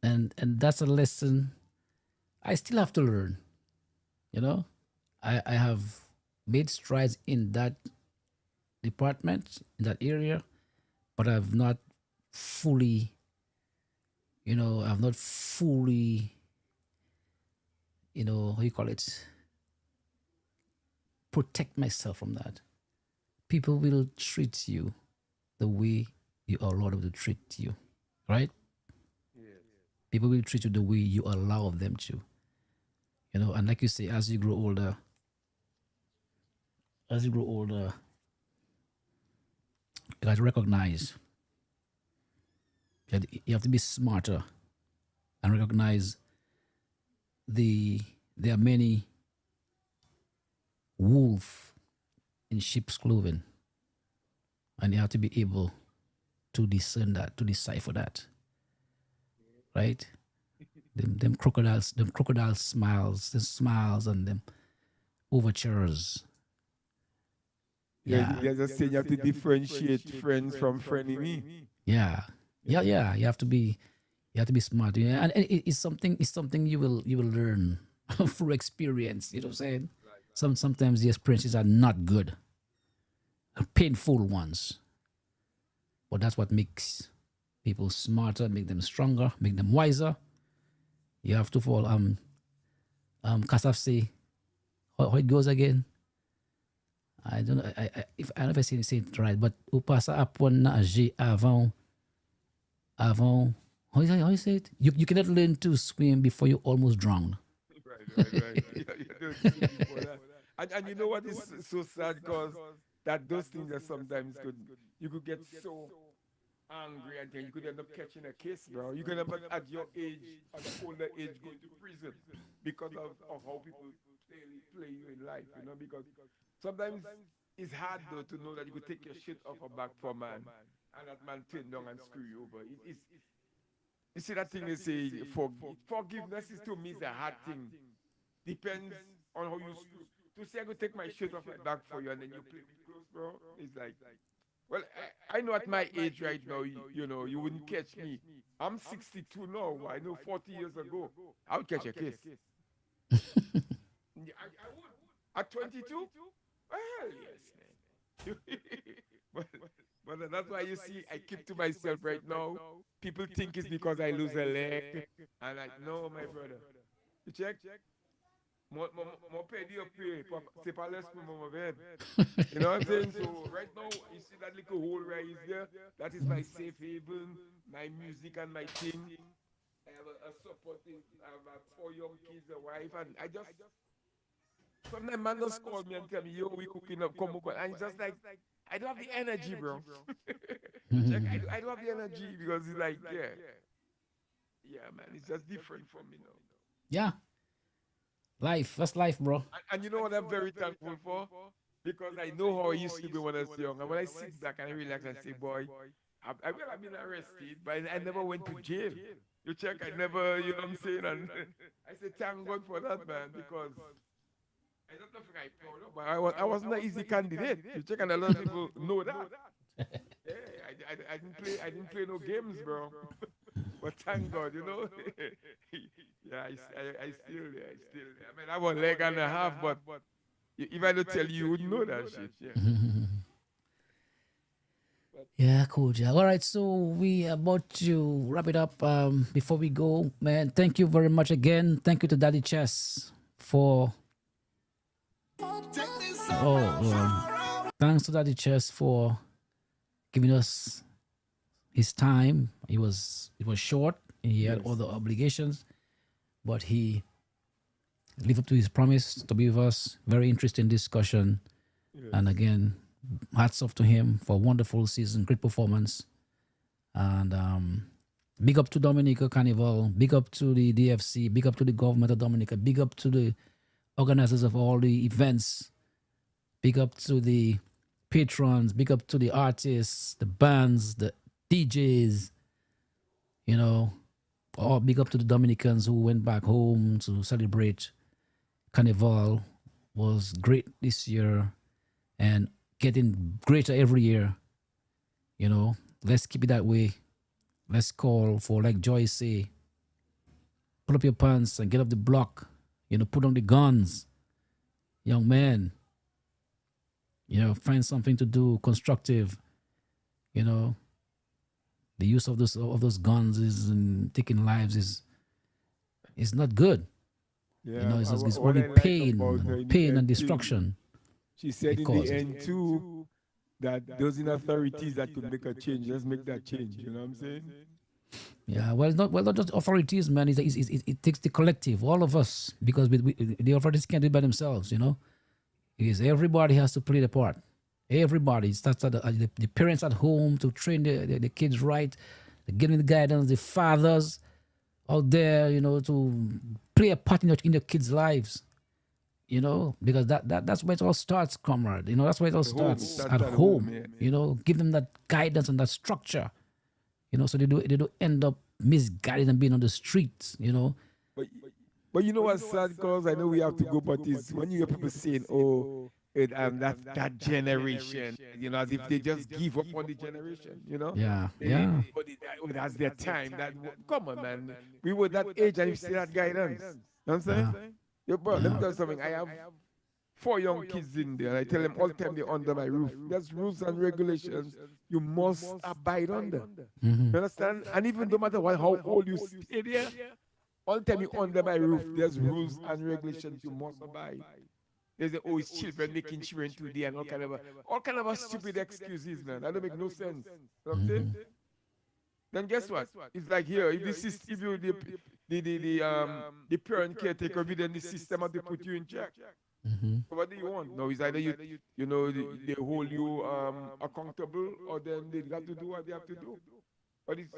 and that's a lesson I still have to learn. You know, I have made strides in that department, in that area, but I've not fully, I've not fully, how you call it, protect myself from that. People will treat you the way you allow them to treat you, right? People will treat you the way you allow them to. And like you say, as you grow older, you got to recognize that you have to be smarter and recognize there are many wolves in sheep's clothing, and you have to be able to discern that, to decipher that, right? Them crocodile smiles, the smiles and them overtures. Yeah. There's a saying you have to differentiate friends from frenemy. Yeah. You have to be smart. Yeah. And it's something you will learn through experience. You know what I'm saying? Sometimes the experiences are not good, painful ones. But that's what makes people smarter, make them stronger, make them wiser. You have to fall. Kasaf say, how it goes again? I don't know. I don't know if I say it right, but o passa a pôr nager avant. How you say it? You cannot learn to swim before you almost drown. Right. And you know what is so sad because that those things that sometimes you could get so angry and then you could end up catching a case, bro. You could end up at your age, at an older age, going to prison because of how people play you in life, because sometimes it's hard though to know that you could take your shit off a back for a man and that man turn down and screw you over. You see that thing they say, forgiveness is to me is a hard thing. Depends on how you screw. To say I could take my shirt off my back for you and then you play me close, bro. It's like, well, I know at my age right now, you wouldn't catch me. I'm 62 now. I know 40 years ago, I would catch a case. I At 22? Well, yes, man. but, but that's why you see, I keep to myself right now. People think it's because I lose a leg. And like, no, my brother. You check? Mon père dit, okay, c'est pas laisse pour mon bed. You know what I'm saying? So right now, you see that little hole right is there? That is my safe haven, my music and my thing. I have a supporting, I have 4 young kids, a wife, and I just, sometimes man just call me and tell me, yo, we cooking up, come over. And it's just like, I don't have the energy, bro. You check? I don't have the energy because it's like, yeah. Yeah, man, it's just different for me now. Yeah, life. That's life, bro. And you know what I'm very thankful for? Because I know how I used to be when I was young. And when I sit back and I relax and say, boy, I've been arrested, but I never went to jail. You check, I never, you know what I'm saying? And I say, thank God for that, man, because I don't know if I'm proud of, but I wasn't an easy candidate. You check, and a lot of people know that. Yeah, I didn't play no games, bro. But thank God, you know. Yeah, I still there. I still there. I mean, I have 1.5 legs, but if I don't tell you, you wouldn't know that shit. Yeah. Yeah, cool, Jack. All right, so we about to wrap it up. Before we go, man, thank you very much again. Thank you to Daddy Chess for thanks to Daddy Chess for giving us his time. It was short. He had other obligations, but he lived up to his promise to be with us. Very interesting discussion, and again, hats off to him for a wonderful season, great performance, and big up to Dominica Carnival, big up to the DFC, big up to the government of Dominica, big up to the organizers of all the events, big up to the patrons, big up to the artists, the bands, the DJs, you know, all big up to the Dominicans who went back home to celebrate Carnival. Was great this year and getting greater every year. You know, let's keep it that way. Let's call for, like Joyce say, pull up your pants and get up the block. You know, put on the guns, young man. You know, find something to do constructive. You know, the use of those guns is taking lives is not good. Yeah, You know, it's what only I like pain, about her in the pain and end too, destruction. she said it in causes. the end too that those in authorities that could make a change, let's make that change. You know what I'm saying? Yeah, well, not just authorities, man. It takes the collective, all of us, because the authorities can't do it by themselves. You know, because everybody has to play the part. Everybody it starts at the parents at home to train the kids right, giving the guidance, the fathers out there, you know, to play a part in your kids' lives. You know, because that's where it all starts, comrade. You know, that's where it all starts starts at at home. home, yeah. You know, give them that guidance and that structure. You know, so they don't end up misguided and being on the streets. You know, But you know what's sad, cause I know we have to go, but is when you hear people saying, "Oh, that generation," you know, as if they just give up on the generation, you know? yeah, They- yeah, that's their time. Come on, man. We were that age and you still had guidance. You know what I'm saying? Yo, bro, let me tell you something. I have 4 young kids in there. And I tell them all the time they're under my roof. There's rules and regulations you must abide under. You understand? And even no matter how old you stay there, all the time you're under my roof, there's rules and regulations you must abide. There's always children making children today and all kind of a stupid excuses, man. That don't make no sense. You know what I'm saying? Then guess what? It's like here, if the system, if you the parent caretaker, then the system have to put you in check. So what do you want? No, it's either you know they hold you accountable, or then they have to do what they have to do. But it's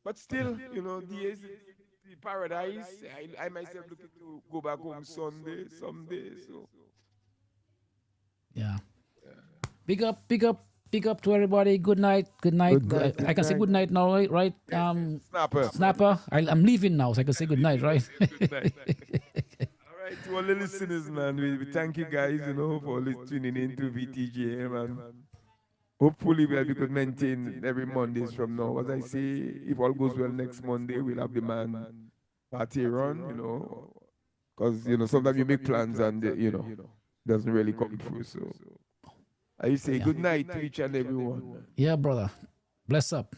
but still, the paradise. I myself looking to go back home someday. So yeah. Big up, big up, big up to everybody. Good night, good night. I can say good night now, right? Snapper. I'm leaving now, so I can say good night, right? Good night. All right, to all the listeners, man, we thank you guys, for tuning in to VTJ, man. Hopefully, we could maintain every Mondays from now. As I say, if all goes well next Monday, we'll have the man party run, Because, sometimes you make plans and, doesn't really come through. So I say good night to each and every one. Yeah, brother. Bless up.